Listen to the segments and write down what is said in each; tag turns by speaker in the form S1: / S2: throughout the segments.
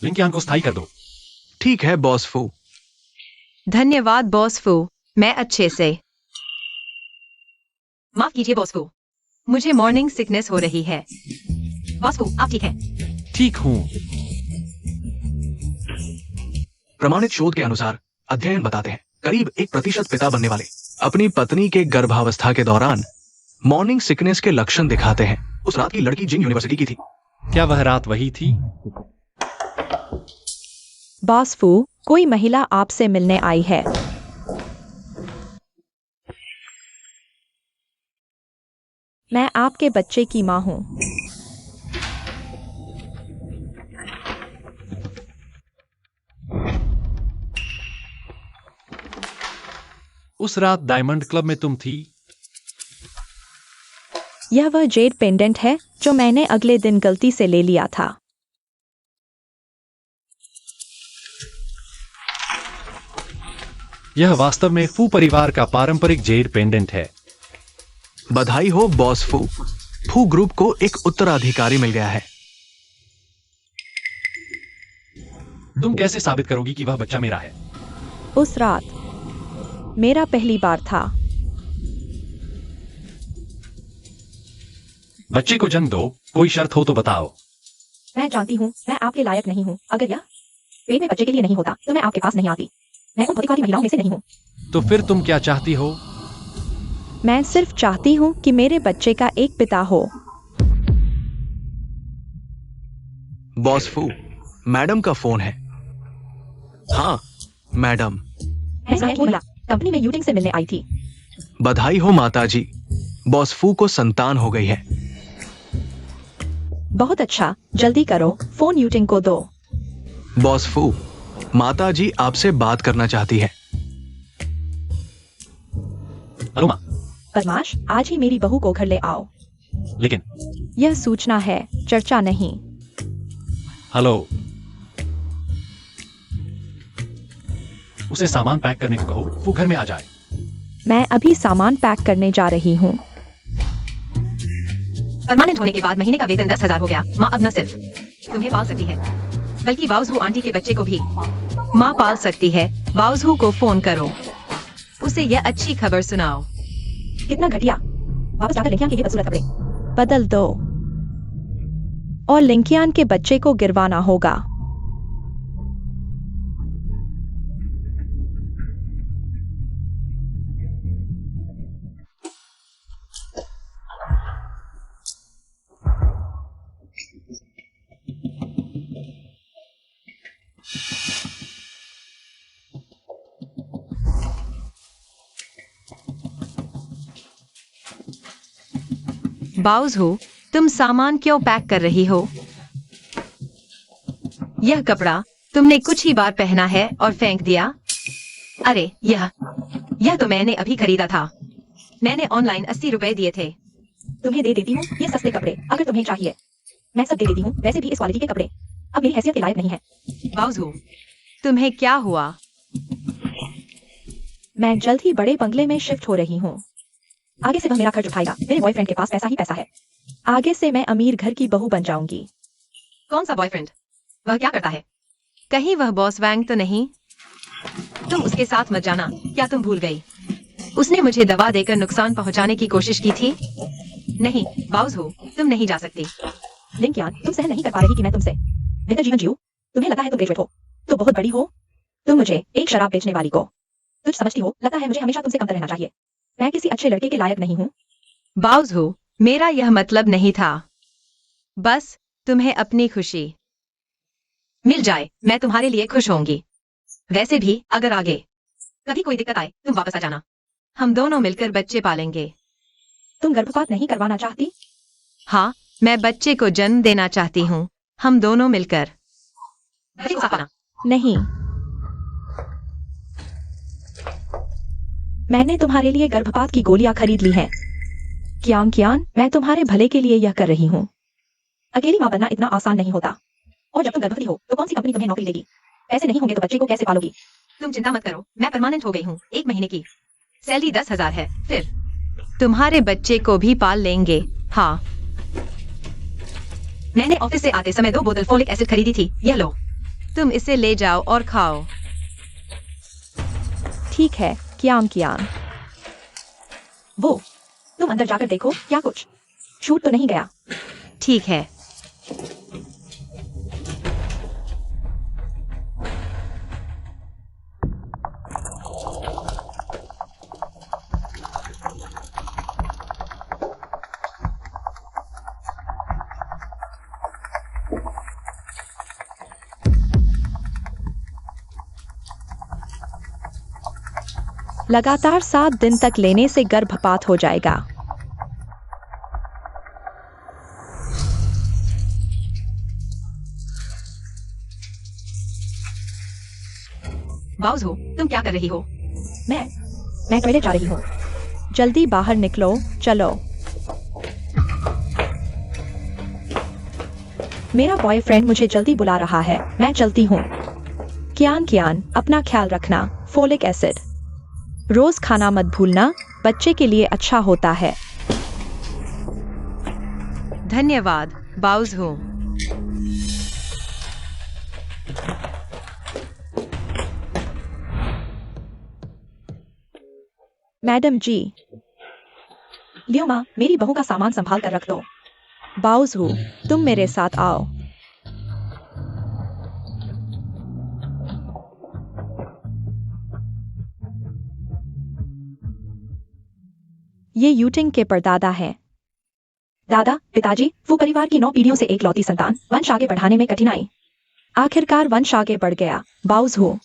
S1: लिंकियान को स्थायी कर दो।
S2: ठीक है बॉस फू।
S3: धन्यवाद बॉस फू, मैं अच्छे से। माफ कीजिए बॉस फू, मुझे मॉर्निंग सिकनेस हो रही है। बॉस फू, आप ठीक हैं?
S1: ठीक हूँ।
S2: प्रमाणित शोध के अनुसार अध्ययन बताते हैं करीब 1% पिता बनने वाले अपनी पत्नी के गर्भावस्था के दौरान मॉर्निंग सिकनेस के लक्षण दिखाते हैं। उस रात की लड़की जिंग यूनिवर्सिटी की थी।
S1: क्या वह रात वही थी?
S4: बॉस फू, कोई महिला आपसे मिलने आई है। मैं आपके बच्चे की माँ हूँ।
S1: उस रात डायमंड क्लब में तुम थी।
S4: यह वह जेड पेंडेंट है जो मैंने अगले दिन गलती से ले लिया था।
S1: यह वास्तव में फू परिवार का पारंपरिक जेड पेंडेंट है।
S2: बधाई हो बॉस फू। फू ग्रुप को एक उत्तराधिकारी मिल गया है।
S1: तुम कैसे साबित करोगी कि वह बच्चा मेरा है?
S4: उस रात मेरा पहली बार था।
S1: बच्चे को जन्म दो, कोई शर्त हो तो बताओ।
S4: मैं जानती हूँ मैं आपके लायक नहीं हूँ। अगर यह पेट में बच्चे के लिए नहीं होता तो मैं आपके पास नहीं आती। मैं उन भौतिकवादी महिलाओं में से नहीं हूँ।
S1: तो फिर तुम क्या चाहती हो?
S4: मैं सिर्फ चाहती हूँ कि मेरे बच्चे का एक पिता हो।
S2: बॉस फू, मैडम का फोन है। हाँ मैडम।
S4: कंपनी में यूटिंग से मिलने आई थी।
S2: बधाई हो माताजी, बॉस फू को संतान हो गई है।
S4: बहुत अच्छा, जल्दी करो, फोन यूटिंग को दो।
S2: बॉस फू, माताजी आपसे बात करना चाहती है।
S1: हेलो माँ।
S4: बदमाश, आज ही मेरी बहू को घर ले आओ।
S1: लेकिन
S4: यह सूचना है, चर्चा नहीं।
S1: हेलो, उसे सामान पैक करने को कहो, वो घर में आ जाए।
S4: मैं अभी सामान पैक करने जा रही हूँ।
S3: परमानेंट होने के बाद महीने का वेतन 10,000 हो गया। माँ अब न सिर्फ तुम्हें पाल सकती है बल्कि बाउजू आंटी के बच्चे को भी माँ पाल सकती है। बाउजू को फोन करो, उसे यह अच्छी खबर सुनाओ।
S4: कितना घटिया। वापस जाकर लिंकियान के लिए बदसूरत कपड़े बदल दो और लिंकियान के बच्चे को गिरवाना होगा।
S3: बाउजू, तुम सामान क्यों पैक कर रही हो? यह कपड़ा तुमने कुछ ही बार पहना है और फेंक दिया। अरे यह तो मैंने अभी खरीदा था। मैंने ऑनलाइन 80 रुपए दिए थे।
S4: तुम्हें दे देती हूँ ये सस्ते कपड़े अगर तुम्हें चाहिए। मैं सब दे देती हूँ, वैसे भी इस क्वालिटी के कपड़े अब मेरी हैसियत के लायक नहीं है।
S3: बाउजू, तुम्हें क्या हुआ?
S4: मैं जल्द ही बड़े बंगले में शिफ्ट हो रही हूँ। आगे से वह मेरा खर्च उठाएगा। मेरे बॉयफ्रेंड के पास पैसा ही पैसा है। आगे से मैं अमीर घर की बहू बन जाऊंगी।
S3: कौन सा बॉयफ्रेंड? वह क्या करता है? कहीं वह बॉस वैंग तो नहीं? तुम उसके साथ मत जाना। क्या तुम भूल गई? उसने मुझे दवा देकर नुकसान पहुंचाने की कोशिश की थी। नहीं बाउजू, तुम नहीं जा सकती।
S4: लिंकियान, तुम सहन नहीं कर पा रही कि मैं तुमसे बेहतर जीवन जीऊं? तुम्हें लगता है तुम ग्रेजुएट हो तो बहुत बड़ी हो। तुम मुझे एक शराब बेचने वाली को तुझ समझती हो। लगता है मुझे हमेशा तुमसे कमतर रहना चाहिए। मैं किसी अच्छे लड़के के लायक नहीं हूँ।
S3: बाउजू, मेरा यह मतलब नहीं था। बस तुम्हें अपनी खुशी मिल जाए, मैं तुम्हारे लिए खुश होंगी। वैसे भी अगर आगे कभी कोई दिक्कत आए तुम वापस आ जाना। हम दोनों मिलकर बच्चे पालेंगे।
S4: तुम गर्भपात नहीं करवाना चाहती?
S3: हाँ, मैं बच्चे को जन्म देना चाहती हूँ। हम दोनों मिलकर। बच्चे को साथ पाना।
S4: नहीं, मैंने तुम्हारे लिए गर्भपात की गोलियां खरीद ली हैं। कियान, मैं तुम्हारे भले के लिए यह कर रही हूँ। अकेली माँ बनना इतना आसान नहीं होता। और जब तुम गर्भवती हो तो कौन सी कंपनी तुम्हें नौकरी देगी? पैसे नहीं होंगे तो बच्चे को कैसे पालोगी?
S3: तुम चिंता मत करो, मैं परमानेंट हो गई हूँ। 1 महीने की सैलरी 10,000 है। फिर तुम्हारे बच्चे को भी पाल लेंगे। हाँ, मैंने ऑफिस से आते समय 2 बोतल फोलिक एसिड खरीदी थी। यह लो। तुम इसे ले जाओ और खाओ।
S4: ठीक है कियाम कियान। वो तुम अंदर जाकर देखो क्या कुछ छूट तो नहीं गया।
S3: ठीक है।
S4: लगातार 7 दिन तक लेने से गर्भपात हो जाएगा।
S3: बाउज हो, तुम क्या कर रही हो?
S4: मैं टॉयलेट जा रही हूँ। जल्दी बाहर निकलो, चलो। मेरा बॉयफ्रेंड मुझे जल्दी बुला रहा है, मैं चलती हूँ। कियान कियान, अपना ख्याल रखना। फोलिक एसिड रोज खाना मत भूलना, बच्चे के लिए अच्छा होता है।
S3: धन्यवाद बाउज हो।
S4: मैडम जी। लियो माँ, मेरी बहू का सामान संभाल कर रख दो। बाउज हूँ, तुम मेरे साथ आओ। ये यूटिंग के परदादा हैं। दादा, पिताजी, वो परिवार की 9 पीढ़ियों से एक लौती संतान, वंश आगे बढ़ाने में कठिनाई। आखिरकार वंश आगे बढ़ गया। बाउज हो,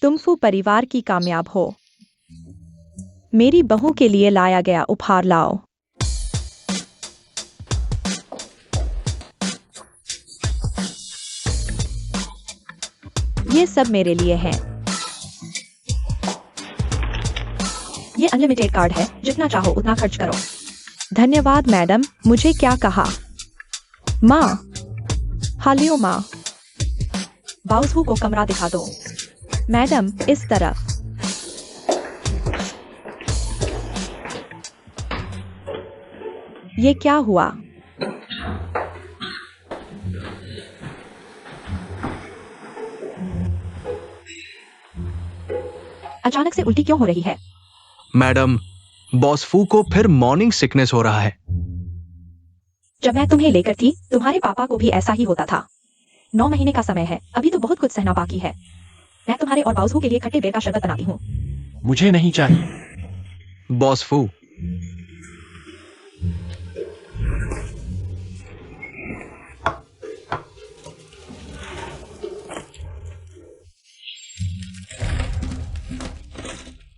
S4: तुम फू परिवार की कामयाब हो। मेरी बहू के लिए लाया गया उपहार लाओ। ये सब मेरे लिए हैं। ये अनलिमिटेड कार्ड है, जितना चाहो उतना खर्च करो। धन्यवाद मैडम। मुझे क्या कहा? माँ। हालियो माँ। बाउजू को कमरा दिखा दो। मैडम, इस तरफ। ये क्या हुआ? अचानक से उल्टी क्यों हो रही है?
S2: मैडम, बॉस फू को फिर मॉर्निंग सिकनेस हो रहा है।
S4: जब मैं तुम्हें लेकर थी, तुम्हारे पापा को भी ऐसा ही होता था। 9 महीने का समय है, अभी तो बहुत कुछ सहना बाकी है। मैं तुम्हारे और बाउजू के लिए खट्टे बेर का शरबत बनाती हूँ।
S1: मुझे नहीं चाहिए।
S2: बॉस फू,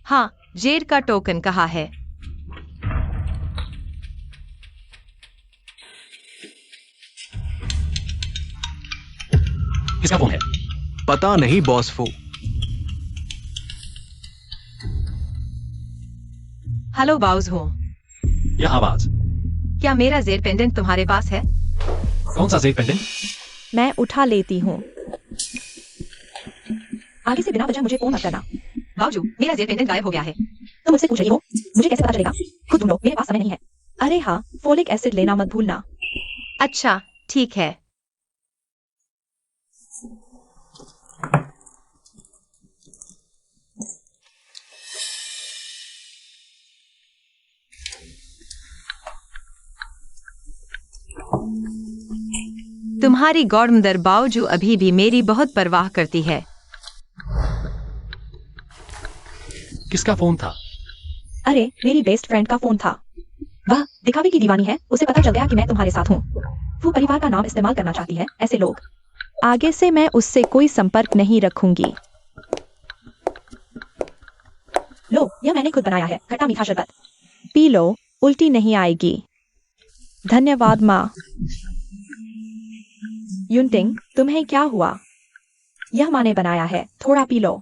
S3: हाँ, जेर का टोकन कहाँ है?
S1: किसका फोन है?
S2: पता नहीं बॉस फू।
S3: हेलो बाउज हो।
S1: यह आवाज।
S3: क्या मेरा जेर पेंडेंट तुम्हारे पास है?
S1: कौन सा जेड पेंडेंट?
S4: मैं उठा लेती हूँ। आगे से बिना वजह मुझे फोन मत करना।
S3: बाउजू, मेरा जेर पेंडेंट गायब हो गया है।
S4: तुम मुझसे पूछ रही हो, मुझे कैसे पता चलेगा? खुद ढूंढो, मेरे पास समय नहीं है। अरे हाँ, फोलिक एसिड लेना मत भूलना।
S3: अच्छा, ठीक है। तुम्हारी गौरमदर बाउजू अभी भी मेरी बहुत परवाह करती है।
S1: किसका फोन था?
S4: अरे, मेरी बेस्ट फ्रेंड का फोन था। वह दिखावे की दीवानी है, उसे पता चल गया कि मैं तुम्हारे साथ हूँ। वो परिवार का नाम इस्तेमाल करना चाहती है, ऐसे लोग। आगे से मैं उससे कोई संपर्क नहीं रखूंगी। लो, यह मैंने खुद बनाया है, खट्टा मीठा शरबत। पी लो, उल्टी नहीं आएगी। धन्यवाद माँ। युनटिंग, तुम्हें क्या हुआ? यह माँ ने बनाया है, थोड़ा पी लो।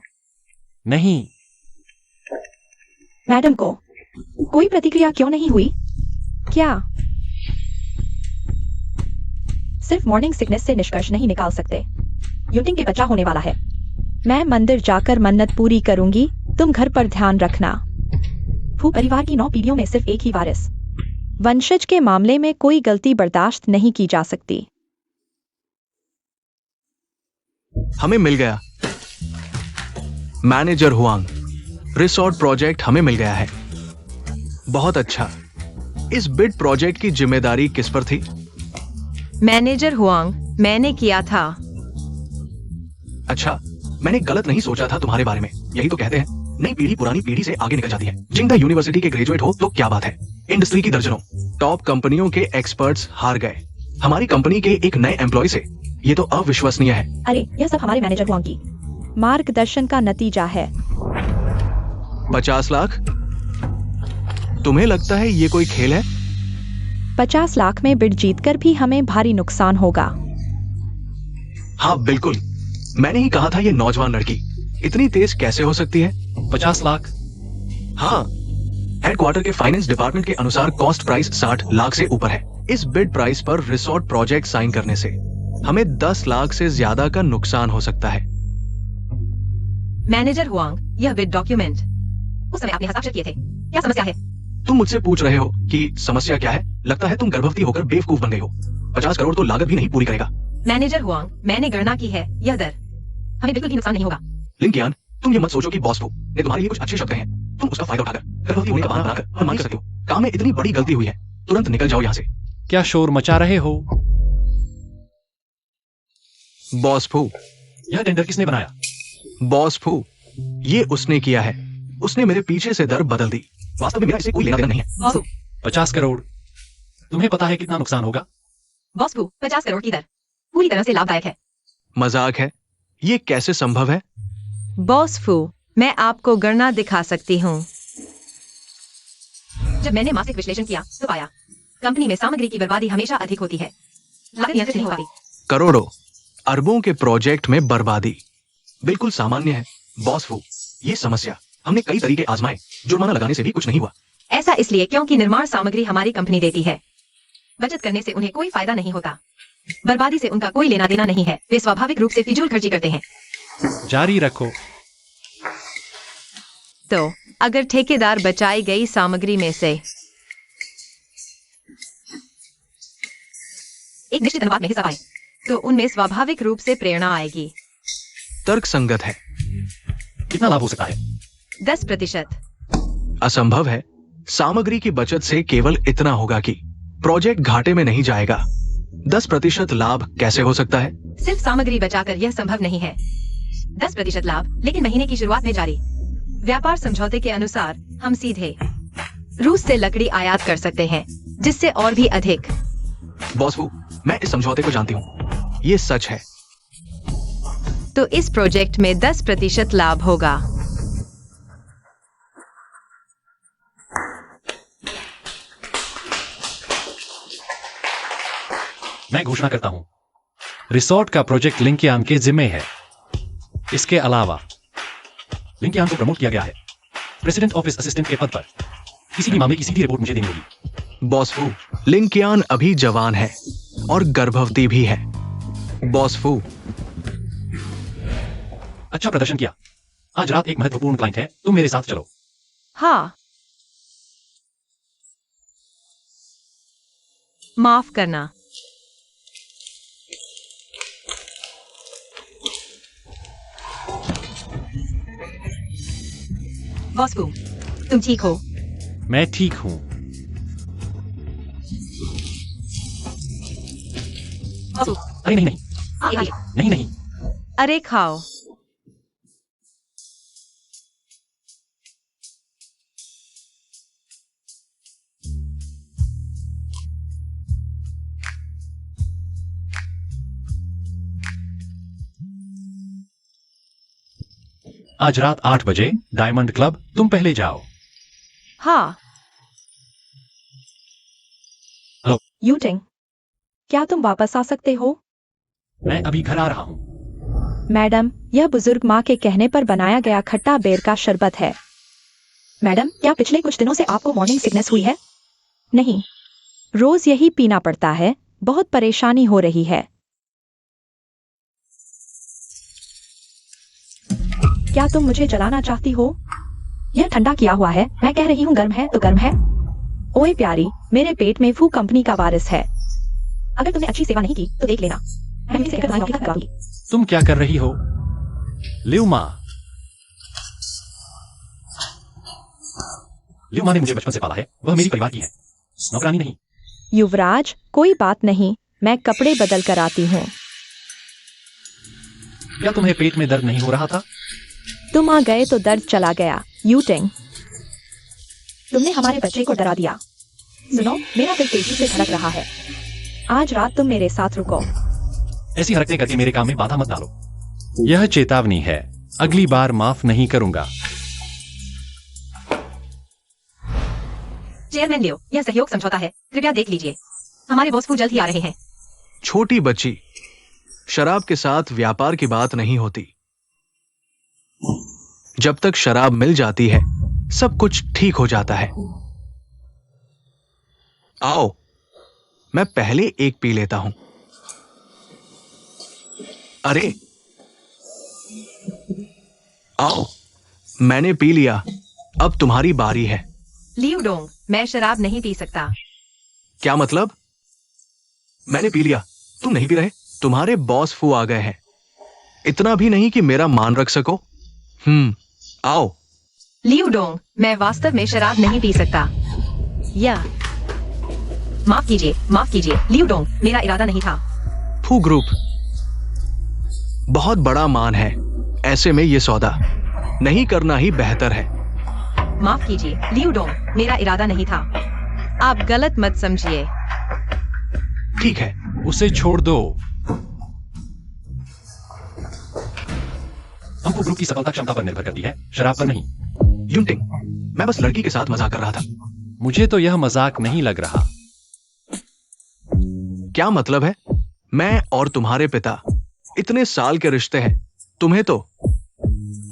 S1: नहीं।
S4: मैडम को कोई प्रतिक्रिया क्यों नहीं हुई? क्या सिर्फ मॉर्निंग सिकनेस से निष्कर्ष नहीं निकाल सकते? युटिंग के बच्चा होने वाला है। मैं मंदिर जाकर मन्नत पूरी करूंगी, तुम घर पर ध्यान रखना। फू परिवार की 9 पीढ़ियों में सिर्फ एक ही वारिस। वंशज के मामले में कोई गलती बर्दाश्त नहीं की जा सकती।
S2: हमें मिल गया। मैनेजर हुआंग, रिसोर्ट प्रोजेक्ट हमें मिल गया है। बहुत अच्छा। इस बिड प्रोजेक्ट की जिम्मेदारी किस पर थी?
S3: मैनेजर हुआंग, मैंने किया था।
S2: अच्छा, मैंने गलत नहीं सोचा था तुम्हारे बारे में। यही तो कहते हैं, नई पीढ़ी पुरानी पीढ़ी से आगे निकल जाती है। जिंदा यूनिवर्सिटी के ग्रेजुएट हो तो क्या बात है, इंडस्ट्री की दर्जनों टॉप कंपनियों के एक्सपर्ट्स हार गए हमारी कंपनी के एक नए एम्प्लॉय से। ये तो अविश्वसनीय है।
S4: अरे यह सब हमारे मैनेजर हुआंग की मार्गदर्शन का नतीजा है।
S2: 50 लाख? तुम्हें लगता है ये कोई खेल है?
S4: 50 लाख में बिड जीतकर भी हमें भारी नुकसान होगा।
S2: हाँ बिल्कुल, मैंने ही कहा था ये नौजवान लड़की इतनी तेज कैसे हो सकती है।
S1: 50 लाख?
S2: हाँ, हेडक्वार्टर के फाइनेंस डिपार्टमेंट के अनुसार कॉस्ट प्राइस 60 लाख से ऊपर है। इस बिड प्राइस पर रिसोर्ट प्रोजेक्ट साइन करने से हमें 10 लाख से ज्यादा का नुकसान हो सकता है।
S3: मैनेजर हुआंग, यह बिड डॉक्यूमेंट उस समय आपने हस्ताक्षर किए थे। क्या समस्या है?
S2: तुम मुझसे पूछ रहे हो कि समस्या क्या है? लगता है तुम गर्भवती होकर बेवकूफ बन गई हो। 50 करोड़ तो लागत भी नहीं पूरी करेगा।
S3: मैनेजर हुआंग, मैंने गणना की है, यह दर हमें बिल्कुल भी नुकसान नहीं होगा।
S2: लिंकियान, तुम ये मत सोचो कि बॉस को ने तुम्हारे लिए कुछ अच्छे शब्द कहे हैं। तुम उसका फायदा उठाकर गर्भवती होने का बहाना बनाकर मनमानी कर सकते हो। काम में इतनी बड़ी गलती हुई है, तुरंत निकल जाओ यहाँ से।
S1: क्या शोर मचा रहे हो?
S2: बॉस फू,
S1: यह टेंडर किसने बनाया?
S2: बॉस फू, ये उसने किया है। उसने मेरे पीछे से दर बदल दी। वास्तव में मेरा इससे कोई लेना देना नहीं है।
S3: बॉस
S1: 50 करोड़। तुम्हें पता है कितना नुकसान होगा?
S3: बॉस 50 करोड़ की दर पूरी तरह से लाभदायक है।
S2: मजाक है? ये कैसे संभव है?
S3: बॉस फू, मैं आपको गणना दिखा सकती हूँ। जब मैंने मासिक विश्लेषण किया तो पाया कंपनी में सामग्री की बर्बादी हमेशा अधिक होती है। लागत नियंत्रित नहीं होती।
S2: करोड़ों अरबों के प्रोजेक्ट में बर्बादी बिल्कुल सामान्य है। बॉस फू, ये समस्या हमने कई तरीके आजमाए, जुर्माना लगाने से भी कुछ नहीं हुआ।
S3: ऐसा इसलिए क्योंकि निर्माण सामग्री हमारी कंपनी देती है। बचत करने से उन्हें कोई फायदा नहीं होता। बर्बादी से उनका कोई लेना देना नहीं है। वे स्वाभाविक रूप से फिजूल खर्ची करते हैं।
S1: जारी रखो।
S3: तो अगर ठेकेदार बचाई गई सामग्री में से एक निश्चित अनुपात में हिस्सा पाए तो उनमें स्वाभाविक रूप से प्रेरणा आएगी।
S2: तर्क संगत है।
S1: कितना लाभ हो सकता है?
S3: 10%।
S2: असंभव है। सामग्री की बचत से केवल इतना होगा कि प्रोजेक्ट घाटे में नहीं जाएगा। 10% लाभ कैसे हो सकता है?
S3: सिर्फ सामग्री बचाकर यह संभव नहीं है। 10% लाभ, लेकिन महीने की शुरुआत में जारी व्यापार समझौते के अनुसार हम सीधे रूस से लकड़ी आयात कर सकते हैं, जिससे और भी अधिक।
S2: बॉस फू, मैं इस समझौते को जानती हूँ। ये सच है।
S3: तो इस प्रोजेक्ट में 10% लाभ होगा।
S1: मैं घोषणा करता हूं, रिसोर्ट का प्रोजेक्ट लिंकियान के जिम्मे है। इसके अलावा लिंकियान को प्रमोट किया गया है प्रेसिडेंट ऑफिस असिस्टेंट के पद पर। किसी भी मामले की सीधी रिपोर्ट मुझे देनी होगी।
S2: बॉस फू, लिंकियान अभी जवान है और गर्भवती भी है। बॉस फू,
S1: अच्छा प्रदर्शन किया। आज रात एक महत्वपूर्ण क्लाइंट है, तुम मेरे साथ चलो।
S3: हाँ, माफ करना। बॉस फू, तुम ठीक हो?
S1: मैं ठीक हूं।
S3: बॉस फू,
S1: अरे नहीं नहीं
S3: आइए।
S1: नहीं नहीं।
S3: अरे खाओ।
S1: आज रात 8 बजे डायमंड क्लब, तुम पहले जाओ।
S3: हाँ।
S4: यूटिंग, क्या तुम वापस आ सकते हो?
S1: मैं अभी घर आ रहा हूं।
S4: मैडम, यह बुजुर्ग माँ के कहने पर बनाया गया खट्टा बेर का शरबत है। मैडम, क्या पिछले कुछ दिनों से आपको मॉर्निंग सिकनेस हुई है? नहीं, रोज यही पीना पड़ता है। बहुत परेशानी हो रही है। क्या तुम मुझे जलाना चाहती हो? यह ठंडा किया हुआ है। मैं कह रही हूँ गर्म है तो गर्म है। ओए प्यारी, मेरे पेट में फू कंपनी का वायरस है। अगर तुमने अच्छी सेवा नहीं की तो देख लेना, मैं इसे कल नौकरी खत्म करूंगी।
S1: तुम क्या कर रही हो? ल्यूमा ल्यूमा ने मुझे बचपन से पाला है, वह मेरी परिवार की है, नौकरानी नहीं।
S4: युवराज, कोई बात नहीं, मैं कपड़े बदल कर आती हूँ।
S1: क्या तुम्हें पेट में दर्द नहीं हो रहा था?
S4: तुम आ गए तो दर्द चला गया। यूटिंग, तुमने हमारे बच्चे को डरा दिया। सुनो, मेरा दिल तेजी से धड़क रहा है। आज रात तुम मेरे साथ रुको।
S1: ऐसी हरकतें करके मेरे काम में बाधा मत डालो। यह चेतावनी है, अगली बार माफ नहीं करूंगा।
S3: चेयरमैन लियो, यह सहयोग समझौता है, कृपया देख लीजिए। हमारे बॉस फू जल्द ही आ रहे हैं।
S2: छोटी बच्ची, शराब के साथ व्यापार की बात नहीं होती। जब तक शराब मिल जाती है सब कुछ ठीक हो जाता है। आओ, मैं पहले एक पी लेता हूं। अरे आओ, मैंने पी लिया, अब तुम्हारी बारी है।
S3: लियो डोंग, मैं शराब नहीं पी सकता।
S2: क्या मतलब? मैंने पी लिया, तुम नहीं पी रहे? तुम्हारे बॉस फू आ गए हैं, इतना भी नहीं कि मेरा मान रख सको। आओ।
S3: लियो डोंग, मैं वास्तव में शराब नहीं पी सकता। या माफ कीजिए लियो डोंग, मेरा इरादा नहीं था।
S2: फू ग्रुप बहुत बड़ा मान है, ऐसे में ये सौदा नहीं करना ही बेहतर है।
S3: माफ कीजिए लियो डोंग, मेरा इरादा नहीं था। आप गलत मत समझिए।
S2: ठीक है,
S1: उसे छोड़ दो। हमको ग्रुप की सफलता क्षमता पर निर्भर करती है, शराब पर नहीं।
S2: यूटिंग, मैं बस लड़की के साथ मजाक कर रहा था।
S1: मुझे तो यह मजाक नहीं लग रहा।
S2: क्या मतलब है? मैं और तुम्हारे पिता इतने साल के रिश्ते हैं, तुम्हें तो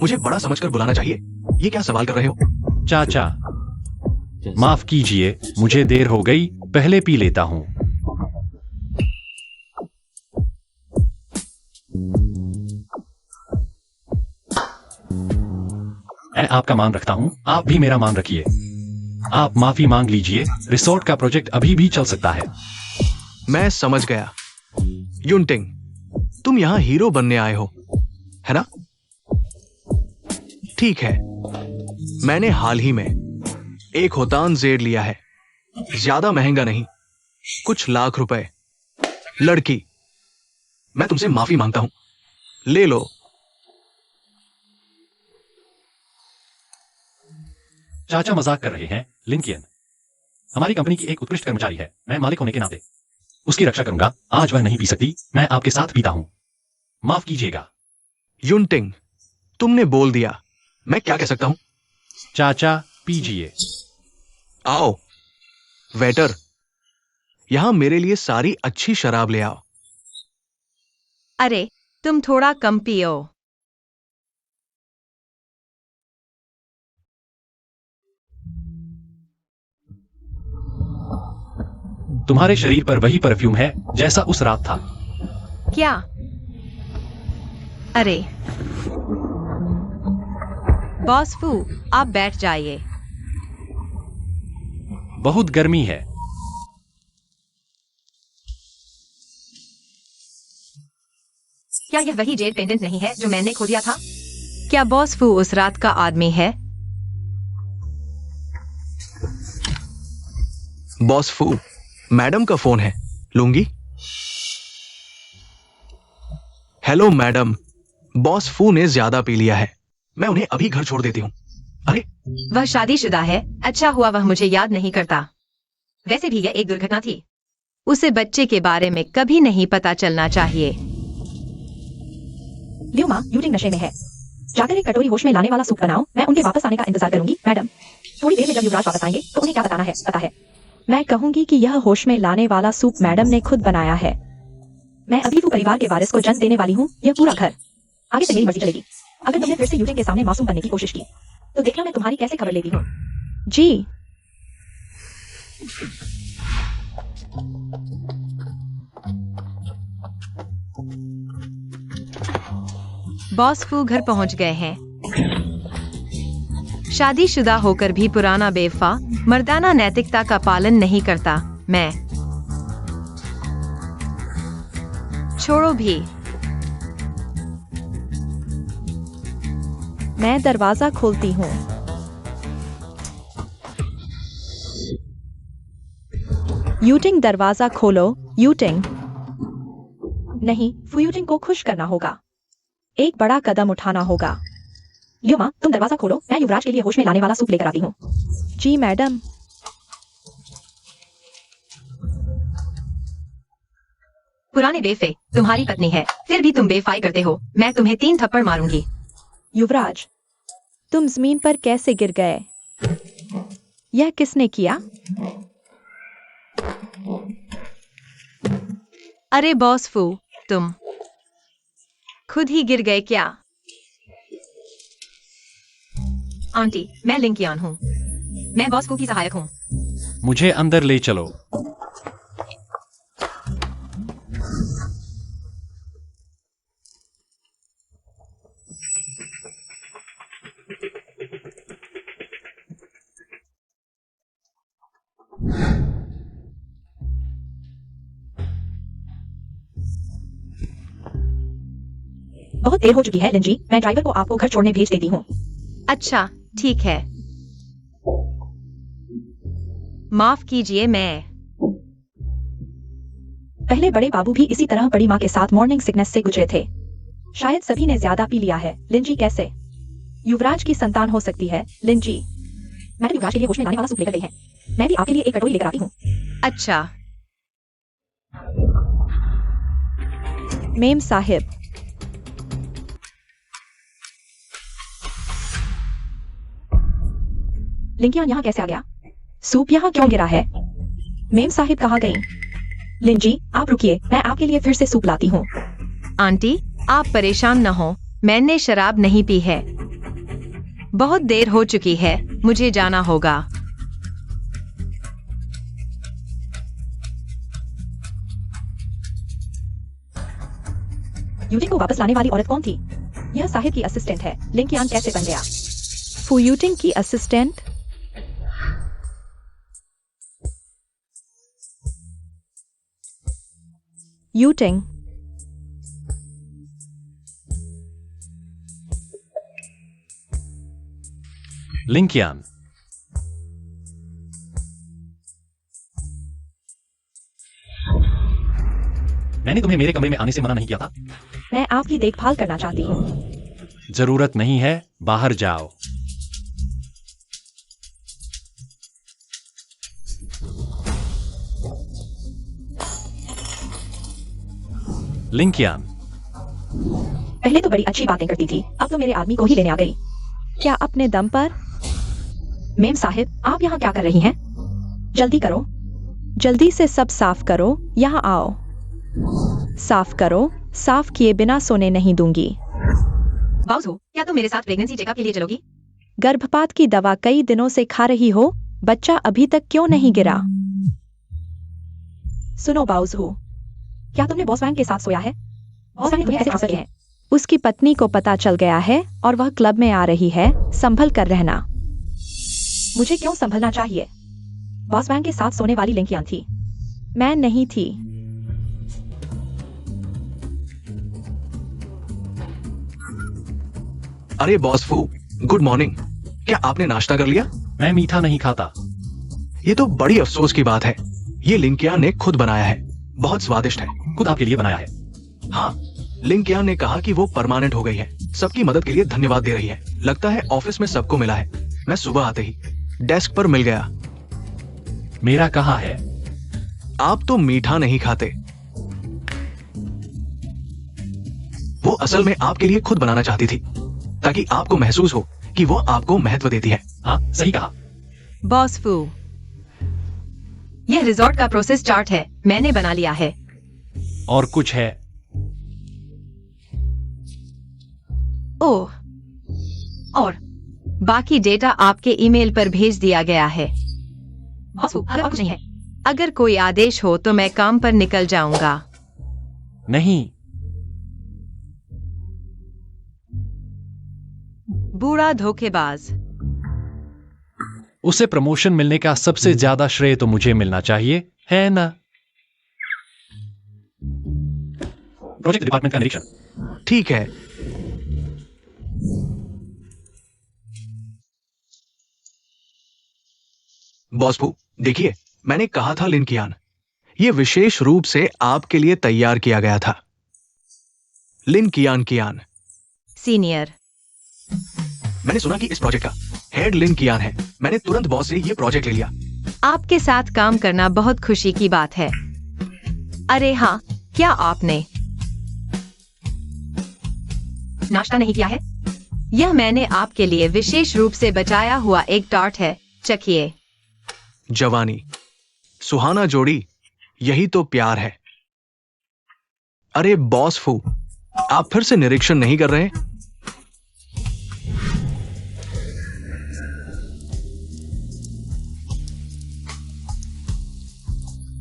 S2: मुझे बड़ा समझकर बुलाना चाहिए। ये क्या सवाल कर रहे हो?
S1: चाचा, माफ कीजिए, मुझे देर हो गई, पहले पी लेता हूं। मैं आपका मान रखता हूं, आप भी मेरा मान रखिए। आप माफी मांग लीजिए, रिसोर्ट का प्रोजेक्ट अभी भी चल सकता है।
S2: मैं समझ गया। यूटिंग, तुम यहां हीरो बनने आए हो, है ना? ठीक है, मैंने हाल ही में एक होतान जेड लिया है, ज्यादा महंगा नहीं, कुछ लाख रुपए। लड़की, मैं तुमसे माफी मांगता हूं, ले लो।
S1: चाचा मजाक कर रहे हैं, लिंकियन हमारी कंपनी की एक उत्कृष्ट कर्मचारी है। मैं मालिक होने के नाते उसकी रक्षा करूंगा। आज वह नहीं पी सकती, मैं आपके साथ पीता हूं, माफ कीजिएगा।
S2: यूटिंग, तुमने बोल दिया, मैं क्या कह सकता हूं?
S1: चाचा पीजिए।
S2: आओ। वेटर, यहां मेरे लिए सारी अच्छी शराब ले आओ।
S3: अरे, तुम थोड़ा कम पियो।
S1: तुम्हारे शरीर पर वही परफ्यूम है जैसा उस रात था।
S3: क्या? अरे बॉस फू, आप बैठ जाइए।
S1: बहुत गर्मी है।
S3: क्या यह वही जेड पेंडेंट नहीं है जो मैंने खो दिया था? क्या बॉस फू उस रात का आदमी है?
S2: बॉस फू, मैडम का फोन है, लूंगी? हेलो मैडम, बॉस फू ने ज्यादा पी लिया है, मैं उन्हें अभी घर छोड़ देती हूँ। अरे,
S3: वह शादीशुदा है, अच्छा हुआ वह मुझे याद नहीं करता। वैसे भी यह एक दुर्घटना थी, उसे बच्चे के बारे में कभी नहीं पता चलना चाहिए।
S4: ल्यूमा, यूटिंग नशे में है। जाकर एक कटोरी होश में लाने वाला सूप बनाओ, मैं उनके वापस आने का इंतजार करूंगी। मैडम, थोड़ी देर में जब युवराज वापस आएंगे तो उन्हें क्या बताना है, पता है? मैं कहूंगी कि यह होश में लाने वाला सूप मैडम ने खुद बनाया है। मैं अभी वो परिवार के वारिस को जन्म देने वाली हूँ, यह पूरा घर। आगे से मेरी मर्जी चलेगी। अगर तुमने फिर से यूटिंग के सामने मासूम बनने की कोशिश की तो देखना मैं तुम्हारी कैसे खबर लेती हूँ। जी।
S3: बॉस फू घर पहुंच गए हैं। शादीशुदा होकर भी पुराना बेवफा, मर्दाना नैतिकता का पालन नहीं करता। मैं छोड़ो भी।
S4: मैं दरवाजा खोलती हूँ। यूटिंग दरवाजा खोलो। यूटिंग। नहीं, फुयूटिंग को खुश करना होगा। एक बड़ा कदम उठाना होगा। ल्यूमा, तुम दरवाजा खोलो, मैं युवराज के लिए होश में लाने वाला सूप लेकर आती हूँ। जी मैडम।
S3: पुराने बेफे, तुम्हारी पत्नी है, फिर भी तुम बेफाई करते हो। मैं तुम्हें 3 थप्पड़ मारूंगी।
S4: युवराज, तुम जमीन पर कैसे गिर गए? यह किसने किया?
S3: अरे बॉस फू, तुम खुद ही गिर गए क्या? आंटी, मैं लिंकियान हूँ। मैं बॉस फू की सहायक हूँ।
S1: मुझे अंदर ले चलो।
S4: बहुत देर हो चुकी है लिंजी, मैं ड्राइवर को आपको घर छोड़ने भेज देती हूँ।
S3: अच्छा, ठीक है। माफ कीजिए, मैं
S4: पहले बड़े बाबू भी इसी तरह बड़ी माँ के साथ मॉर्निंग सिकनेस से गुजरे थे। शायद सभी ने ज्यादा पी लिया है। लिंजी कैसे युवराज की संतान हो सकती है? लिंजी, मैडम युवराज के लिए होश में लाने वाला सूप लेकर गई है। मैं भी आपके लिए एक कटोरी लेकर आती हूँ।
S3: अच्छा।
S4: मेम साहिब, लिंकियान यहाँ कैसे आ गया? सूप यहाँ क्यों गिरा है? मेम साहिब कहाँ गई? लिंजी, आप रुकिए, मैं आपके लिए फिर से सूप लाती हूँ।
S3: आंटी, आप परेशान न हो, मैंने शराब नहीं पी है। बहुत देर हो चुकी है, मुझे जाना होगा।
S4: यूटिंग को वापस लाने वाली औरत कौन थी? यह साहिब की असिस्टेंट है। लिंकियान कैसे बन गया? फुयूटिंग की असिस्टेंट? यूटिंग।
S1: लिंकियान, मैंने तुम्हें मेरे कमरे में आने से मना नहीं किया था।
S4: मैं आपकी देखभाल करना चाहती हूँ।
S1: जरूरत नहीं है, बाहर जाओ। लिंकियान,
S4: पहले तो बड़ी अच्छी बातें करती थी, अब तो मेरे आदमी को ही लेने आ गई। क्या अपने दम पर? मेम साहिब, आप यहाँ क्या कर रही हैं? जल्दी करो, जल्दी से सब साफ करो। यहाँ आओ, साफ करो। साफ किए बिना सोने नहीं दूंगी।
S3: बाउसू, क्या तुम मेरे साथ प्रेगनेंसी चेकअप के लिए चलोगी?
S4: गर्भपात की दवा कई दिनों से खा रही हो, बच्चा अभी तक क्यों नहीं गिरा? सुनो बाउजू, क्या तुमने बॉस वैंग के साथ सोया है? बॉस वैंग ने तुम्हें ऐसे ट्रांसफर किया है? उसकी पत्नी को पता चल गया है और वह क्लब में आ रही है। संभल कर रहना। मुझे क्यों संभलना चाहिए? बॉस वैंग के साथ सोने वाली लिंकियान थी, मैं नहीं थी।
S2: अरे बॉस फू, गुड मॉर्निंग। क्या आपने नाश्ता कर लिया?
S1: मैं मीठा नहीं खाता।
S2: ये तो बड़ी अफसोस की बात है। ये लिंकिया ने खुद बनाया है, बहुत स्वादिष्ट है।
S1: खुद आपके लिए बनाया है।
S2: हाँ, लिंकिया ने कहा कि वो परमानेंट हो गई है। सबकी मदद के लिए धन्यवाद दे रही है। लगता है ऑफिस में सबको मिला है। मैं सुबह आते ही डेस्क पर मिल गया।
S1: मेरा कहाँ है?
S2: आप तो मीठा नहीं खाते। वो असल में आपके लिए खुद बनाना चाहती थी, ताकि आपको महसूस हो कि वो आपको महत्व देती है।
S1: हाँ, सही कहा।
S3: बॉस फू, यह रिजॉर्ट का प्रोसेस चार्ट है, मैंने बना लिया है।
S1: और कुछ है?
S3: ओह, और बाकी डेटा आपके ईमेल पर भेज दिया गया है।
S4: बॉस फू, अगर और कुछ नहीं है?
S3: अगर कोई आदेश हो तो मैं काम पर निकल जाऊंगा।
S1: नहीं।
S3: बूढ़ा धोखेबाज।
S1: उसे प्रमोशन मिलने का सबसे ज्यादा श्रेय तो मुझे मिलना चाहिए, है ना? प्रोजेक्ट डिपार्टमेंट का निरीक्षण।
S2: ठीक है। बॉस फू, देखिए, मैंने कहा था लिन कियान, ये विशेष रूप से आपके लिए तैयार किया गया था। लिन कियान कियान।
S3: सीनियर।
S2: मैंने सुना कि इस प्रोजेक्ट का हेड लिन कियान है। मैंने तुरंत बॉस से ये प्रोजेक्ट ले लिया।
S3: आपके साथ काम करना बहुत खुशी की बात है। अरे हाँ, क्या आपने नाश्ता नहीं किया है? यह मैंने आपके लिए विशेष रूप से बचाया हुआ एक टार्ट है, चखिए।
S2: जवानी, सुहाना जोड़ी, यही तो प्यार है। अरे बॉस फू, आप फिर से निरीक्षण नहीं कर रहे?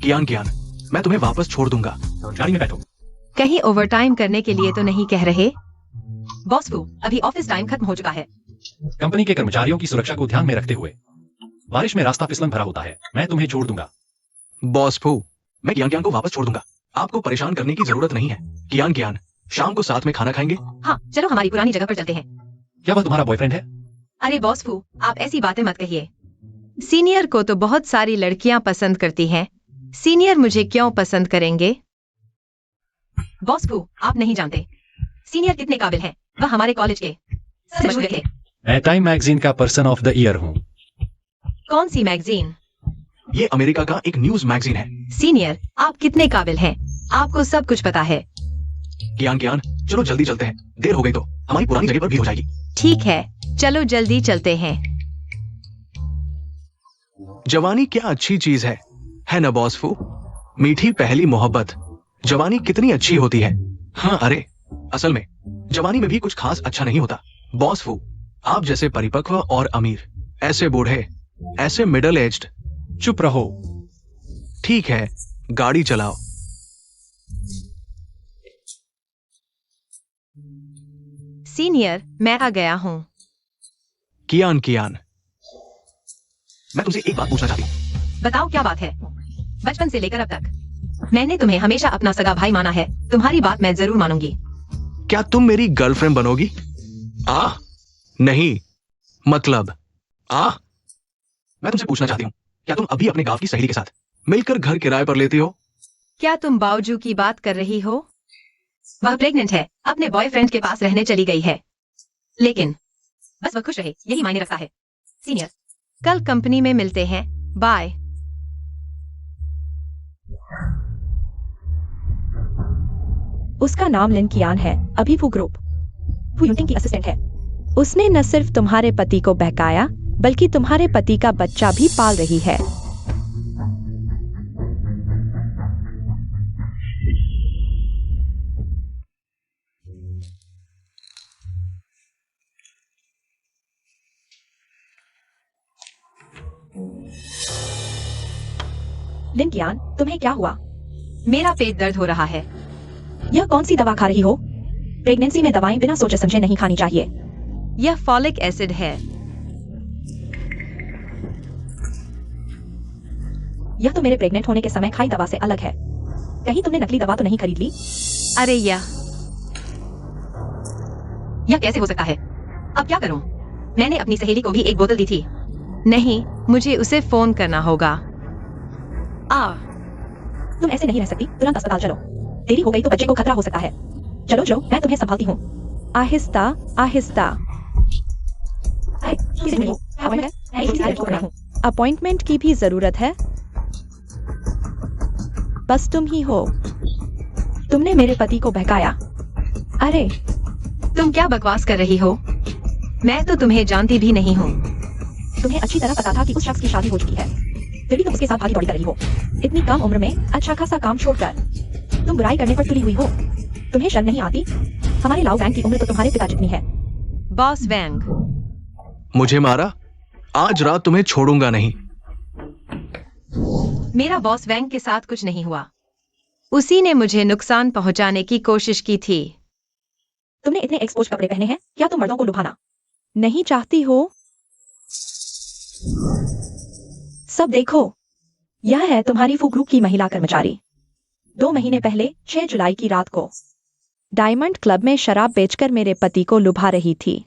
S2: कियान कियान, मैं तुम्हें वापस छोड़ दूंगा।
S1: गाड़ी में बैठो।
S3: कहीं ओवरटाइम करने के लिए तो नहीं कह रहे? बॉस फू, अभी ऑफिस टाइम खत्म हो चुका है।
S1: कंपनी के कर्मचारियों की सुरक्षा को ध्यान में रखते हुए बारिश में रास्ता फिसलन भरा होता है। मैं तुम्हें छोड़ दूंगा।
S2: बॉस फू, मैं कियान कियान को वापस छोड़ दूंगा। आपको परेशान करने की जरूरत नहीं है। कियान कियान, शाम को साथ में खाना खाएंगे?
S3: हाँ, चलो हमारी पुरानी जगह पर चलते हैं।
S1: क्या वह तुम्हारा बॉयफ्रेंड है?
S3: अरे बॉस फू, आप ऐसी बातें मत कहिए। सीनियर को तो बहुत सारी लड़कियां पसंद करती हैं। सीनियर मुझे क्यों पसंद करेंगे? बॉस फू, आप नहीं जानते सीनियर कितने काबिल हैं। वह हमारे कॉलेज के सबसे मशहूर थे।
S1: मैं टाइम मैगजीन का पर्सन ऑफ द ईयर हूँ।
S3: कौन सी मैगजीन?
S2: ये अमेरिका का एक न्यूज मैगजीन है।
S3: सीनियर, आप कितने काबिल हैं? आपको सब कुछ पता है।
S2: कियान कियान, चलो जल्दी चलते हैं। देर हो गई तो हमारी पुरानी जगह पर भी हो जाएगी।
S3: ठीक है, चलो जल्दी चलते हैं।
S2: जवानी क्या अच्छी चीज है ना बॉस फू? मीठी पहली मोहब्बत, जवानी कितनी अच्छी होती है। हाँ, अरे असल में जवानी में भी कुछ खास अच्छा नहीं होता। बॉस फू, आप जैसे परिपक्व और अमीर, ऐसे बूढ़े, ऐसे मिडल एज्ड।
S1: चुप रहो।
S2: ठीक है, गाड़ी चलाओ।
S3: सीनियर, मैं आ गया हूँ।
S2: कियान कियान, मैं तुमसे एक बात पूछना चाहती हूँ।
S3: बताओ क्या बात है? बचपन से लेकर अब तक मैंने तुम्हें हमेशा अपना सगा भाई माना है। तुम्हारी बात मैं जरूर मानूंगी।
S2: क्या तुम मेरी गर्लफ्रेंड बनोगी? नहीं, मतलब मैं तुमसे पूछना चाहती हूँ, क्या तुम अभी अपने गांव की सहेली के साथ मिलकर घर किराए पर लेती हो?
S3: क्या तुम बावजू की बात कर रही हो? वह प्रेग्नेंट है, अपने बॉयफ्रेंड के पास रहने चली गई है। लेकिन बस वह खुश रहे, यही मायने रखता है। सीनियर, कल कंपनी में मिलते हैं। बाय।
S4: उसका नाम लिन कियान है, अभी वो ग्रुप वो यूटिंग की असिस्टेंट है। उसने न सिर्फ तुम्हारे पति को बहकाया, बल्कि तुम्हारे पति का बच्चा भी पाल रही है। लिन कियान, तुम्हें क्या हुआ?
S3: मेरा पेट दर्द हो रहा है।
S4: यह कौन सी दवा खा रही हो? प्रेगनेंसी में दवाएं बिना सोचे समझे नहीं खानी चाहिए।
S3: यह फॉलिक एसिड है।
S4: यह तो मेरे प्रेग्नेंट होने के समय खाई दवा से अलग है। कहीं तुमने नकली दवा तो नहीं खरीद ली?
S3: अरे यह कैसे हो सकता है? अब क्या करूं? मैंने अपनी सहेली को भी एक बोतल दी थी। नहीं, मुझे उसे फोन करना होगा।
S4: तुम ऐसे नहीं रह सकती, तुरंत अस्पताल चलो। देरी हो गई तो बच्चे को खतरा हो सकता है। चलो चलो, मैं तुम्हें संभालती हूँ। आहिस्ता आहिस्ता। अपॉइंटमेंट की भी जरूरत है? बस तुम ही हो। तुमने मेरे पति को बहकाया। अरे
S3: तुम क्या बकवास कर रही हो? मैं तो तुम्हें जानती भी नहीं हूँ।
S4: तुम्हें अच्छी तरह पता था कि उस शख्स की शादी हो चुकी है, फिर भी तुम उसके साथ भागी दौड़ी कर रही हो। इतनी कम उम्र में अच्छा खासा काम छोड़कर तुम बुराई करने पर तुली हुई हो। तुम्हें शर्म नहीं आती? हमारे लाओ वैंग की उम्र तो तुम्हारे पिता जितनी है।
S3: बॉस वैंग,
S2: मुझे मारा? आज रात तुम्हें छोड़ूंगा नहीं।
S3: मेरा बॉस वैंग के साथ कुछ नहीं हुआ। उसी ने मुझे नुकसान पहुंचाने की कोशिश की थी।
S4: तुमने इतने एक्सपोज कपड़े पहने हैं, क्या तुम मर्दों को लुभाना नहीं चाहती हो? सब देखो, यह है तुम्हारी फुग्रू की महिला कर्मचारी। 2 महीने पहले 6 जुलाई की रात को डायमंड क्लब में शराब बेचकर मेरे पति को लुभा रही थी।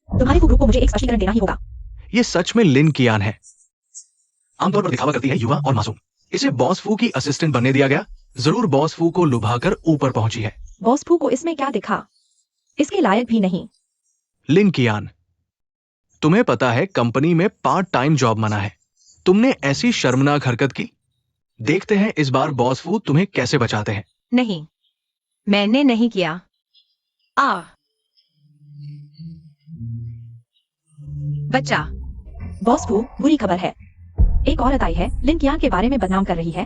S4: तुम्हारी फुग्रू को मुझे एक स्पष्टीकरण देना ही होगा।
S2: ये सच में लिन कियान है। आमतौर पर दिखावा करती है युवा और मासूम। इसे बॉस फू की असिस्टेंट बनने दिया गया। जरूर बॉस फू को लुभाकर ऊपर पहुंची है।
S4: बॉस फू को इसमें क्या दिखा? इसके लायक भी नहीं।
S2: लिन कियान, तुम्हें पता है कंपनी में पार्ट टाइम जॉब मना है। तुमने ऐसी शर्मनाक हरकत की। देखते हैं इस बार बॉस फू तुम्हें कैसे बचाते हैं।
S3: नहीं, मैंने नहीं किया। बच्चा,
S4: बॉस फू, बुरी खबर है। एक औरत आई है, लिन कियान के बारे में बदनाम कर रही है।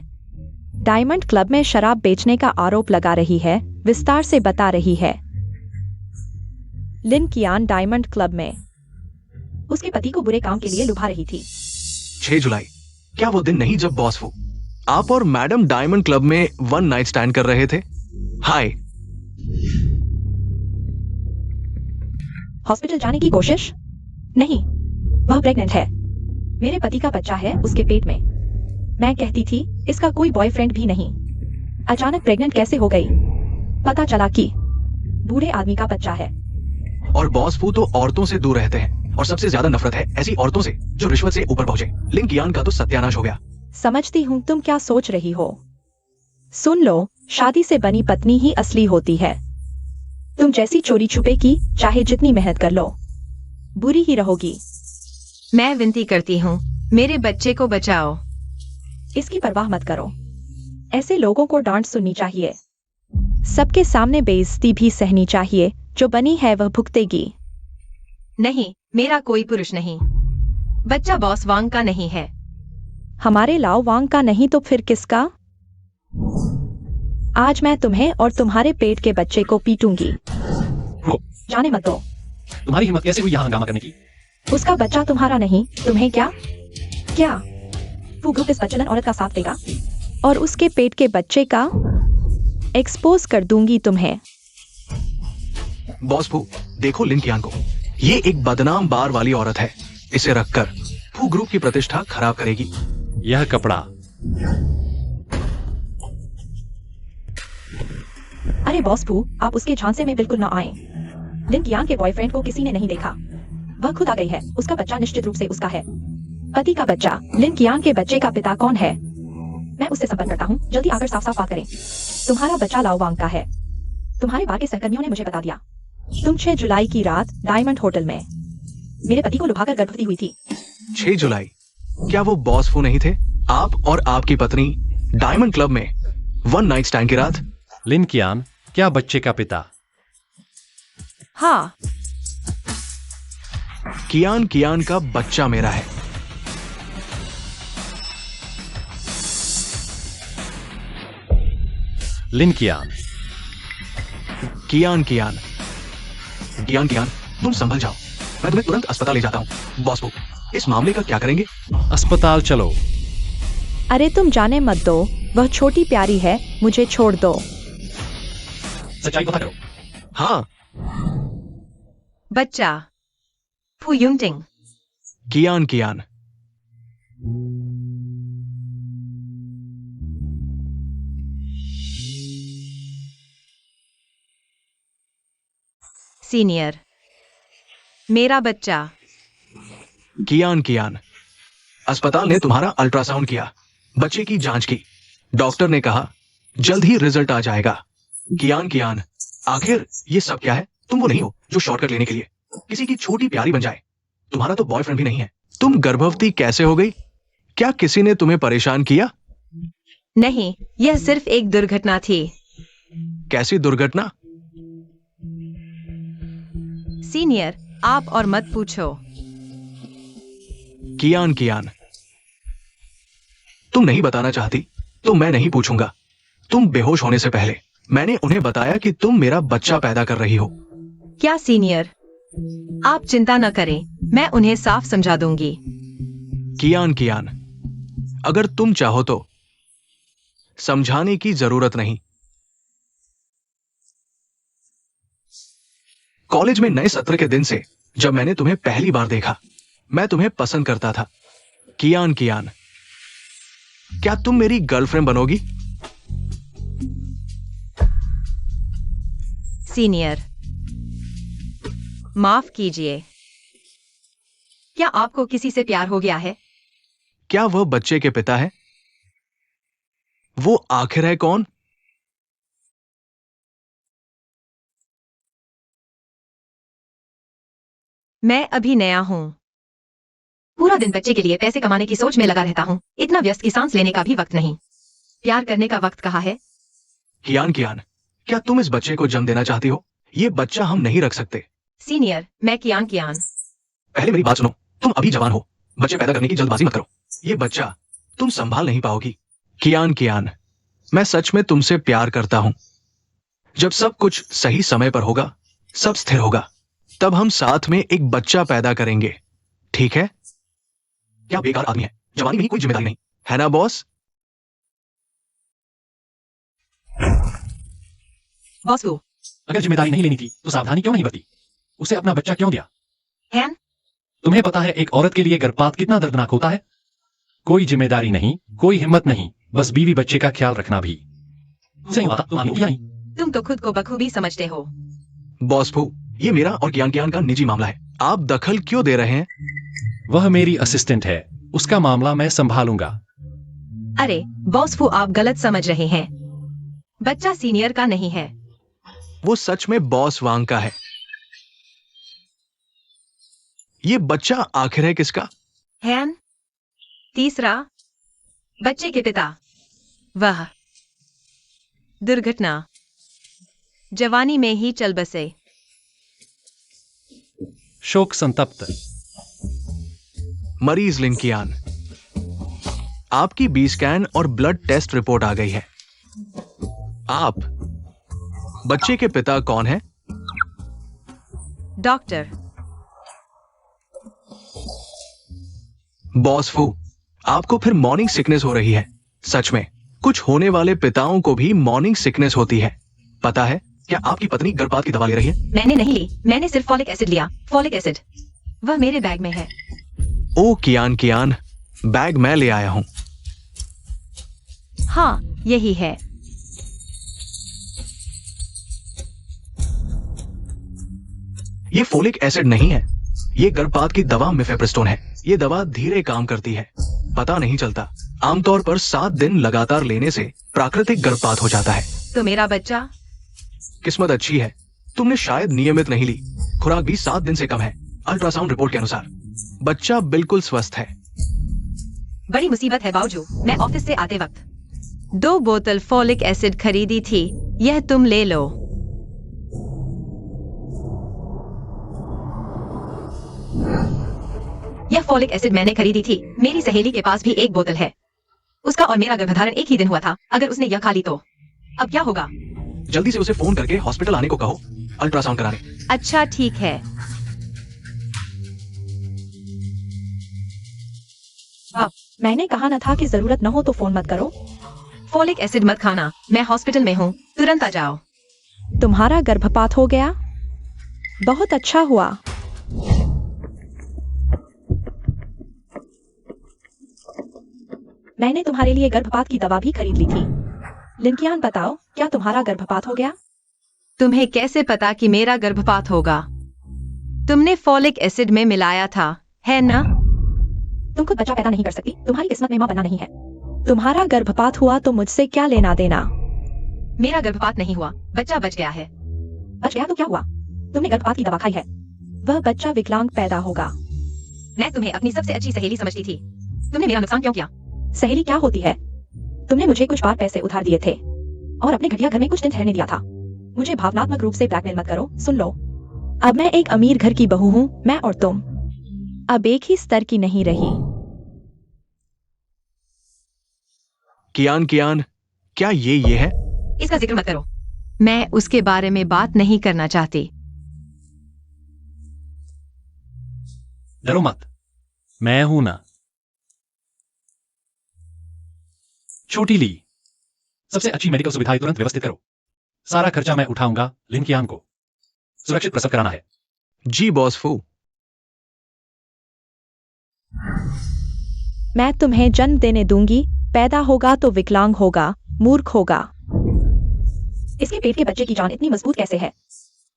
S4: डायमंड क्लब में शराब बेचने का आरोप लगा रही है। विस्तार से बता रही है। लिन कियान डायमंड क्लब में उसके पति को बुरे काम के लिए लुभा रही थी।
S2: 6 जुलाई, क्या वो दिन नहीं जब बॉस फू आप और मैडम डायमंड क्लब में वन नाइट स्टैंड कर रहे थे? हाय।
S4: हॉस्पिटल जाने की कोशिश? नहीं, वह प्रेग्नेंट है। मेरे पति का बच्चा है उसके पेट में। मैं कहती थी इसका कोई बॉयफ्रेंड भी नहीं। अचानक प्रेग्नेंट कैसे हो गई? पता चला कि बूढ़े आदमी का बच्चा है।
S2: और बॉस फू तो औरतों से दूर रहते हैं और सबसे ज्यादा नफरत है ऐसी औरतों से जो रिश्वत से ऊपर पहुंचे। लिन कियान का तो सत्यानाश हो गया।
S4: समझती हूँ तुम क्या सोच रही हो। सुन लो, शादी से बनी पत्नी ही असली होती है। तुम जैसी चोरी छुपे की चाहे जितनी मेहनत कर लो, बुरी ही रहोगी।
S3: मैं विनती करती हूँ, मेरे बच्चे को बचाओ।
S4: इसकी परवाह मत करो। ऐसे लोगों को डांट सुननी चाहिए। सबके सामने बेइज्जती भी सहनी चाहिए। जो बनी है वह भुगतेगी।
S3: नहीं, मेरा कोई पुरुष नहीं। बच्चा बॉस वांग का नहीं है।
S4: हमारे लाओ वांग का नहीं तो फिर किसका? आज मैं तुम्हें और तुम्हारे पेट के बच्चे को पीटूंगी। जाने मत दो।
S1: तुम्हारी हिम्मत कैसे हुई यहाँ हंगामा करने की?
S4: उसका बच्चा तुम्हारा नहीं, तुम्हें क्या? क्या वो ग्रुप इस बच्चलन औरत का साथ देगा और उसके पेट के बच्चे का एक्सपोज कर दूंगी तुम्हें।
S2: बॉस फू, देखो लिन कियान को। ये एक बदनाम बार वाली औरत है। इसे रखकर फू ग्रुप की प्रतिष्ठा खराब करेगी।
S1: यह कपड़ा।
S4: अरे बॉस फू, आप उसके झांसे में बिल्कुल ना आए। लिन कियान के बॉयफ्रेंड को किसी ने नहीं देखा। वह खुद आ गई है। उसका बच्चा निश्चित रूप से उसका है। पति का बच्चा। लिन कियान के बच्चे का पिता कौन है? मैं उससे संपर्क करता हूँ। जल्दी आकर साफ साफ बात करें। तुम्हारा बच्चा लाओ वांग का है। तुम्हारे बार के सहकर्मियों ने मुझे बता दिया। तुम 6 जुलाई की रात डायमंड होटल में मेरे पति को लुभाकर गर्भवती हुई थी।
S2: 6 जुलाई, क्या वो बॉस फू नहीं थे? आप और आपकी पत्नी डायमंड क्लब में वन नाइट स्टैंड की रात?
S1: लिन कियान, क्या बच्चे का पिता?
S4: हाँ,
S2: कियान कियान का बच्चा मेरा है।
S1: लिन कियान।
S2: कियान कियान कियान कियान, तुम संभल जाओ। मैं तुम्हें तुरंत अस्पताल ले जाता हूँ। बॉस फू, इस मामले का क्या करेंगे?
S1: अस्पताल चलो।
S4: अरे तुम जाने मत दो। वह छोटी प्यारी है, मुझे छोड़ दो।
S1: सच्चाई पता करो।
S2: हाँ।
S3: बच्चा फू युंगटिंग।
S2: कियान कियान।
S3: सीनियर, मेरा बच्चा।
S2: कियान कियान, अस्पताल ने तुम्हारा अल्ट्रासाउंड किया, बच्चे की जांच की। डॉक्टर ने कहा जल्द ही रिजल्ट आ जाएगा। कियान कियान, आखिर ये सब क्या है? तुम वो नहीं हो जो शॉर्टकट लेने के लिए किसी की छोटी प्यारी बन जाए। तुम्हारा तो बॉयफ्रेंड भी नहीं है। तुम गर्भवती कैसे हो गई? क्या किसी ने तुम्हें परेशान किया?
S3: नहीं, यह सिर्फ एक दुर्घटना थी।
S2: कैसी दुर्घटना?
S3: सीनियर, आप और मत पूछो।
S2: कियान कियान, तुम नहीं बताना चाहती तो मैं नहीं पूछूंगा। तुम बेहोश होने से पहले मैंने उन्हें बताया कि तुम मेरा बच्चा पैदा कर रही हो।
S3: क्या सीनियर? आप चिंता न करें, मैं उन्हें साफ समझा दूंगी।
S2: कियान कियान, अगर तुम चाहो तो समझाने की जरूरत नहीं। कॉलेज में नए सत्र के दिन से जब मैंने तुम्हें पहली बार देखा, मैं तुम्हें पसंद करता था। कियान कियान, क्या तुम मेरी गर्लफ्रेंड बनोगी?
S3: सीनियर, माफ कीजिए। क्या आपको किसी से प्यार हो गया है?
S2: क्या वह बच्चे के पिता है? वो आखिर है कौन?
S3: मैं अभी नया हूँ। पूरा दिन बच्चे के लिए पैसे कमाने की सोच में लगा रहता हूँ। इतना व्यस्त कि सांस लेने का भी वक्त नहीं। प्यार करने का वक्त कहाँ है?
S2: कियान, क्या तुम इस बच्चे को जन्म देना चाहती हो? ये बच्चा हम नहीं रख सकते।
S3: सीनियर, मैं कियान।
S2: पहले मेरी बात सुनो। तुम अभी जवान हो। बच्चे पैदा करने की जल्दबाजी मत करो। ये बच्चा तुम संभाल नहीं पाओगी। कियान, मैं सच में तुमसे प्यार करता हूं। जब सब कुछ सही समय पर होगा, सब स्थिर होगा, तब हम साथ में एक बच्चा पैदा करेंगे। ठीक है? क्या बेकार आदमी है। जवानी में ही कोई जिम्मेदारी नहीं है ना बॉस?
S3: बॉस को
S1: अगर जिम्मेदारी नहीं लेनी थी तो सावधानी क्यों नहीं बरती? उसे अपना बच्चा क्यों दिया?
S3: हैन,
S1: तुम्हें पता है एक औरत के लिए गर्भपात कितना दर्दनाक होता है? कोई जिम्मेदारी नहीं, कोई हिम्मत नहीं, बस बीवी बच्चे का ख्याल रखना भी। तुमसे नहीं हुआ था, तुम मानोगी या नहीं?
S3: तुम तो खुद को बखूबी समझते हो।
S2: बॉस फू, ये मेरा और कियान का निजी मामला है। आप दखल क्यों दे रहे हैं?
S1: वह मेरी असिस्टेंट है, उसका मामला मैं संभालूंगा।
S3: अरे बॉस फू, आप गलत समझ रहे हैं। बच्चा सीनियर का नहीं है।
S2: वो सच में बॉस वांग का है। ये बच्चा आखिर है किसका?
S3: हैन, तीसरा, बच्चे के पिता। वह दुर्घटना जवानी में ही चल बसे।
S1: शोक संतप्त।
S2: मरीज लिंकियान, आपकी बी स्कैन और ब्लड टेस्ट रिपोर्ट आ गई है। आप बच्चे के पिता कौन है?
S3: डॉक्टर।
S2: बॉस फू, आपको फिर मॉर्निंग सिकनेस हो रही है। सच में कुछ होने वाले पिताओं को भी मॉर्निंग सिकनेस होती है। पता है? क्या आपकी पत्नी गर्भपात की दवा ले रही है?
S3: मैंने नहीं ली, मैंने सिर्फ फॉलिक एसिड लिया। फॉलिक एसिड वह मेरे बैग में है।
S2: ओ कियान, बैग मैं ले आया हूं।
S3: हाँ, यही है।
S2: ये फोलिक एसिड नहीं है, ये गर्भपात की दवा मिफेप्रिस्टोन है। ये दवा धीरे काम करती है, पता नहीं चलता। आमतौर पर 7 दिन लगातार लेने से प्राकृतिक गर्भपात हो जाता है।
S3: तो मेरा बच्चा?
S2: किस्मत अच्छी है, तुमने शायद नियमित नहीं ली। खुराक भी 7 दिन से कम है। अल्ट्रासाउंड रिपोर्ट के अनुसार बच्चा बिल्कुल स्वस्थ है।
S3: बड़ी मुसीबत है बावजू, मैं ऑफिस से आते वक्त 2 बोतल फॉलिक एसिड खरीदी थी। यह तुम ले लो। यह फॉलिक एसिड मैंने खरीदी थी। मेरी सहेली के पास भी 1 बोतल है। उसका और मेरा गर्भधारण एक ही दिन हुआ था। अगर उसने यह खा ली तो अब क्या होगा?
S2: जल्दी से उसे फोन करके हॉस्पिटल आने को कहो, अल्ट्रासाउंड कराने।
S3: अच्छा ठीक है।
S4: मैंने कहा न था कि जरूरत न हो तो फोन मत करो।
S3: फॉलिक एसिड मत खाना, मैं हॉस्पिटल में हूँ, तुरंत आ जाओ।
S4: तुम्हारा गर्भपात हो गया? बहुत अच्छा हुआ। मैंने तुम्हारे लिए गर्भपात की दवा भी खरीद ली थी। लिंकियान, बताओ, क्या तुम्हारा गर्भपात हो गया?
S3: तुम्हें कैसे पता कि मेरा गर्भपात होगा? तुमने फॉलिक एसिड में मिलाया था, है ना?
S4: तुम खुद बच्चा पैदा नहीं कर सकती, तुम्हारी किस्मत में मां बनना नहीं है। तुम्हारा गर्भपात हुआ तो मुझसे क्या लेना देना?
S3: मेरा गर्भपात नहीं हुआ, बच्चा बच गया है।
S4: बच गया तो क्या हुआ? तुमने गर्भपात की दवा खाई है। वह बच्चा विकलांग पैदा होगा।
S3: मैं तुम्हें अपनी सबसे अच्छी सहेली समझती थी। तुमने मेरा नुकसान क्यों किया?
S4: सहेली क्या होती है? तुमने मुझे कुछ बार पैसे उधार दिए थे और अपने घटिया घर में कुछ दिन ठहरने दिया था। मुझे भावनात्मक रूप से ब्लैकमेल मत करो। सुन लो, अब मैं एक अमीर घर की बहू हूँ। मैं और तुम अब एक ही स्तर की नहीं रही।
S2: कियान, क्या ये है?
S3: इसका जिक्र मत करो। मैं उसके बारे में बात नहीं करना चाहती।
S1: डरो मत, मैं हूं ना। छोटी ली, सबसे अच्छी मेडिकल सुविधाएं तुरंत व्यवस्थित करो। सारा खर्चा मैं उठाऊंगा। लिंकियान को सुरक्षित प्रसव कराना है।
S2: जी बॉस फू।
S4: मैं तुम्हें जन्म देने दूंगी। पैदा होगा तो विकलांग होगा, मूर्ख होगा। इसके पेट के बच्चे की जान इतनी मजबूत कैसे है?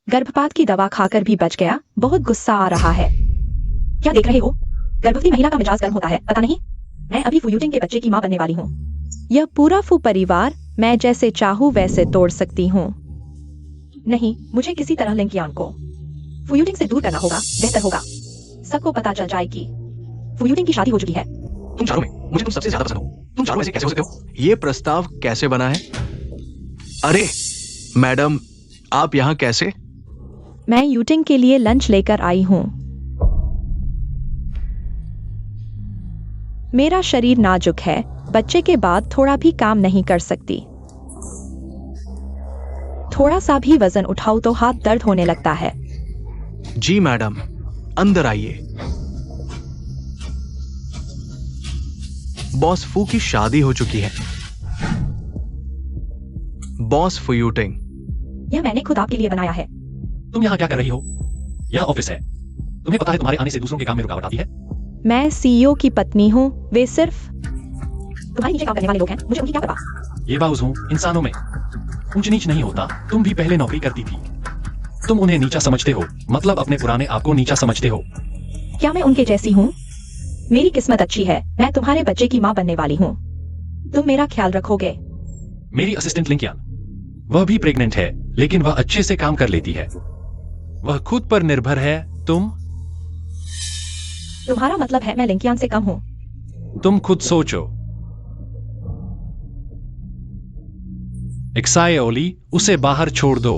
S4: गर्भपात की दवा खाकर भी बच गया। बहुत गुस्सा आ रहा है। क्या देख रहे हो? गर्भवती महिला का मिजाज गर्म होता है, पता नहीं। मैं अभी फुयूटिंग के बच्चे की माँ बनने वाली हूँ।
S5: यह पूरा फू परिवार मैं जैसे चाहूँ वैसे तोड़ सकती हूँ।
S4: नहीं, मुझे किसी तरह लिंकियान को फुयूटिंग से दूर करना होगा, बेहतर होगा। सबको पता चल जाए कि फुयूटिंग की शादी हो चुकी है।
S2: तुम चारों में मुझे तुम सबसे ज्यादा पसंद हो। तुम चारों ऐसे कैसे हो सकते हो? ये प्रस्ताव कैसे बना है? अरे मैडम, आप यहाँ कैसे?
S5: मैं यूटिंग के लिए लंच लेकर आई हूँ। मेरा शरीर नाजुक है, बच्चे के बाद थोड़ा भी काम नहीं कर सकती। थोड़ा सा भी वजन उठाओ तो हाथ दर्द होने लगता है।
S2: जी मैडम, अंदर आइए। बॉस फू की शादी हो चुकी है। बॉस फुयूटिंग।
S4: यह मैंने खुद आपके लिए बनाया है।
S1: तुम यहाँ क्या कर रही हो? यह ऑफिस है। तुम्हें पता है तुम्हारे आने से दूसरों के काम में रुकावट आती है।
S5: मैं सीईओ की पत्नी हूँ, वे सिर्फ
S4: तुम्हारे नीचे काम करने वाले लोग हैं, मुझे उनकी क्या परवाह।
S1: ये बाउस हूँ, इंसानों में ऊंच नीच नहीं होता। तुम भी पहले नौकरी करती थी। तुम उन्हें नीचा समझते हो, मतलब अपने पुराने आप को नीचा समझते हो।
S4: क्या मैं उनके जैसी हूँ? मेरी किस्मत अच्छी है, मैं तुम्हारे बच्चे की माँ बनने वाली हूँ। तुम मेरा ख्याल रखोगे।
S1: मेरी असिस्टेंट लिंकियान, वह भी प्रेग्नेंट है, लेकिन वह अच्छे से काम कर लेती है। वह खुद पर निर्भर है।
S4: तुम्हारा मतलब है मैं लिंकियान से कम हूँ?
S1: तुम खुद सोचो। एक्साई ओली, उसे बाहर छोड़ दो।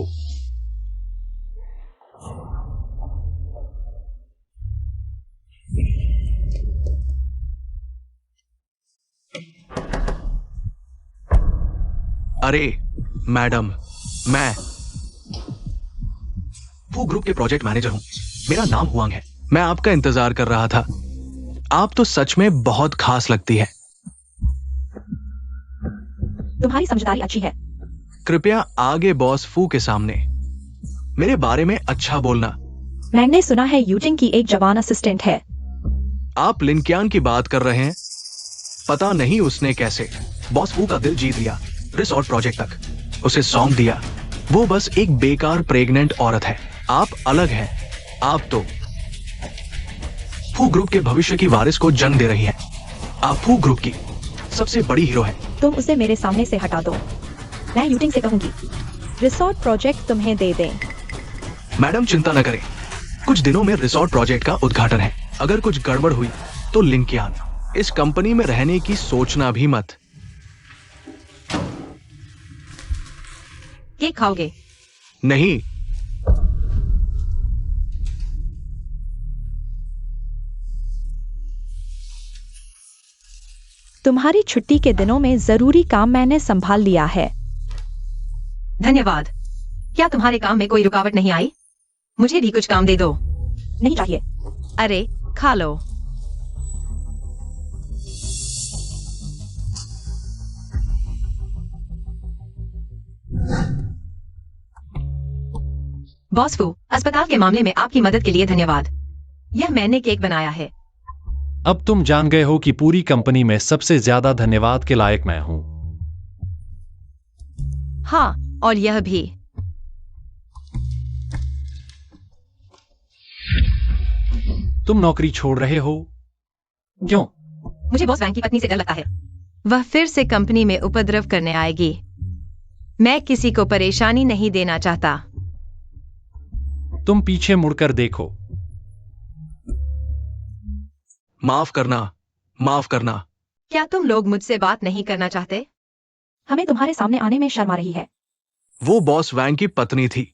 S2: अरे मैडम, मैं फू ग्रुप के प्रोजेक्ट मैनेजर हूं। मेरा नाम हुआंग है। मैं आपका इंतजार कर रहा था। आप तो सच में बहुत खास लगती है।
S4: तुम्हारी समझदारी अच्छी है।
S2: कृपया आगे बॉस फू के सामने मेरे बारे में अच्छा बोलना।
S4: मैंने सुना है यूटिंग की एक जवान असिस्टेंट है।
S2: आप लिंकियान की बात कर रहे हैं? पता नहीं उसने कैसे बॉस फू का दिल जीत लिया। रिसोर्ट प्रोजेक्ट तक उसे सौंप दिया। वो बस एक बेकार प्रेग्नेंट औरत है। आप अलग हैं। आप तो फू ग्रुप के भविष्य की वारिस को जन्म दे रही हैं। आप फू ग्रुप की सबसे बड़ी हीरो हैं।
S4: तुम उसे मेरे सामने से हटा दो। मैं यूटिंग से कहूंगी
S5: रिसोर्ट प्रोजेक्ट तुम्हें दे दें।
S2: मैडम चिंता न करें, कुछ दिनों में रिसोर्ट प्रोजेक्ट का उद्घाटन है। अगर कुछ गड़बड़ हुई तो लिंकियान इस कंपनी में रहने की सोचना भी मत।
S3: केक खाओगे?
S2: नहीं।
S5: तुम्हारी छुट्टी के दिनों में जरूरी काम मैंने संभाल लिया है।
S3: धन्यवाद। क्या तुम्हारे काम में कोई रुकावट नहीं आई? मुझे भी कुछ काम दे दो।
S4: नहीं चाहिए।
S3: अरे खा लो। बॉस फू, अस्पताल के मामले में आपकी मदद के लिए धन्यवाद। यह मैंने केक बनाया है।
S1: अब तुम जान गए हो कि पूरी कंपनी में सबसे ज्यादा धन्यवाद के लायक मैं हूं।
S3: हाँ, और यह भी।
S1: तुम नौकरी छोड़ रहे हो? क्यों?
S3: मुझे बॉस वैंग की पत्नी से डर लगता है। वह फिर से कंपनी में उपद्रव करने आएगी। मैं किसी को परेशानी नहीं देना चाहता।
S1: तुम पीछे मुड़कर देखो।
S2: माफ करना, माफ करना।
S3: क्या तुम लोग मुझसे बात नहीं करना चाहते?
S4: हमें तुम्हारे सामने आने में शर्म आ रही है।
S2: वो बॉस वैंग की पत्नी थी।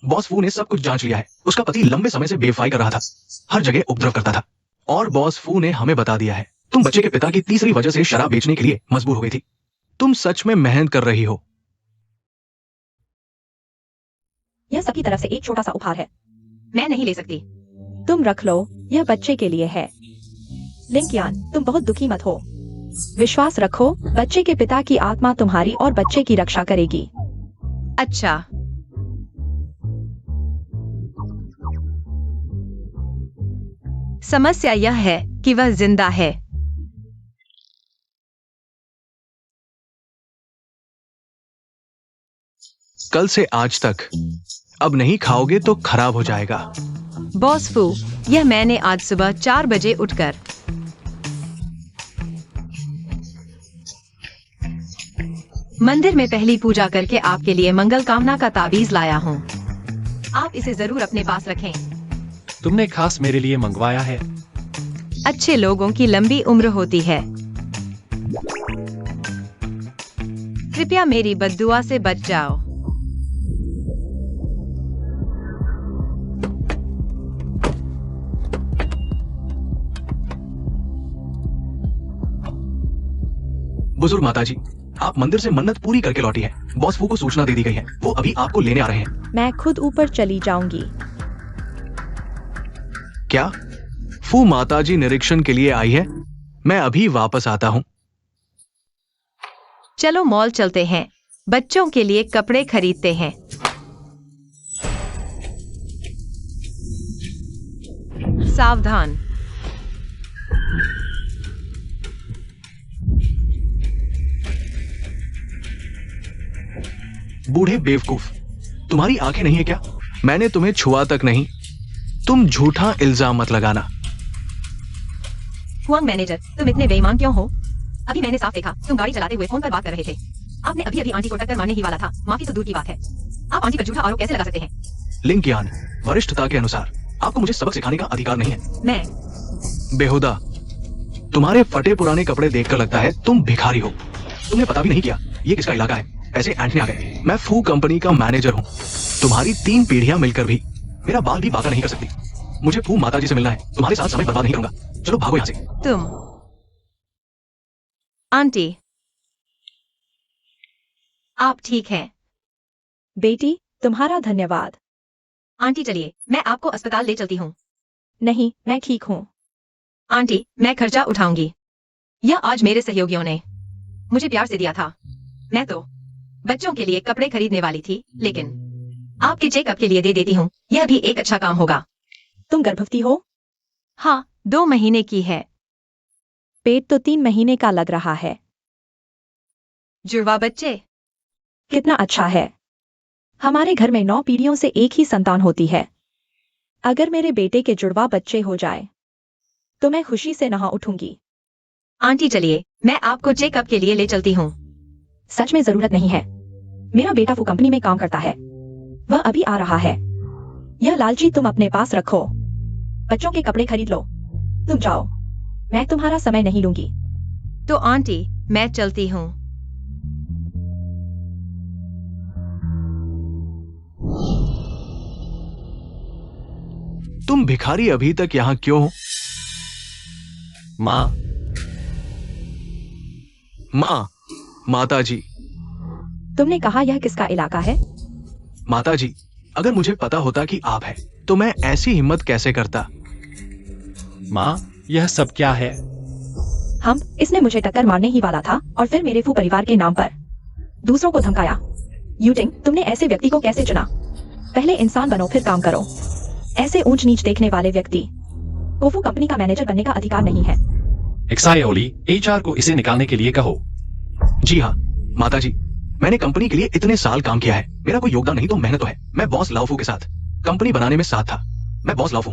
S2: बॉस फू ने सब कुछ जांच लिया है। उसका पति लंबे समय से बेवफाई कर रहा था, हर जगह उपद्रव करता था। और बॉस फू ने हमें बता दिया है तुम बच्चे के पिता की तीसरी वजह से शराब बेचने के लिए मजबूर हो गई थी। तुम सच में मेहनत कर रही हो।
S4: यह सबकी तरफ से एक छोटा सा उपहार है।
S3: मैं नहीं ले सकती।
S5: तुम रख लो, यह बच्चे के लिए है।
S4: लिंकियान, तुम बहुत दुखी मत हो।
S5: विश्वास रखो, बच्चे के पिता की आत्मा तुम्हारी और बच्चे की रक्षा करेगी।
S3: अच्छा। समस्या यह है कि वह जिंदा है।
S2: कल से आज तक अब नहीं खाओगे तो खराब हो जाएगा।
S3: बॉस फू, यह मैंने आज सुबह 4 बजे उठकर मंदिर में पहली पूजा करके आपके लिए मंगल कामना का ताबीज लाया हूँ। आप इसे जरूर अपने पास रखें।
S1: तुमने खास मेरे लिए मंगवाया है।
S3: अच्छे लोगों की लंबी उम्र होती है। कृपया मेरी बद्दुआ से बच जाओ।
S2: बुजुर्ग माताजी, आप मंदिर से मन्नत पूरी करके लौटी है। बॉस फू को सूचना दे दी गई है, वो अभी आपको लेने आ रहे हैं।
S5: मैं खुद ऊपर चली जाऊंगी।
S2: क्या फू माताजी निरीक्षण के लिए आई है? मैं अभी वापस आता हूँ।
S3: चलो मॉल चलते हैं, बच्चों के लिए कपड़े खरीदते हैं। सावधान।
S2: बूढ़े बेवकूफ, तुम्हारी आंखें नहीं है क्या? मैंने तुम्हें छुआ तक नहीं। तुम झूठा इल्जाम मत लगाना।
S3: हुआंग मैनेजर, तुम इतने बेईमान क्यों हो? अभी मैंने साफ देखा, तुम गाड़ी चलाते हुए फोन पर बात कर रहे थे। आपने अभी अभी आंटी को टक्कर मारने ही वाला था। माफी तो दूर की बात है, आप आंटी पर झूठा आरोप कैसे लगा सकते हैं?
S2: लिंग कियान, वरिष्ठता के अनुसार आपको मुझे सबक सिखाने का अधिकार नहीं है।
S3: मैं
S2: बेहुदा, तुम्हारे फटे पुराने कपड़े देखकर लगता है तुम भिखारी हो। तुमने पता भी नहीं किया ये किसका इलाका है। ऐसे एंटनी आ गए। मैं फू कंपनी का मैनेजर हूँ। तुम्हारी 3 पीढ़ियां मिलकर भी मेरा बाल भी बाका नहीं कर सकती। मुझे फू माताजी से मिलना है। तुम्हारे साथ समय बर्बाद नहीं करूंगा। चलो भागो यहाँ से।
S3: तुम आंटी, आप ठीक हैं?
S5: बेटी, तुम्हारा धन्यवाद।
S3: आंटी चलिए, मैं आपको अस्पताल ले चलती हूँ।
S5: नहीं, मैं ठीक हूँ।
S3: आंटी, मैं खर्चा उठाऊंगी। यह आज मेरे सहयोगियों ने मुझे प्यार से दिया था। मैं तो बच्चों के लिए कपड़े खरीदने वाली थी, लेकिन आपके चेकअप के लिए दे देती हूँ। यह भी एक अच्छा काम होगा।
S5: तुम गर्भवती हो?
S3: हाँ, 2 महीने की है।
S5: पेट तो 3 महीने का लग रहा है।
S3: जुड़वा बच्चे।
S5: कितना अच्छा है। हमारे घर में 9 पीढ़ियों से एक ही संतान होती है। अगर मेरे बेटे के जुड़वा बच्चे हो जाए तो मैं खुशी से नहा उठूंगी।
S3: आंटी चलिए, मैं आपको चेकअप के लिए ले चलती हूँ।
S5: सच में जरूरत नहीं है। मेरा बेटा फू कंपनी में काम करता है, वह अभी आ रहा है। यह लालची तुम अपने पास रखो। बच्चों के कपड़े खरीद लो। तुम जाओ, मैं तुम्हारा समय नहीं लूंगी।
S3: तो आंटी, मैं चलती हूँ।
S2: तुम भिखारी अभी तक यहाँ क्यों हो?
S1: माँ,
S2: माँ, माताजी।
S5: तुमने कहा यह किसका इलाका है?
S2: माताजी, अगर मुझे पता होता कि आप हैं, तो मैं ऐसी हिम्मत कैसे करता?
S1: माँ, यह सब क्या है?
S5: इसने मुझे टक्कर मारने ही वाला था और फिर मेरे फू परिवार के नाम पर दूसरों को धमकाया। यूटिंग, तुमने ऐसे व्यक्ति को कैसे चुना? पहले इंसान बनो फिर काम करो। ऐसे ऊंच नीच देखने वाले व्यक्ति को फू कंपनी का मैनेजर बनने का अधिकार नहीं है।
S1: एक्साइओली, एचआर को इसे निकालने के लिए कहो।
S2: जी हाँ माताजी, मैंने कंपनी के लिए इतने साल काम किया है। मेरा कोई योगदान नहीं तो मेहनत तो है। मैं बॉस लाओफू के साथ कंपनी बनाने में साथ था। मैं बॉस लाओफू।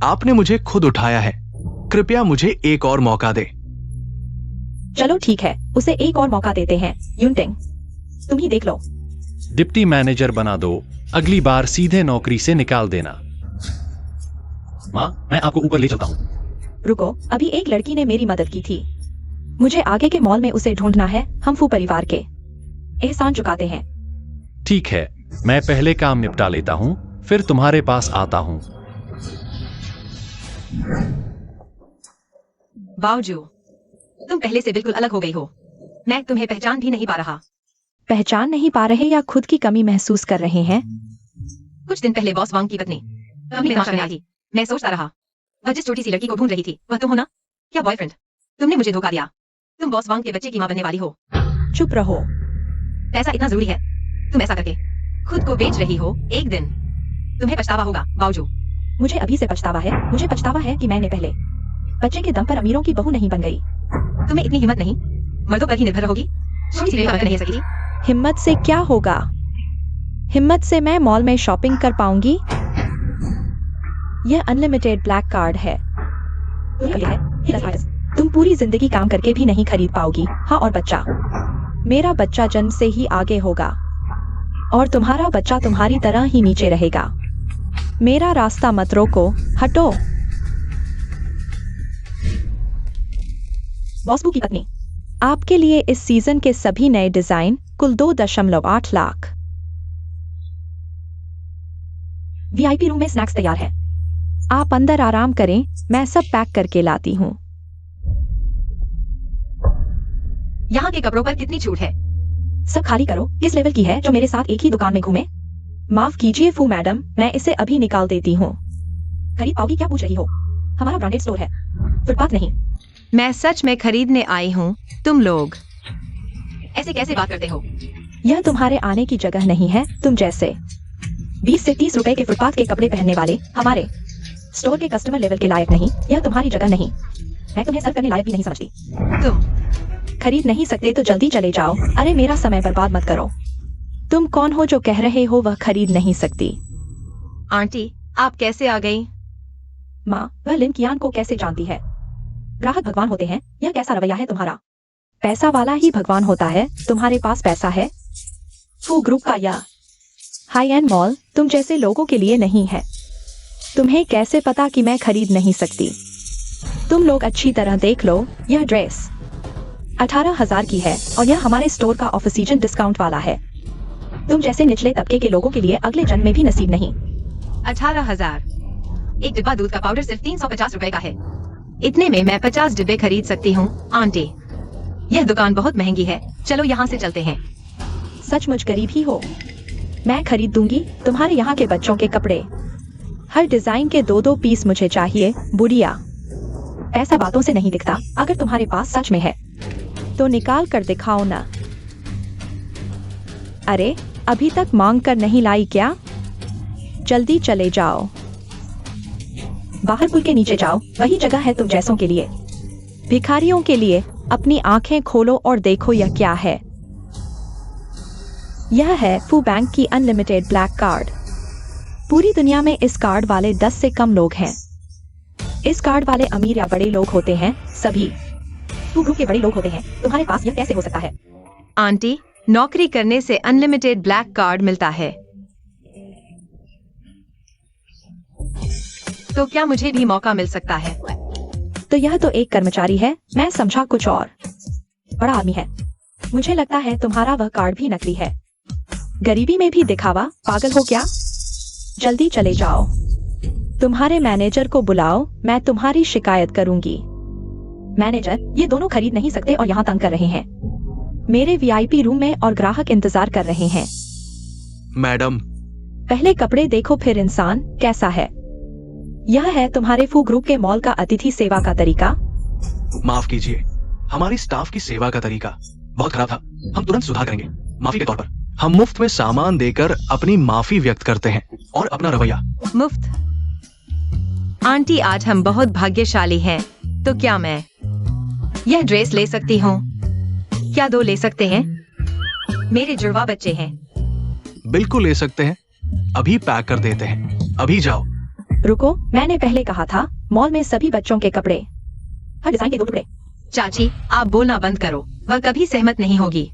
S2: आपने मुझे खुद उठाया है। कृपया मुझे एक और मौका दे।
S5: चलो ठीक है, उसे एक और मौका देते हैं। यूटिंग, तुम ही देख लो।
S1: डिप्टी मैनेजर बना दो, अगली बार सीधे नौकरी से निकाल देना। माँ, मैं आपको ऊपर ले चलता हूँ।
S5: रुको, अभी एक लड़की ने मेरी मदद की थी। मुझे आगे के मॉल में उसे ढूंढना है। हम फू परिवार के एहसान चुकाते हैं।
S1: ठीक है, मैं पहले काम निपटा लेता हूँ, फिर तुम्हारे पास आता हूँ।
S3: बावजू, तुम पहले से बिल्कुल अलग हो गई हो। मैं तुम्हें पहचान भी नहीं पा रहा।
S5: पहचान नहीं पा रहे या खुद की कमी महसूस कर रहे हैं?
S3: कुछ दिन पहले बॉस वांग की पत्नी कंपनी में काम करने आई थी। मैं सोचता रहा, वह जिस छोटी सी लड़की को ढूंढ रही थी वह तुम हो ना? क्या बॉयफ्रेंड? तुमने मुझे धोखा दिया। तुम बॉस वांग के बच्चे की मां बनने वाली हो।
S5: चुप रहो।
S3: पैसा इतना जरूरी है? तुम ऐसा करके खुद को बेच रही हो। एक दिन तुम्हें पछतावा होगा बावजू।
S5: मुझे अभी से पछतावा है। मुझे पछतावा है कि मैंने पहले बच्चे के दम पर अमीरों की बहू नहीं बन गई।
S3: तुम्हें इतनी हिम्मत नहीं, मर्दों पर ही निर्भर रहोगी। छोटी सी लड़की नहीं सकी।
S5: हिम्मत से क्या होगा? हिम्मत से मैं मॉल में शॉपिंग कर पाऊंगी? यह अनलिमिटेड ब्लैक कार्ड है। तुम पूरी जिंदगी काम करके भी नहीं खरीद पाओगी। हाँ, और बच्चा, मेरा बच्चा जन्म से ही आगे होगा और तुम्हारा बच्चा तुम्हारी तरह ही नीचे रहेगा। मेरा रास्ता मत रोको, हटो। बॉसबू की पत्नी, आपके लिए इस सीजन के सभी नए डिजाइन, कुल 2.8 लाख। वीआईपी रूम में स्नैक्स तैयार है। आप अंदर आराम करें, मैं सब पैक करके लाती हूँ।
S3: यहाँ के कपड़ों पर कितनी छूट है?
S5: सब खाली करो। किस लेवल की है जो मेरे साथ एक ही दुकान में घूमे? माफ कीजिए फू मैडम, मैं इसे अभी निकाल देती हूँ। खरीद पाओगी क्या पूछ रही हो? हमारा ब्रांडेड स्टोर है, फुटपाथ नहीं।
S3: मैं सच में खरीदने आई हूँ। तुम लोग ऐसे कैसे बात करते हो?
S5: यह तुम्हारे आने की जगह नहीं है। तुम जैसे 20 से 30 रुपए के फुटपाथ के कपड़े पहनने वाले हमारे स्टोर के कस्टमर लेवल के लायक नहीं। यह तुम्हारी जगह नहीं। मैं तुम्हें सर्व करने लायक भी नहीं समझती।
S3: तुम
S5: खरीद नहीं सकते तो जल्दी चले जाओ। अरे मेरा समय बर्बाद मत करो। तुम कौन हो जो कह रहे हो वह खरीद नहीं सकती?
S3: आंटी, आप कैसे आ गई?
S5: माँ, वह लिन कियान को कैसे जानती है? ग्राहक भगवान होते हैं। यह कैसा रवैया है तुम्हारा? पैसा वाला ही भगवान होता है। तुम्हारे पास पैसा है? फू ग्रुप का यह हाई एंड मॉल तुम जैसे लोगों के लिए नहीं है। तुम्हें कैसे पता कि मैं खरीद नहीं सकती? तुम लोग अच्छी तरह देख लो, यह ड्रेस 18,000 की है और यह हमारे स्टोर का ऑफ सीजन डिस्काउंट वाला है। तुम जैसे निचले तबके के लोगों के लिए अगले जन्म में भी नसीब नहीं।
S3: 18,000? एक डिब्बा दूध का पाउडर सिर्फ 350 रुपए का है। इतने में मैं 50 डिब्बे खरीद सकती हूँ। आंटी, यह दुकान बहुत महंगी है। चलो यहाँ से चलते हैं।
S5: सचमुच गरीब ही हो। मैं खरीद दूंगी तुम्हारे यहाँ के बच्चों के कपड़े। हर डिजाइन के 2-2 पीस मुझे चाहिए। बुढ़िया, ऐसा बातों से नहीं दिखता। अगर तुम्हारे पास सच में है तो निकाल कर दिखाओ ना। अरे, अभी तक मांग कर नहीं लाई क्या? जल्दी चले जाओ। बाहर पुल के नीचे जाओ, वही जगह है तुम जैसों के लिए। भिखारियों के लिए। अपनी आंखें खोलो और देखो यह क्या है। यह है फू बैंक की अनलिमिटेड ब्लैक कार्ड। पूरी दुनिया में इस कार्ड वाले 10 से कम लोग हैं। इस कार्ड वाले अमीर या बड़े लोग होते हैं। सभी फू ग्रुप के बड़े लोग होते हैं। तुम्हारे पास यह कैसे हो सकता है?
S3: आंटी, नौकरी करने से अनलिमिटेड ब्लैक कार्ड मिलता है। तो क्या मुझे भी मौका मिल सकता है?
S5: तो यह तो एक कर्मचारी है। मैं समझा कुछ और। बड़ा आदमी है। मुझे लगता है तुम्हारा वह कार्ड भी नकली है। गरीबी में भी दिखावा। पागल हो क्या? जल्दी चले जाओ। तुम्हारे मैनेजर को बुलाओ, मैं तुम्हारी शिकायत करूंगी। मैनेजर, ये दोनों खरीद नहीं सकते और यहाँ तंग कर रहे हैं। मेरे वीआईपी रूम में और ग्राहक इंतजार कर रहे हैं।
S2: मैडम,
S5: पहले कपड़े देखो फिर इंसान कैसा है। यह है तुम्हारे फू ग्रुप के मॉल का अतिथि सेवा का तरीका।
S2: माफ कीजिए, हमारी स्टाफ की सेवा का तरीका बहुत खराब था। हम तुरंत सुधार करेंगे। माफी के तौर पर हम मुफ्त में सामान देकर अपनी माफी व्यक्त करते हैं। और अपना रवैया
S3: मुफ्त? आंटी, आज हम बहुत भाग्यशाली हैं। तो क्या मैं यह ड्रेस ले सकती हूँ? क्या 2 ले सकते हैं? मेरे जुड़वा बच्चे हैं।
S2: बिल्कुल ले सकते हैं। अभी पैक कर देते हैं। अभी जाओ।
S5: रुको, मैंने पहले कहा था मॉल में सभी बच्चों के कपड़े, हर डिजाइन के 2 टुकड़े।
S3: चाची, आप बोलना बंद करो। वह कभी सहमत नहीं होगी।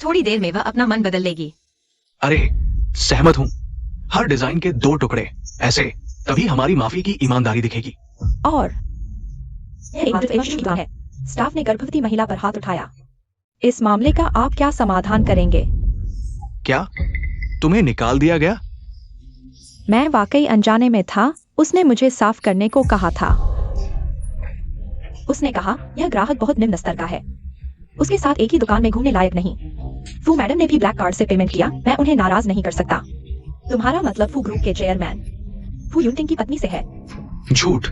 S3: थोड़ी देर में वह अपना मन बदल लेगी।
S2: अरे, सहमत हूँ। हर डिजाइन के 2 टुकड़े। ऐसे तभी हमारी माफी की ईमानदारी दिखेगी।
S5: और यह एक मात्र की दुकान है। स्टाफ ने गर्भवती महिला पर हाथ उठाया। इस मामले का आप क्या समाधान करेंगे?
S2: क्या तुम्हें निकाल दिया गया?
S5: मैं वाकई अनजाने में था। उसने मुझे साफ करने को कहा था। उसने कहा यह ग्राहक बहुत निम्न स्तर का है। उसके साथ एक ही दुकान में घूमने लायक नहीं। फू मैडम ने भी ब्लैक कार्ड से पेमेंट किया। मैं उन्हें नाराज नहीं कर सकता। तुम्हारा मतलब फू ग्रुप के चेयरमैन फू यूनटिंग की पत्नी से है?
S2: झूठ।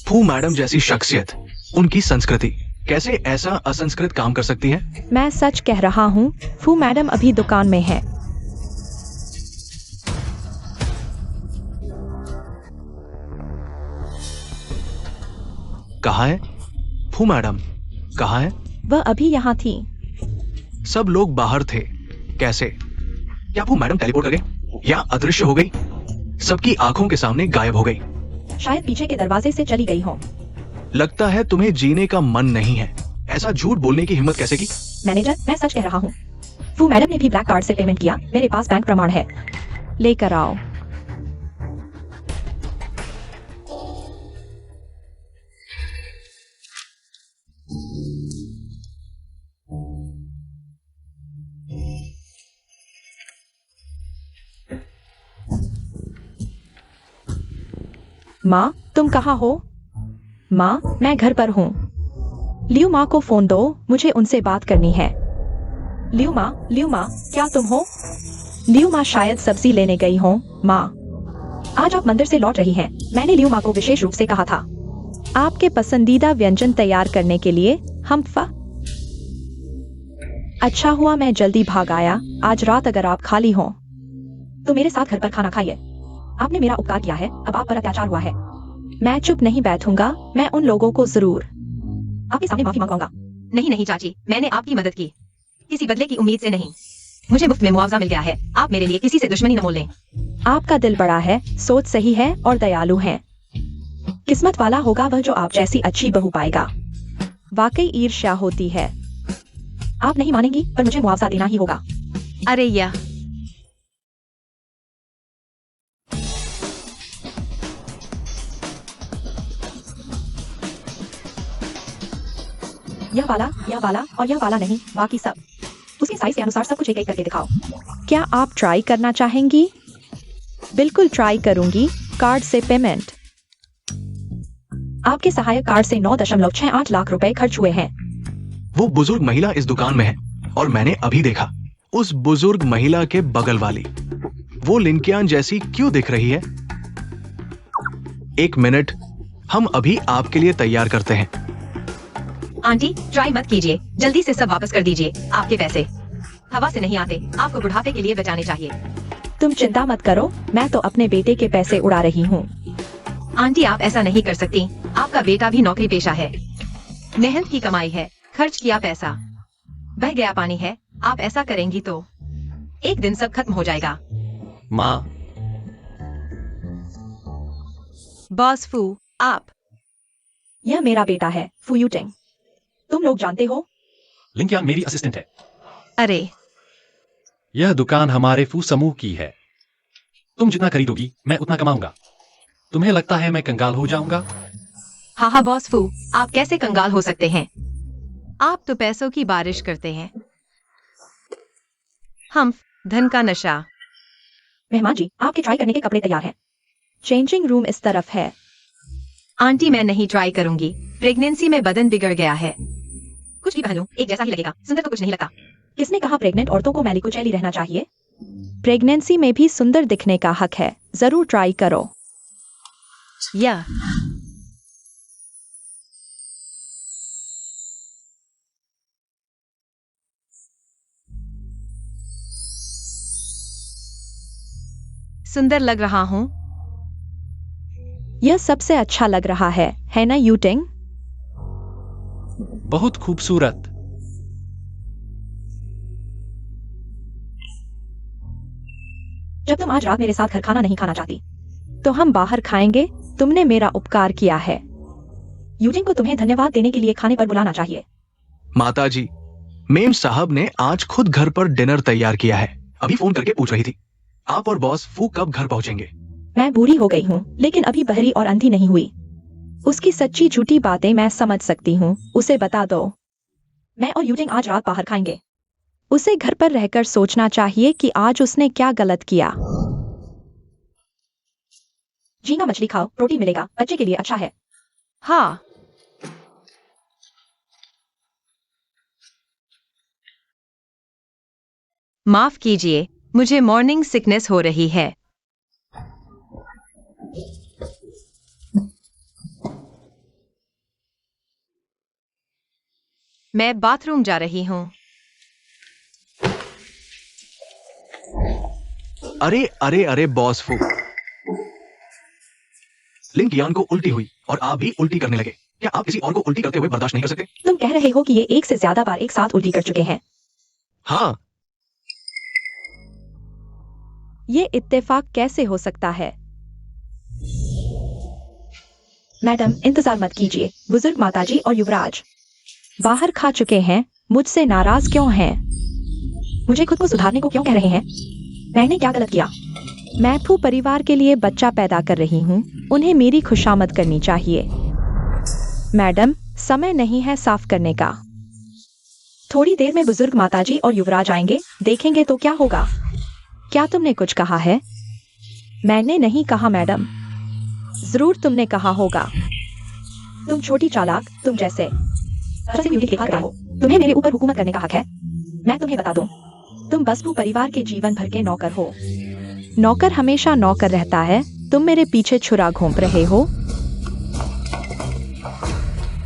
S2: फू मैडम जैसी शख्सियत, उनकी संस्कृति कैसे ऐसा असंस्कृत काम कर सकती है?
S5: मैं सच कह रहा हूँ। फू मैडम अभी दुकान में है।
S2: कहाँ है फू मैडम? कहाँ है?
S5: वह अभी यहाँ थी।
S2: सब लोग बाहर थे। कैसे? क्या फू मैडम टेलीपोर्ट कर गई या अदृश्य हो गई? सबकी आंखों के सामने गायब हो गई।
S5: शायद पीछे के दरवाजे से चली गई हो।
S2: लगता है तुम्हें जीने का मन नहीं है। ऐसा झूठ बोलने की हिम्मत कैसे की?
S5: मैनेजर, मैं सच कह रहा हूँ। फू मैडम ने भी ब्लैक कार्ड से पेमेंट किया। मेरे पास बैंक प्रमाण है।
S4: लेकर आओ।
S5: माँ, तुम कहाँ हो? माँ, मैं घर पर हूँ। लियू माँ को फोन दो, मुझे उनसे बात करनी है। लियू माँ, क्या तुम हो? लियू माँ शायद सब्जी लेने गई हो। माँ, आज आप मंदिर से लौट रही हैं। मैंने लियू माँ को विशेष रूप से कहा था।
S4: आपके पसंदीदा व्यंजन तैयार करने के लिए
S5: अच्छा हुआ मैं जल्दी भाग आया। आज रात अगर आप खाली हो तो मेरे साथ घर पर खाना खाइए। आपने मेरा उपकार किया है, अब आप पर अत्याचार हुआ है। मैं चुप नहीं बैठूंगा। मैं उन लोगों को जरूर आपके सामने माफी मांगूंगा।
S3: नहीं नहीं चाची, मैंने आपकी मदद की, किसी बदले की उम्मीद से नहीं। मुझे मुफ्त में मुआवजा मिल गया है। आप मेरे लिए किसी से दुश्मनी न मोल लें।
S5: आपका दिल बड़ा है, सोच सही है और दयालु है। किस्मत वाला होगा वह जो आप जैसी अच्छी बहू पाएगा।
S4: वाकई ईर्ष्या होती है।
S5: आप नहीं मानेंगी, पर मुझे मुआवजा देना ही होगा।
S3: अरे यह
S5: यह वाला और यह वाला नहीं, बाकी सब उसके साइज के अनुसार सब कुछ एक एक करके दिखाओ।
S4: क्या आप ट्राई करना चाहेंगी? बिल्कुल ट्राई करूंगी। कार्ड से पेमेंट।
S5: आपके सहायक कार्ड से 9.68 लाख रुपए खर्च हुए हैं।
S2: वो बुजुर्ग महिला इस दुकान में है और मैंने अभी देखा। उस बुजुर्ग महिला के बगल वाली वो लिंकियान जैसी क्यों दिख रही है? एक मिनट, हम अभी आपके लिए तैयार करते हैं।
S3: आंटी, ट्राई मत कीजिए, जल्दी से सब वापस कर दीजिए। आपके पैसे हवा से नहीं आते, आपको बुढ़ापे के लिए बचाने चाहिए।
S5: तुम चिंता मत करो, मैं तो अपने बेटे के पैसे उड़ा रही हूँ।
S3: आंटी, आप ऐसा नहीं कर सकती। आपका बेटा भी नौकरी पेशा है, मेहनत की कमाई है, खर्च किया पैसा बह गया पानी है। आप ऐसा करेंगी तो एक दिन सब खत्म हो जाएगा।
S1: माँ,
S3: बॉस फू, आप
S5: यह मेरा बेटा है, फू यूटिंग। तुम लोग जानते हो?
S1: लिंकियांग मेरी असिस्टेंट है।
S3: अरे
S1: यह दुकान हमारे फू समूह की है। तुम जितना खरीदोगी मैं उतना कमाऊंगा। तुम्हें लगता है मैं कंगाल हो जाऊंगा?
S3: हाँ हाँ बॉस फू, आप कैसे कंगाल हो सकते हैं? आप तो पैसों की बारिश करते हैं। हम धन का नशा।
S5: मेहमान जी, आपके ट्राई करने के कपड़े तैयार हैं।
S4: चेंजिंग रूम इस तरफ है।
S3: आंटी, मैं नहीं ट्राई करूंगी। प्रेगनेंसी में बदन बिगड़ गया है। कुछ भी पहलू एक जैसा ही लगेगा, सुंदर तो कुछ नहीं लगता।
S5: किसने कहा प्रेग्नेंट औरतों को मैलिकुचैली रहना चाहिए?
S4: प्रेगनेंसी में भी सुंदर दिखने का हक है। जरूर ट्राई करो।
S3: यह सुंदर लग रहा हूँ।
S4: यह सबसे अच्छा लग रहा है ना यूटिंग?
S1: बहुत खूबसूरत।
S5: जब तुम आज रात मेरे साथ घर खाना नहीं खाना चाहती
S4: तो हम बाहर खाएंगे। तुमने मेरा उपकार किया है।
S5: यूजिंग को तुम्हें धन्यवाद देने के लिए खाने पर बुलाना चाहिए।
S2: माता जी, मेम साहब ने आज खुद घर पर डिनर तैयार किया है। अभी फोन करके पूछ रही थी आप और बॉस फू कब घर पहुंचेंगे।
S5: मैं बूढ़ी हो गई हूँ, लेकिन अभी बहरी और अंधी नहीं हुई।
S4: उसकी सच्ची झूठी बातें मैं समझ सकती हूँ। उसे बता दो।
S5: मैं और यूजिंग आज रात बाहर खाएंगे।
S4: उसे घर पर रहकर सोचना चाहिए कि आज उसने क्या गलत किया।
S5: झींगा मछली खाओ, प्रोटीन मिलेगा, बच्चे के लिए अच्छा है।
S3: हाँ, माफ कीजिए, मुझे मॉर्निंग सिकनेस हो रही है। मैं बाथरूम जा रही हूँ।
S2: अरे अरे अरे बॉस फू, लिंक यान को उल्टी हुई और आप भी उल्टी करने लगे। क्या आप किसी और को उल्टी करते हुए बर्दाश्त नहीं कर सकते?
S5: तुम कह रहे हो कि ये एक से ज्यादा बार एक साथ उल्टी कर चुके हैं।
S2: हाँ,
S4: ये इत्तेफाक कैसे हो सकता है?
S5: मैडम इंतजार मत कीजिए। बुजुर्ग माताजी और युवराज बाहर खा चुके हैं। मुझसे नाराज क्यों हैं? मुझे खुद को सुधारने को क्यों कह रहे हैं? मैंने क्या गलत किया? मैं फू परिवार के लिए बच्चा पैदा कर रही हूँ। उन्हें मेरी खुशामद करनी चाहिए। मैडम, समय नहीं है साफ करने का। थोड़ी देर में बुजुर्ग माताजी और युवराज आएंगे, देखेंगे तो क्या होगा। क्या तुमने कुछ कहा है? मैंने नहीं कहा मैडम। जरूर तुमने कहा होगा। तुम छोटी चालाक, तुम जैसे हो। तुम्हें मेरे ऊपर हुकूमत करने का हक है। मैं तुम्हें बता दूं, तुम बस फू परिवार के जीवन भर के नौकर हो। नौकर हमेशा नौकर रहता है। तुम मेरे पीछे छुरा घोंप रहे हो।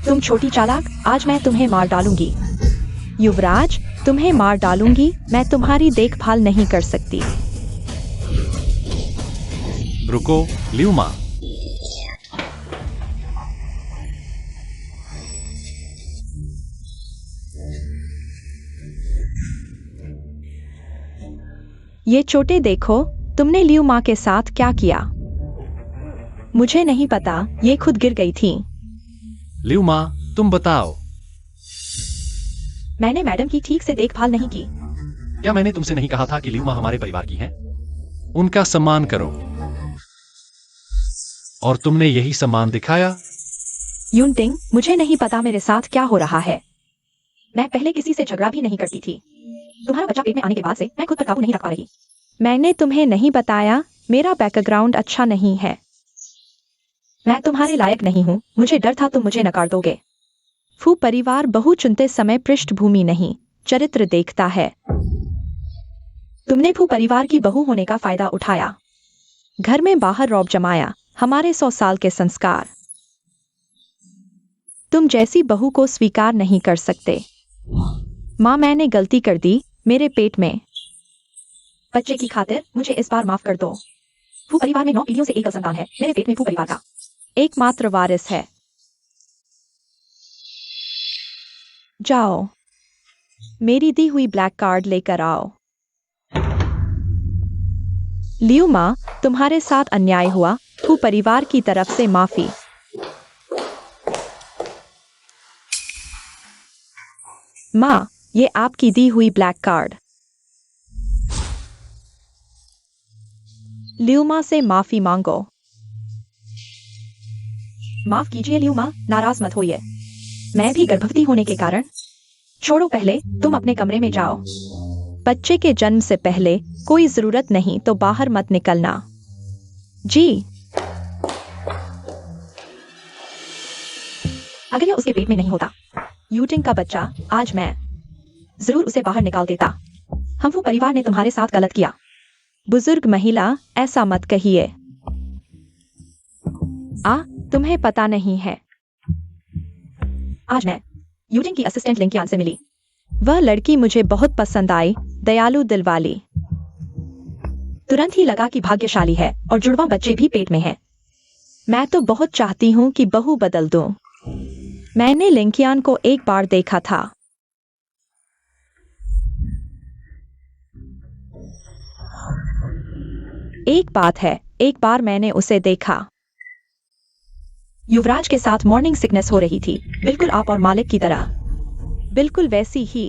S5: तुम छोटी चालाक, आज मैं तुम्हें मार डालूंगी। युवराज, तुम्हें मार डालूंगी। मैं तुम्हारी देखभाल नहीं कर सकती।
S1: रुको, ल्यूमा।
S5: ये चोटें देखो। तुमने लियू माँ के साथ क्या किया? मुझे नहीं पता, ये खुद गिर गई थी।
S1: ल्यूमा, तुम बताओ।
S5: मैंने मैडम की ठीक से देखभाल नहीं की।
S1: क्या मैंने तुमसे नहीं कहा था कि ल्यूमा हमारे परिवार की हैं? उनका सम्मान करो। और तुमने यही सम्मान दिखाया।
S5: यूनटिंग, मुझे नहीं पता मेरे साथ क्या हो रहा है। मैं पहले किसी से झगड़ा भी नहीं करती थी। तुम्हारा बच्चा पेट में आने के बाद से मैं खुद पर काबू नहीं रख पा रही। मैंने तुम्हें नहीं बताया, मेरा बैकग्राउंड अच्छा नहीं है। मैं तुम्हारे लायक नहीं हूँ। मुझे डर था तुम मुझे नकार दोगे। फू परिवार बहु चुनते समय पृष्ठभूमि नहीं, चरित्र देखता है। तुमने फू परिवार की बहू होने का फायदा उठाया। घर में बाहर रौब जमाया। हमारे 100 साल के संस्कार। तुम जैसी बहू को स्वीकार नहीं कर सकते। माँ, मैंने गलती कर दी। मेरे पेट में बच्चे की खातिर मुझे इस बार माफ कर दो। फू परिवार में 9 पीढ़ियों से एकल संतान है। मेरे पेट में फू परिवार का एकमात्र वारिस है। जाओ, मेरी दी हुई ब्लैक कार्ड लेकर आओ। लियू माँ, तुम्हारे साथ अन्याय हुआ। फू परिवार की तरफ से माफी। माँ, ये आपकी दी हुई ब्लैक कार्ड। लियू माँ से माफी मांगो। माफ कीजिए लियू माँ, नाराज मत होइए। मैं भी गर्भवती होने के कारण। छोड़ो, पहले तुम अपने कमरे में जाओ। बच्चे के जन्म से पहले कोई जरूरत नहीं तो बाहर मत निकलना। जी। अगर यह उसके पेट में नहीं होता, यूटिंग का बच्चा, आज मैं जरूर उसे बाहर निकाल देता। हम वो परिवार ने तुम्हारे साथ गलत किया। बुजुर्ग महिला, ऐसा मत कहिए। तुम्हें पता नहीं है। आज मैं यूटिंग की असिस्टेंट लिंकियान से मिली। वह लड़की मुझे बहुत पसंद आई, दयालु दिल वाली। तुरंत ही लगा कि भाग्यशाली है और जुड़वा बच्चे भी पेट में है। मैं तो बहुत चाहती हूँ कि बहू बदल दूं। मैंने लिंकियान को एक बार देखा था। एक बात है, एक बार मैंने उसे देखा। युवराज के साथ मॉर्निंग सिकनेस हो रही थी, बिल्कुल आप और मालिक की तरह। बिल्कुल वैसी ही।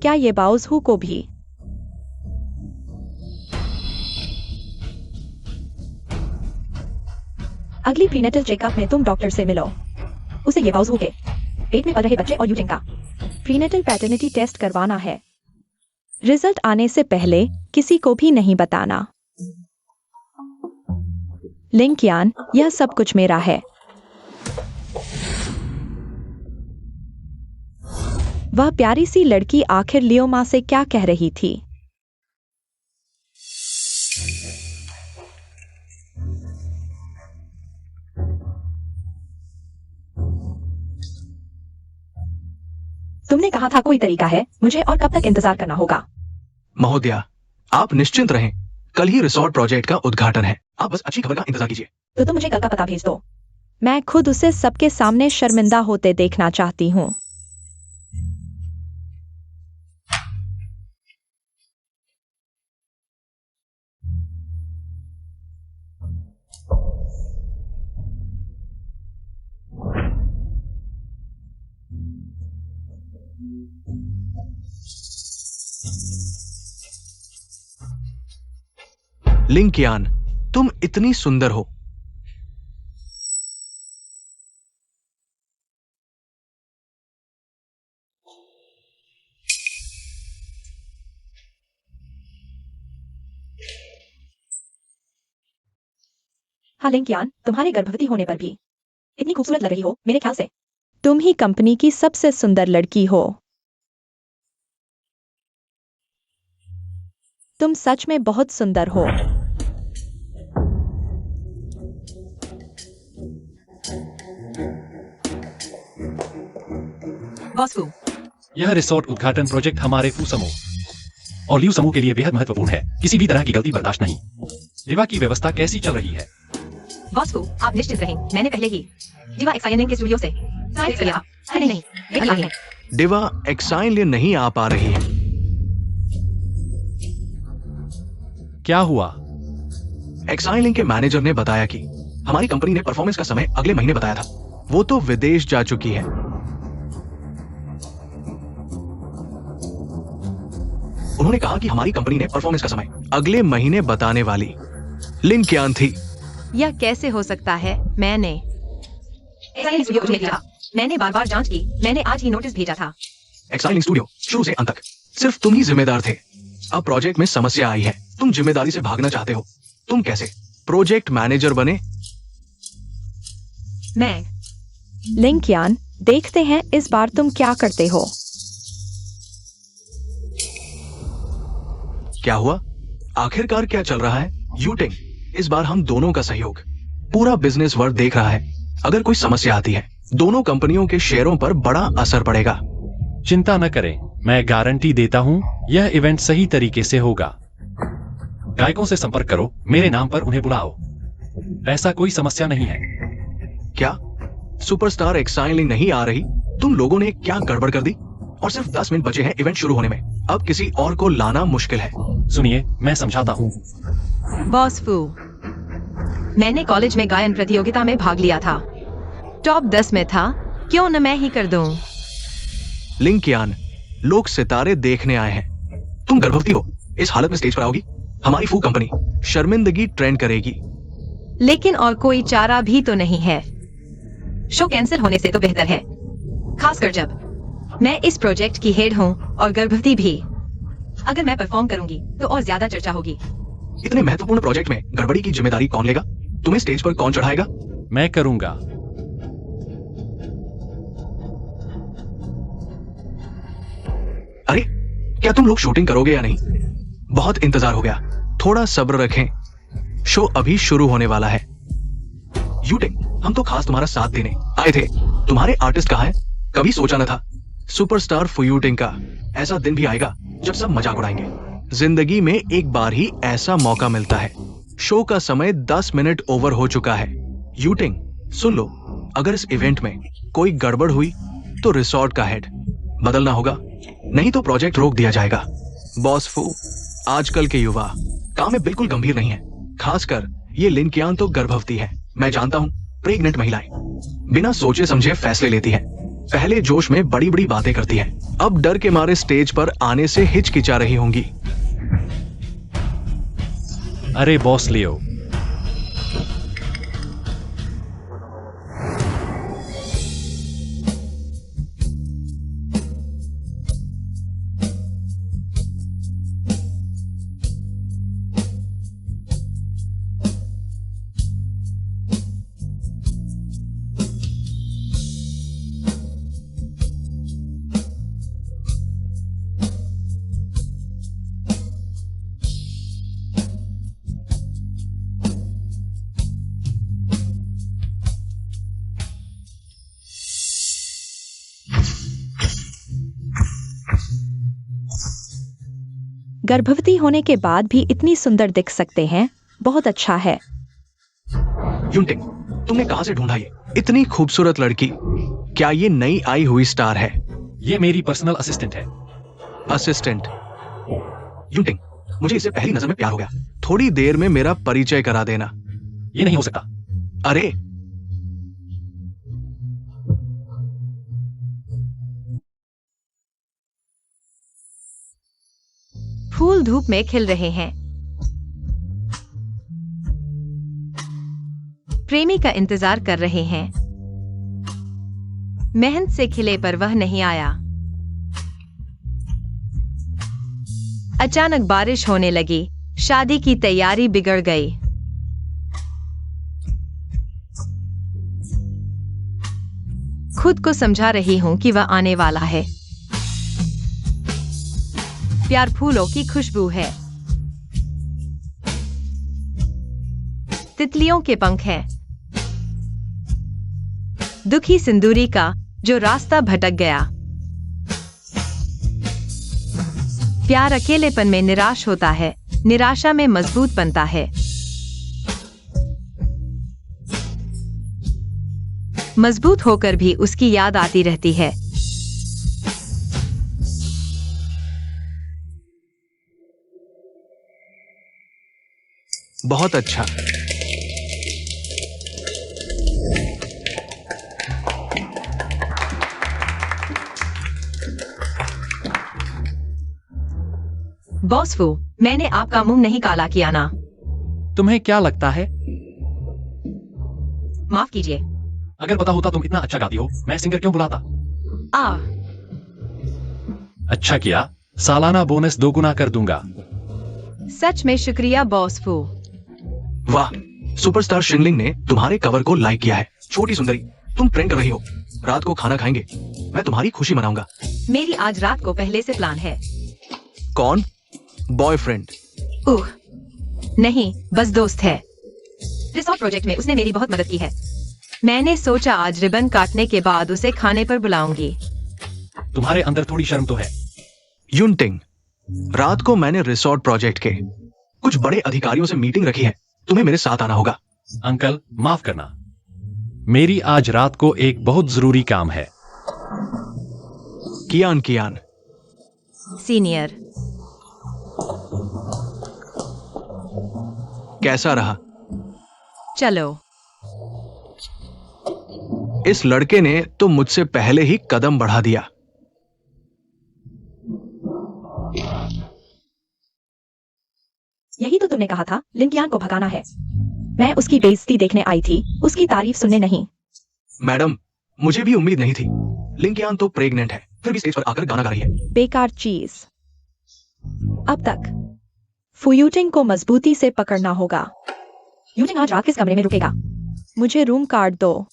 S5: क्या ये बाउजहू को भी? अगली प्रीनेटल चेकअप में तुम डॉक्टर से मिलो। उसे ये बाउजहू के पेट में पल रहे बच्चे और यूटिंग का प्रीनेटल पैटर्निटी टेस्ट करवाना है। रिजल्ट आने से पहले किसी को भी नहीं बताना। लिंकियान, यह सब कुछ मेरा है। वह प्यारी सी लड़की आखिर लियो माँ से क्या कह रही थी? तुमने कहा था कोई तरीका है, मुझे और कब तक इंतजार करना होगा?
S2: महोदया, आप निश्चिंत रहें। कल ही रिसोर्ट प्रोजेक्ट का उद्घाटन है। आप बस अच्छी खबर का इंतजार कीजिए।
S5: तो तुम मुझे कल का पता भेज दो। मैं खुद उसे सबके सामने शर्मिंदा होते देखना चाहती हूँ।
S2: लिंकयान, तुम इतनी सुंदर हो।
S4: हाँ लिंकयान, तुम्हारे गर्भवती होने पर भी इतनी खूबसूरत लग रही हो मेरे ख्याल से तुम ही कंपनी की सबसे सुंदर लड़की हो। तुम सच में बहुत सुंदर हो।
S3: बॉस फू,
S1: यह रिसोर्ट उद्घाटन प्रोजेक्ट हमारे फू समूह और ल्यू समूह के लिए बेहद महत्वपूर्ण है। किसी भी तरह की गलती बर्दाश्त नहीं। दिवा की व्यवस्था कैसी चल रही है?
S3: बॉस फू, आप निश्चिंत रहें, मैंने पहले ही दिवा एक्साइनिंग के स्टूडियो से साइट किया। नहीं, वे आई है।
S2: डिवा एक्साइन लिए नहीं आ पा रही है।
S1: क्या हुआ?
S2: एक्साइन लिंक के मैनेजर ने बताया कि हमारी कंपनी ने परफॉर्मेंस का समय अगले महीने बताया था। वो तो विदेश जा चुकी है। उन्होंने कहा कि हमारी कंपनी ने परफॉर्मेंस का समय अगले महीने बताने वाली लिंकयान थी।
S3: यह कैसे हो सकता है? मैंने स्टूडियो में भेजा। मैंने बार-बार जांच की। मैंने आज ही नोटिस भेजा था।
S2: एक्साइन लिंक स्टूडियो शुरू से अंत तक सिर्फ तुम ही जिम्मेदार थे। अब प्रोजेक्ट में समस्या आई है। तुम जिम्मेदारी से भागना चाहते हो। तुम कैसे प्रोजेक्ट मैनेजर बने?
S3: मैं
S4: लिंकयान, देखते हैं इस बार तुम क्या करते हो।
S2: क्या हुआ? आखिरकार क्या चल रहा है? यूटिंग, इस बार हम दोनों का सहयोग पूरा बिजनेस वर्ल्ड देख रहा है। अगर कोई समस्या आती है, दोनों कंपनियों के शेयरों पर बड़ा असर पड़ेगा।
S1: चिंता न करें, मैं गारंटी देता हूं यह इवेंट सही तरीके से होगा। गायकों से संपर्क करो, मेरे नाम पर उन्हें बुलाओ। ऐसा कोई समस्या नहीं है।
S2: क्या सुपरस्टार एक्साइन लिंक नहीं आ रही? तुम लोगों ने क्या गड़बड़ कर दी? और सिर्फ 10 मिनट बचे हैं इवेंट शुरू होने में। अब किसी और को लाना मुश्किल है।
S1: सुनिए, मैं समझाता हूं।
S3: बॉस फू, मैंने कॉलेज में गायन प्रतियोगिता में भाग लिया था। टॉप 10 में था। क्यों न मैं ही कर दूं?
S2: लिंकयान, लोग सितारे देखने आए हैं। तुम गर्भवती हो, इस हालत में स्टेज पर आओगी? हमारी फू कंपनी शर्मिंदगी ट्रेंड करेगी।
S3: लेकिन और कोई चारा भी तो नहीं है। शो कैंसिल होने से तो बेहतर है, खासकर जब मैं इस प्रोजेक्ट की हेड हूँ और गर्भवती भी। अगर मैं परफॉर्म करूंगी तो और ज्यादा चर्चा होगी।
S2: इतने महत्वपूर्ण प्रोजेक्ट में गड़बड़ी की जिम्मेदारी कौन लेगा? तुम्हें स्टेज पर कौन चढ़ाएगा?
S1: मैं करूंगा।
S2: अरे, क्या तुम लोग शूटिंग करोगे या नहीं? बहुत इंतजार हो गया। थोड़ा सब्र रखें, शो अभी शुरू होने वाला है। यूटिंग, हम तो खास तुम्हारा साथ देने आए थे। तुम्हारे आर्टिस्ट कहाँ हैं? कभी सोचा न था सुपरस्टार फूयूटिंग का ऐसा दिन भी आएगा जब सब मजाक उड़ाएंगे। जिंदगी में एक बार ही ऐसा मौका मिलता है। शो का समय 10 मिनट ओवर हो चुका है। यूटिंग, सुन लो, अगर इस इवेंट में कोई गड़बड़ हुई तो रिसोर्ट का हेड बदलना होगा, नहीं तो प्रोजेक्ट रोक दिया जाएगा। बॉस फू, आजकल के युवा काम में बिल्कुल गंभीर नहीं है। खासकर ये लिंकयान तो गर्भवती है। मैं जानता हूँ प्रेग्नेंट महिलाएं बिना सोचे समझे फैसले लेती हैं। पहले जोश में बड़ी बड़ी बातें करती हैं, अब डर के मारे स्टेज पर आने से हिचकिचा रही होंगी।
S1: अरे बॉस लियो,
S4: गर्भवती होने के बाद भी इतनी सुंदर दिख सकते हैं, बहुत अच्छा है।
S2: यूटिंग, तुमने कहां से ढूंढा ये इतनी खूबसूरत लड़की? क्या ये नई आई हुई स्टार है?
S1: ये मेरी पर्सनल असिस्टेंट है।
S2: असिस्टेंट? यूटिंग, मुझे इसे पहली नजर में प्यार हो गया। थोड़ी देर में मेरा परिचय करा देना।
S1: ये नहीं हो सकता।
S2: अरे,
S3: फूल धूप में खिल रहे हैं। प्रेमी का इंतजार कर रहे हैं। मेहनत से खिले पर वह नहीं आया। अचानक बारिश होने लगी। शादी की तैयारी बिगड़ गई। खुद को समझा रही हूं कि वह आने वाला है। प्यार फूलों की खुशबू है। तितलियों के पंख हैं। दुखी सिंदूरी का जो रास्ता भटक गया। प्यार अकेलेपन में निराश होता है, निराशा में मजबूत बनता है। मजबूत होकर भी उसकी याद आती रहती है।
S2: बहुत अच्छा।
S3: बॉस फू, मैंने आपका मुंह नहीं काला किया ना।
S1: तुम्हें क्या लगता है?
S3: माफ कीजिए।
S1: अगर पता होता तुम इतना अच्छा गाती हो, मैं सिंगर क्यों बुलाता?
S3: आ
S1: अच्छा किया, सालाना बोनस 2 गुना कर दूंगा।
S3: सच में शुक्रिया बॉस फू।
S2: वाह, सुपरस्टार शिनलिंग ने तुम्हारे कवर को लाइक किया है। छोटी सुंदरी, तुम ट्रेंड कर रही हो। रात को खाना खाएंगे, मैं तुम्हारी खुशी मनाऊंगा।
S3: मेरी आज रात को पहले से प्लान है।
S2: कौन? बॉयफ्रेंड?
S3: नहीं, बस दोस्त है। रिसोर्ट प्रोजेक्ट में उसने मेरी बहुत मदद की है। मैंने सोचा आज रिबन काटने के बाद उसे खाने पर बुलाऊंगी।
S1: तुम्हारे अंदर थोड़ी शर्म तो है।
S2: यूनटिंग, रात को मैंने रिसोर्ट प्रोजेक्ट के कुछ बड़े अधिकारियों से मीटिंग रखी है। तुम्हें मेरे साथ आना होगा।
S1: अंकल, माफ करना, मेरी आज रात को एक बहुत जरूरी काम है।
S2: कियान, कियान।
S3: सीनियर।
S2: कैसा रहा?
S3: चलो।
S2: इस लड़के ने तो मुझसे पहले ही कदम बढ़ा दिया।
S5: यही तो तुमने कहा था, लिंकियान को भगाना है। मैं उसकी बेइज्जती देखने आई थी, उसकी तारीफ सुनने नहीं।
S2: मैडम, मुझे भी उम्मीद नहीं थी। लिंकियान तो प्रेग्नेंट है, फिर भी स्टेज पर आकर गाना गा रही है।
S5: बेकार चीज। अब तक फुयूटिंग को मजबूती से पकड़ना होगा। यूटिंग आज रात किस कमरे में रुकेगा? मुझे रूम कार्ड दो।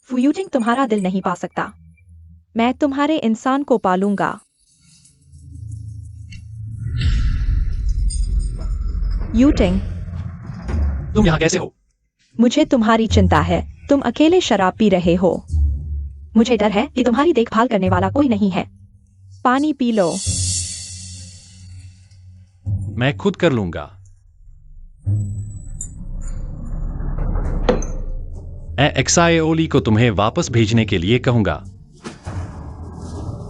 S5: फुयूटिंग तुम्हारा दिल नहीं पा सकता। मैं तुम्हारे इंसान को पालूंगा। यूटिंग,
S1: तुम यहाँ कैसे हो?
S5: मुझे तुम्हारी चिंता है। तुम अकेले शराब पी रहे हो। मुझे डर है कि तुम्हारी देखभाल करने वाला कोई नहीं है। पानी पी लो।
S1: मैं खुद कर लूंगा। एक्साएओली को तुम्हें वापस भेजने के लिए कहूंगा।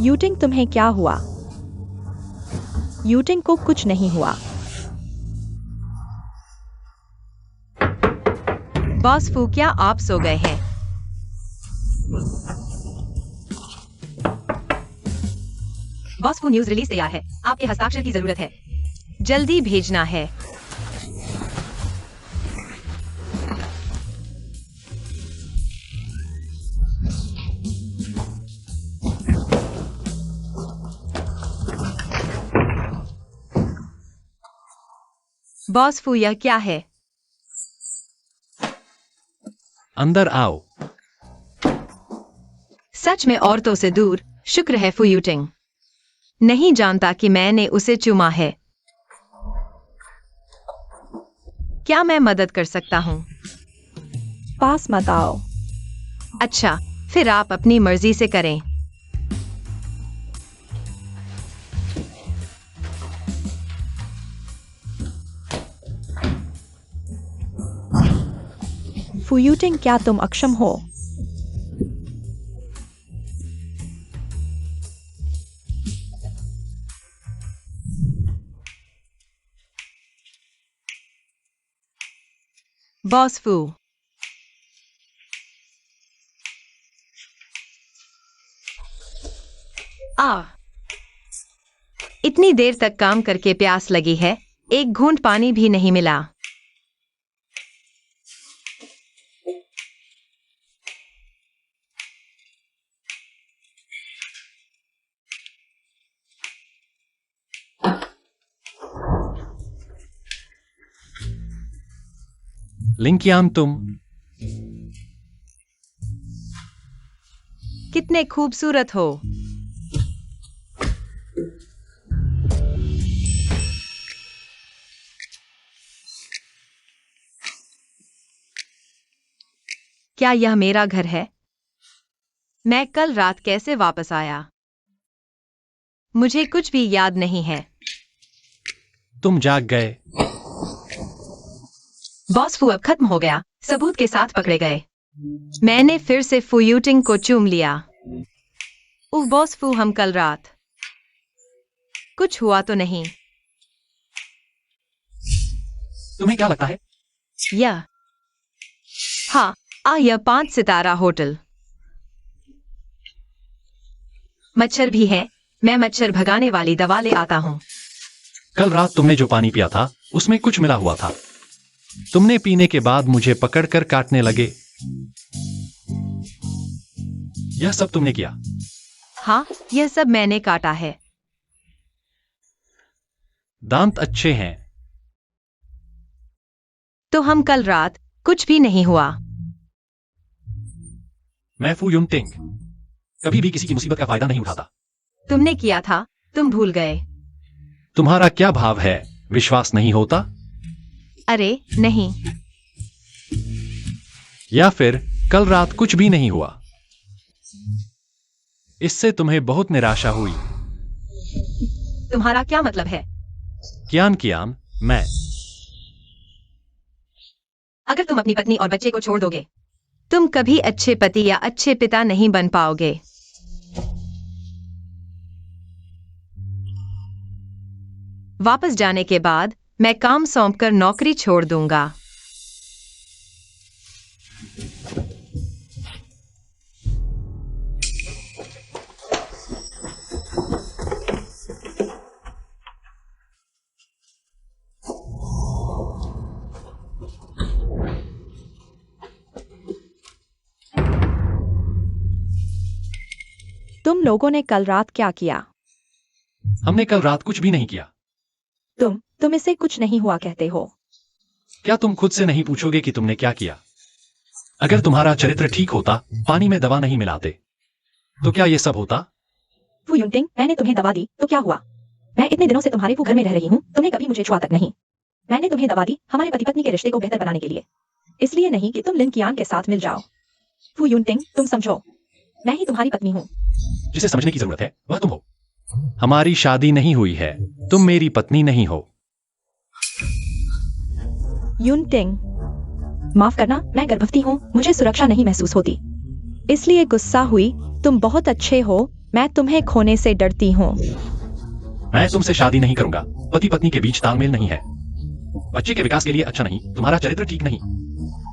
S5: यूटिंग, तुम्हें क्या हुआ? यूटिंग को कुछ नहीं हुआ।
S3: बॉस फू, क्या आप सो गए हैं? बॉस फू, न्यूज रिलीज तैयार है। आपके हस्ताक्षर की जरूरत है। जल्दी भेजना है। बॉस फू, यह क्या है?
S1: अंदर आओ।
S3: सच में औरतों से दूर। शुक्र है फुयूटिंग नहीं जानता कि मैंने उसे चुमा है। क्या मैं मदद कर सकता हूँ?
S5: पास मत आओ।
S3: अच्छा, फिर आप अपनी मर्जी से करें।
S5: फुयूटिंग, क्या तुम अक्षम हो?
S3: बॉस फू, इतनी देर तक काम करके प्यास लगी है, एक घूंट पानी भी नहीं मिला।
S1: लिंकियान, तुम
S3: कितने खूबसूरत हो। क्या यह मेरा घर है? मैं कल रात कैसे वापस आया? मुझे कुछ भी याद नहीं है।
S1: तुम जाग गए।
S3: बॉस फू अब खत्म हो गया, सबूत के साथ पकड़े गए। मैंने फिर से फू यूटिंग को चूम लिया। उह बॉस फू, हम कल रात कुछ हुआ तो नहीं?
S1: तुम्हें क्या लगता है?
S3: यह हाँ, यह 5 सितारा होटल। मच्छर भी है, मैं मच्छर भगाने वाली दवा ले आता हूँ।
S1: कल रात तुमने जो पानी पिया था उसमें कुछ मिला हुआ था। तुमने पीने के बाद मुझे पकड़कर काटने लगे। यह सब तुमने किया?
S3: हाँ, यह सब मैंने काटा है।
S1: दांत अच्छे हैं।
S3: तो हम कल रात कुछ भी नहीं हुआ।
S1: मैं फू यूनटिंग कभी भी किसी की मुसीबत का फायदा नहीं उठाता।
S3: तुमने किया था, तुम भूल गए।
S1: तुम्हारा क्या भाव है? विश्वास नहीं होता?
S3: अरे नहीं।
S1: या फिर कल रात कुछ भी नहीं हुआ? इससे तुम्हें बहुत निराशा हुई।
S3: तुम्हारा क्या मतलब है?
S1: कियान, मैं।
S3: अगर तुम अपनी पत्नी और बच्चे को छोड़ दोगे, तुम कभी अच्छे पति या अच्छे पिता नहीं बन पाओगे। वापस जाने के बाद मैं काम सौंपकर नौकरी छोड़ दूंगा।
S5: तुम लोगों ने कल रात क्या किया?
S1: हमने कल रात कुछ भी नहीं किया।
S5: तुम इसे कुछ नहीं हुआ कहते हो?
S1: क्या तुम खुद से नहीं पूछोगे कि तुमने क्या किया? अगर तुम्हारा चरित्र ठीक होता, पानी में दवा नहीं मिलाते, तो क्या ये सब होता?
S5: फू यूनटिंग, मैंने तुम्हें दवा दी तो क्या हुआ? मैं इतने दिनों से तुम्हारे फू घर में रह रही हूँ, तुमने कभी मुझे छुआ तक नहीं। मैंने तुम्हें दवा दी हमारे पति पत्नी के रिश्ते को बेहतर बनाने के लिए, इसलिए नहीं कि तुम लिन कियान के साथ मिल जाओ। फू यूनटिंग, तुम समझो, मैं ही तुम्हारी पत्नी हूँ।
S1: जिसे समझने की जरूरत है वह तुम हो। हमारी शादी नहीं हुई है, तुम मेरी पत्नी नहीं हो।
S5: यूनटिंग, माफ करना, मैं गर्भवती हूँ, मुझे सुरक्षा नहीं महसूस होती, इसलिए गुस्सा हुई। तुम बहुत अच्छे हो, मैं तुम्हें खोने से डरती हूँ।
S1: मैं तुमसे शादी नहीं करूंगा। पति पत्नी के बीच तालमेल नहीं है। बच्चे के विकास के लिए अच्छा नहीं, तुम्हारा चरित्र ठीक नहीं,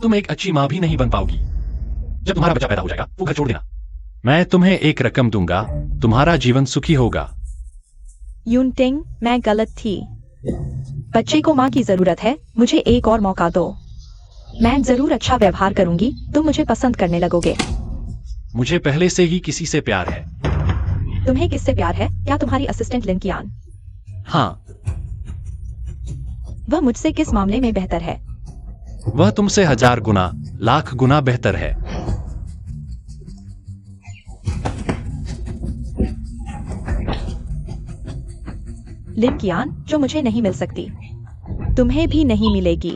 S1: तुम एक अच्छी मां भी नहीं बन पाओगी। जब तुम्हारा बच्चा पैदा हो जाएगा वो घर छोड़ देना। मैं तुम्हें एक रकम दूंगा, तुम्हारा जीवन सुखी होगा।
S5: यूनटिंग, मैं गलत थी। बच्चे को माँ की जरूरत है, मुझे एक और मौका दो। मैं जरूर अच्छा व्यवहार करूंगी, तुम मुझे पसंद करने लगोगे।
S1: मुझे पहले से ही किसी से प्यार है।
S5: तुम्हें किससे प्यार है? क्या तुम्हारी असिस्टेंट लिन कियान?
S1: हाँ।
S5: वह मुझसे किस मामले में बेहतर है?
S1: वह तुमसे 1000 गुना, लाख गुना बेहतर है।
S5: लिन कियान, जो मुझे नहीं मिल सकती, तुम्हें भी नहीं मिलेगी।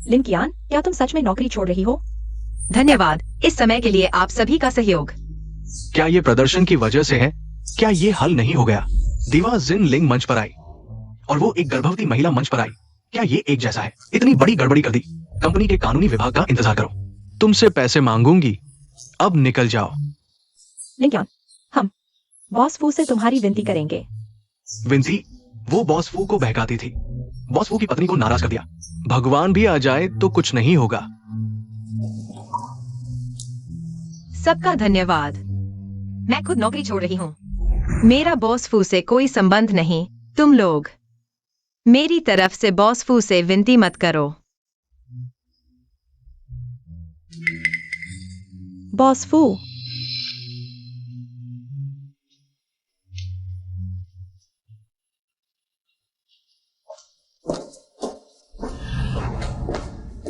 S5: लिन कियान, क्या तुम सच में नौकरी छोड़ रही हो?
S3: धन्यवाद इस समय के लिए आप सभी का सहयोग।
S2: क्या ये प्रदर्शन की वजह से है? क्या ये हल नहीं हो गया? दीवा जिन लिंग मंच पर आई और वो एक गर्भवती महिला मंच पर आई। क्या ये एक जैसा है? इतनी बड़ी गड़बड़ी कर दी। कंपनी के कानूनी विभाग का इंतजार करो। तुमसे पैसे मांगूंगी, अब निकल जाओ।
S5: लिन कियान, हम बॉस फू से तुम्हारी विनती करेंगे।
S2: विंसी, वो बॉस फू को बहकाती थी। बॉस फू की पत्नी को नाराज कर दिया। भगवान भी आ जाए तो कुछ नहीं होगा।
S3: सबका धन्यवाद। मैं खुद नौकरी छोड़ रही हूँ। मेरा बॉस फू से कोई संबंध नहीं। तुम लोग मेरी तरफ से बॉस फू से विनती मत करो।
S5: बॉस फू,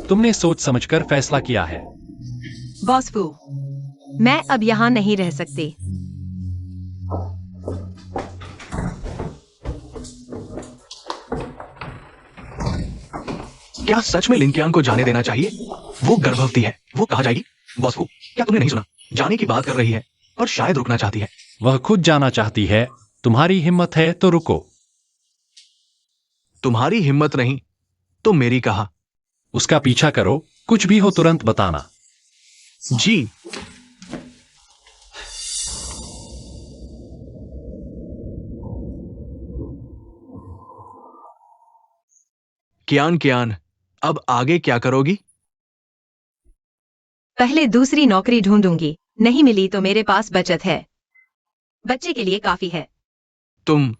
S1: तुमने सोच समझकर फैसला किया है।
S3: बॉस फू, मैं अब यहाँ नहीं रह सकती।
S2: क्या सच में लिंकियांग को जाने देना चाहिए? वो गर्भवती है। वो कहाँ जाएगी? बॉस फू, क्या तुमने नहीं सुना? जाने की बात कर रही है पर शायद रुकना चाहती है।
S1: वह खुद जाना चाहती है। तुम्हारी हिम्मत है तो रुको।
S2: तुम्हारी हिम्मत नहीं तो मेरी कहा।
S1: उसका पीछा करो। कुछ भी हो तुरंत बताना।
S2: जी। कियान, अब आगे क्या करोगी?
S3: पहले दूसरी नौकरी ढूंढूंगी। नहीं मिली तो मेरे पास बचत है। बच्चे के लिए काफी है।
S2: तुम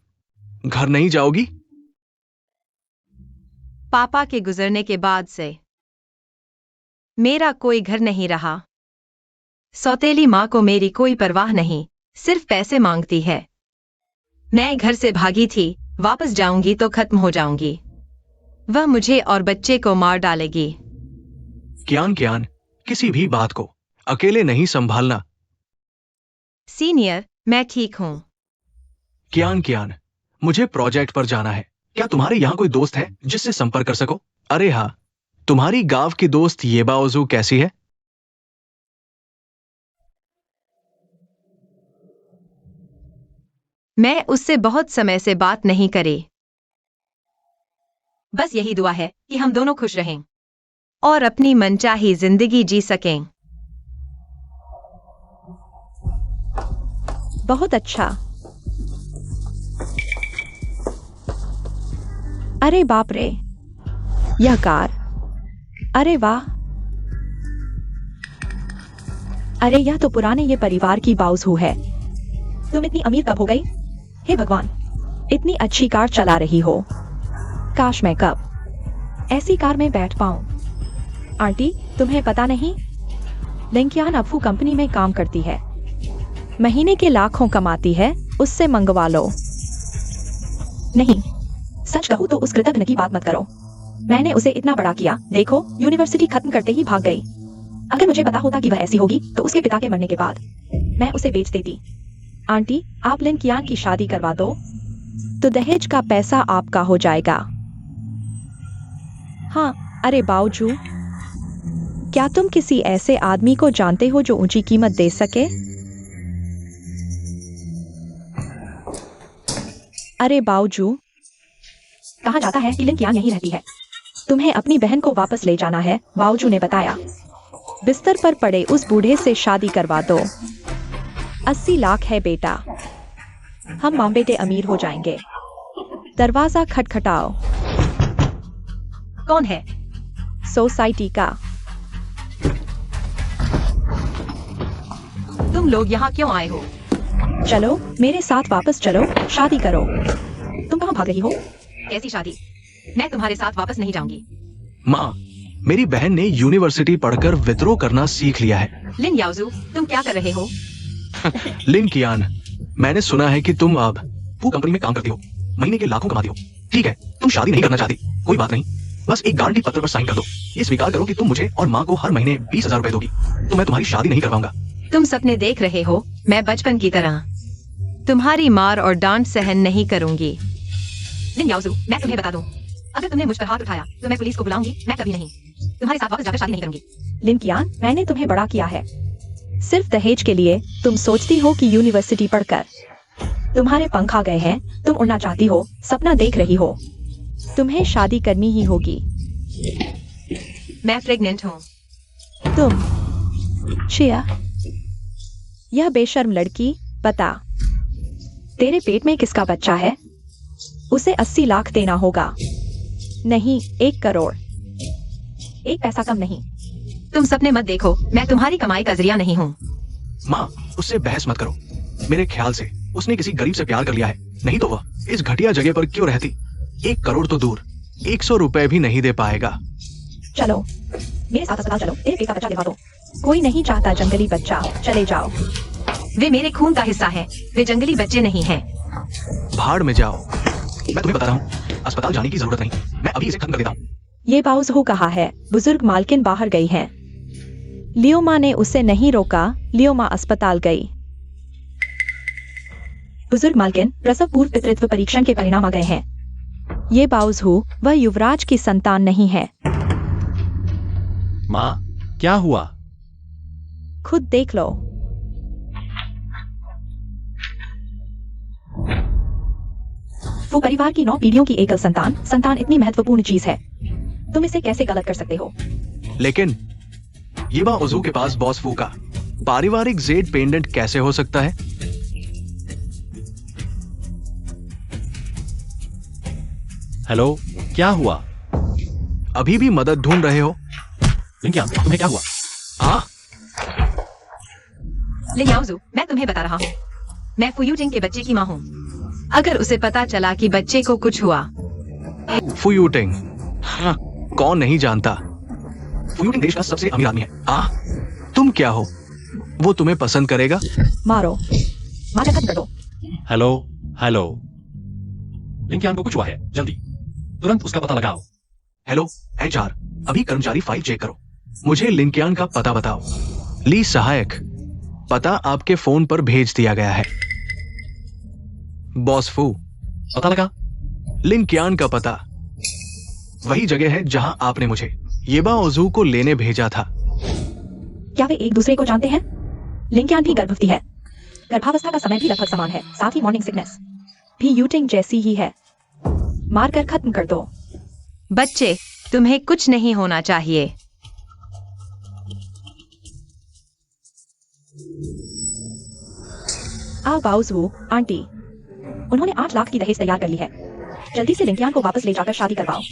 S2: घर नहीं जाओगी?
S3: पापा के गुजरने के बाद से मेरा कोई घर नहीं रहा। सौतेली माँ को मेरी कोई परवाह नहीं, सिर्फ पैसे मांगती है। मैं घर से भागी थी। वापस जाऊंगी तो खत्म हो जाऊंगी। वह मुझे और बच्चे को मार डालेगी।
S2: कियान, किसी भी बात को अकेले नहीं संभालना।
S3: सीनियर, मैं ठीक हूँ।
S2: कियान, मुझे प्रोजेक्ट पर जाना है। क्या तुम्हारे यहाँ कोई दोस्त है जिससे संपर्क कर सको? अरे हाँ, तुम्हारी गांव की दोस्त येबाओजू कैसी है?
S3: मैं उससे बहुत समय से बात नहीं करी। बस यही दुआ है कि हम दोनों खुश रहें और अपनी मनचाही जिंदगी जी सकें।
S5: बहुत अच्छा। अरे बाप रे, यह कार। अरे वाह। अरे यह तो पुराने ये परिवार की बाउजू है। तुम इतनी अमीर कब हो गई? हे भगवान, इतनी अच्छी कार चला रही हो। काश मैं कब ऐसी कार में बैठ पाऊं। आंटी, तुम्हें पता नहीं, लिंकियान अफू कंपनी में काम करती है। महीने के लाखों कमाती है। उससे मंगवा लो। नहीं, सच कहूं तो उस कृतज्ञ की बात मत करो। मैंने उसे इतना बड़ा किया। देखो, यूनिवर्सिटी खत्म करते ही भाग गई। अगर मुझे पता होता कि वह ऐसी होगी तो उसके पिता के मरने के बाद मैं उसे बेच देती। आंटी, आप लिंकियान की शादी करवा दो तो दहेज का पैसा आपका हो जाएगा। हाँ, अरे बाऊजू, क्या तुम किसी ऐसे आदमी को जानते हो जो ऊंची कीमत दे सके? अरे बाऊजू, कहा जाता है कि लिंकियान यहीं रहती है। तुम्हें अपनी बहन को वापस ले जाना है, बाऊजू ने बताया। बिस्तर पर पड़े उस बूढ़े से शादी करवा दो। 80 लाख है बेटा। हम मां बेटे अमीर हो जाएंगे। दरवाजा खटखटाओ।
S3: कौन है?
S5: सोसाइटी का।
S3: तुम लोग यहाँ क्यों आए हो?
S5: चलो मेरे साथ वापस चलो, शादी करो। तुम कहाँ भाग रही हो?
S3: कैसी शादी? मैं तुम्हारे साथ वापस नहीं जाऊंगी।
S2: माँ, मेरी बहन ने यूनिवर्सिटी पढ़कर विद्रोह करना सीख लिया है।
S3: लिन याओजू, तुम क्या कर रहे हो?
S2: लिंकियान, मैंने सुना है कि तुम अब फू कंपनी में काम करती हो, महीने के लाखों कमाती हो। ठीक है, तुम शादी नहीं करना चाहती, कोई बात नहीं। बस एक गारंटी पत्र पर साइन कर दो। ये स्वीकार करो कि तुम मुझे और माँ को हर महीने 20,000 रुपए दोगी, तो मैं तुम्हारी शादी नहीं करवाऊंगा।
S3: तुम सपने देख रहे हो। मैं बचपन की तरह तुम्हारी मार और डांट सहन नहीं करूंगी। लिन याओजू, मैं तुम्हें बता दूं, अगर तुमने मुझ पर हाथ उठाया तो मैं पुलिस को बुलाऊंगी। मैं कभी नहीं तुम्हारे साथ वापस जाकर शादी नहीं करूंगी।
S5: लिंकियान, मैंने तुम्हें बड़ा किया है। सिर्फ दहेज के लिए तुम सोचती हो कि यूनिवर्सिटी पढ़कर तुम्हारे पंख आ गए हैं, तुम उड़ना चाहती हो, सपना देख रही हो। तुम्हें शादी करनी ही होगी।
S3: मैं प्रेग्नेंट हूँ।
S5: तुम शिया, यह बेशर्म लड़की, बता, तेरे पेट में किसका बच्चा है? उसे 80 लाख देना होगा।
S4: नहीं, 1 करोड़। 1 पैसा कम नहीं।
S3: तुम सपने मत देखो, मैं तुम्हारी कमाई का जरिया नहीं हूँ।
S2: माँ, उससे बहस मत करो। मेरे ख्याल से उसने किसी गरीब से प्यार कर लिया है, नहीं तो वह इस घटिया जगह पर क्यों रहती। 1 करोड़ तो दूर, 100 रुपए भी नहीं दे पाएगा।
S4: चलो मेरे साथ अस्पताल चलो, तेरे पेट का बच्चा दिलवा दो। कोई नहीं चाहता जंगली बच्चा, चले जाओ।
S3: वे मेरे खून का हिस्सा है, वे जंगली बच्चे नहीं हैं।
S2: भाड़ में जाओ। मैं तुम्हें बता रहा हूँ, अस्पताल जाने की जरूरत नहीं, मैं अभी इसे खत्म कर देता हूँ।
S4: ये बाउज हो कहा है। बुजुर्ग मालकिन बाहर गई है। लियोमा ने उसे नहीं रोका। लियोमा अस्पताल गई। बुजुर्ग मालकिन, प्रसव पूर्व पितृत्व परीक्षण के परिणाम आ गए हैं। ये बाउज हो, वह युवराज की संतान नहीं है।
S1: माँ, क्या हुआ?
S4: खुद देख लो। वो परिवार की 9 पीढ़ियों की एकल संतान इतनी महत्वपूर्ण चीज है। तुम इसे कैसे गलत कर सकते हो?
S2: लेकिन यीबा ओज़ू के पास बॉस फू का पारिवारिक जेड पेंडेंट कैसे हो सकता है?
S1: हेलो, क्या हुआ?
S2: अभी भी मदद ढूंढ रहे हो?
S1: लिंकियान, तुम्हें क्या हुआ?
S2: हाँ,
S3: लियाओजू, मैं तुम्हें बता रहा हूँ, मैं फुयूटिंग के बच्चे की माँ हूँ। अगर उसे पता चला कि बच्चे को कुछ हुआ।
S2: फुयूटिंग, हाँ, कौन नहीं जानता। फुयूटिंग देश का सबसे अमीर आदमी है। तुम क्या हो? वो तुम्हें पसंद करेगा?
S4: मारो, मार खत्म कर दो।
S1: Hello, hello. लिंकियान को कुछ हुआ है, जल्दी, तुरंत उसका पता लगाओ।
S2: हेलो एचआर, अभी कर्मचारी फाइल चेक करो। मुझे लिंकियान का पता बताओ। ली सहायक, पता आपके फोन पर भेज दिया गया है। बॉस फू,
S1: पता लगा?
S2: लिंकियान का पता वही जगह है जहां आपने मुझे येबा ओज़ू को लेने भेजा था।
S4: क्या वे एक दूसरे को जानते हैं? लिंकियान भी गर्भवती है। गर्भावस्था का समय भी लगभग समान है, साथ ही मॉर्निंग सिकनेस भी यूटिंग जैसी ही है। मारकर खत्म कर दो।
S3: बच्चे, तुम्हें कुछ नहीं होना चाहिए।
S4: बाउज़ू आंटी, उन्होंने 8 लाख की दहेज तैयार कर ली है। जल्दी से लिंकियान को वापस ले जाकर शादी करवाओ।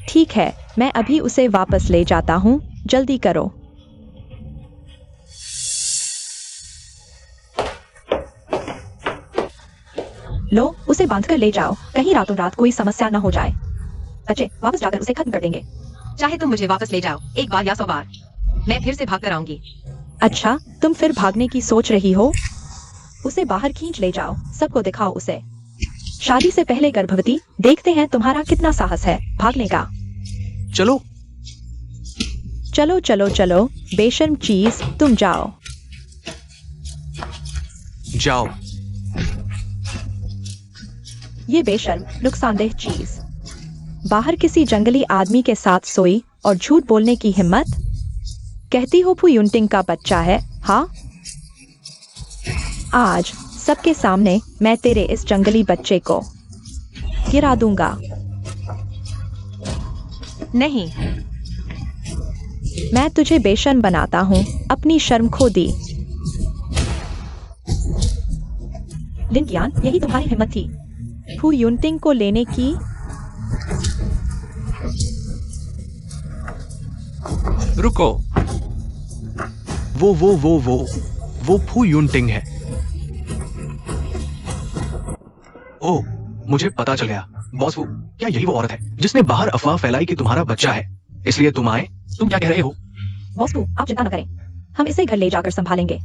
S4: ठीक है, मैं अभी उसे वापस ले जाता हूँ, जल्दी करो। लो, उसे बांधकर ले जाओ, कहीं रातों रात कोई समस्या न हो जाए। बच्चे, वापस जाकर उसे खत्म कर देंगे।
S3: चाहे तुम मुझे वापस ले जाओ, 1 बार या 100 बार, मैं फिर से भाग कर आऊंगी।
S4: अच्छा, तुम फिर भागने की सोच रही हो? उसे बाहर खींच ले जाओ, सबको दिखाओ उसे। शादी से पहले गर्भवती, देखते हैं तुम्हारा कितना साहस है भागने का।
S2: चलो
S4: चलो चलो चलो, बेशर्म चीज, तुम जाओ।
S2: जाओ।
S4: ये बेशर्म, नुकसानदेह चीज। बाहर किसी जंगली आदमी के साथ सोई और झूठ बोलने की हिम्मत? कहती हो फुयुनटिंग का बच्चा है, हाँ? आज सबके सामने मैं तेरे इस जंगली बच्चे को गिरा दूंगा।
S3: नहीं,
S4: मैं तुझे बेशर्म बनाता हूँ, अपनी शर्म खो दी। लिंकियान, यही तुम्हारी हिम्मत थी फुयुनटिंग को लेने की?
S1: रुको।
S2: वो फू यूनटिंग है। ओह, मुझे पता चल गया। बॉस फू, क्या यही वो औरत है जिसने बाहर अफवाह फैलाई कि तुम्हारा बच्चा है, इसलिए तुम आए?
S1: तुम क्या कह रहे हो?
S4: बॉस फू, आप चिंता न करें, हम इसे घर ले जाकर संभालेंगे।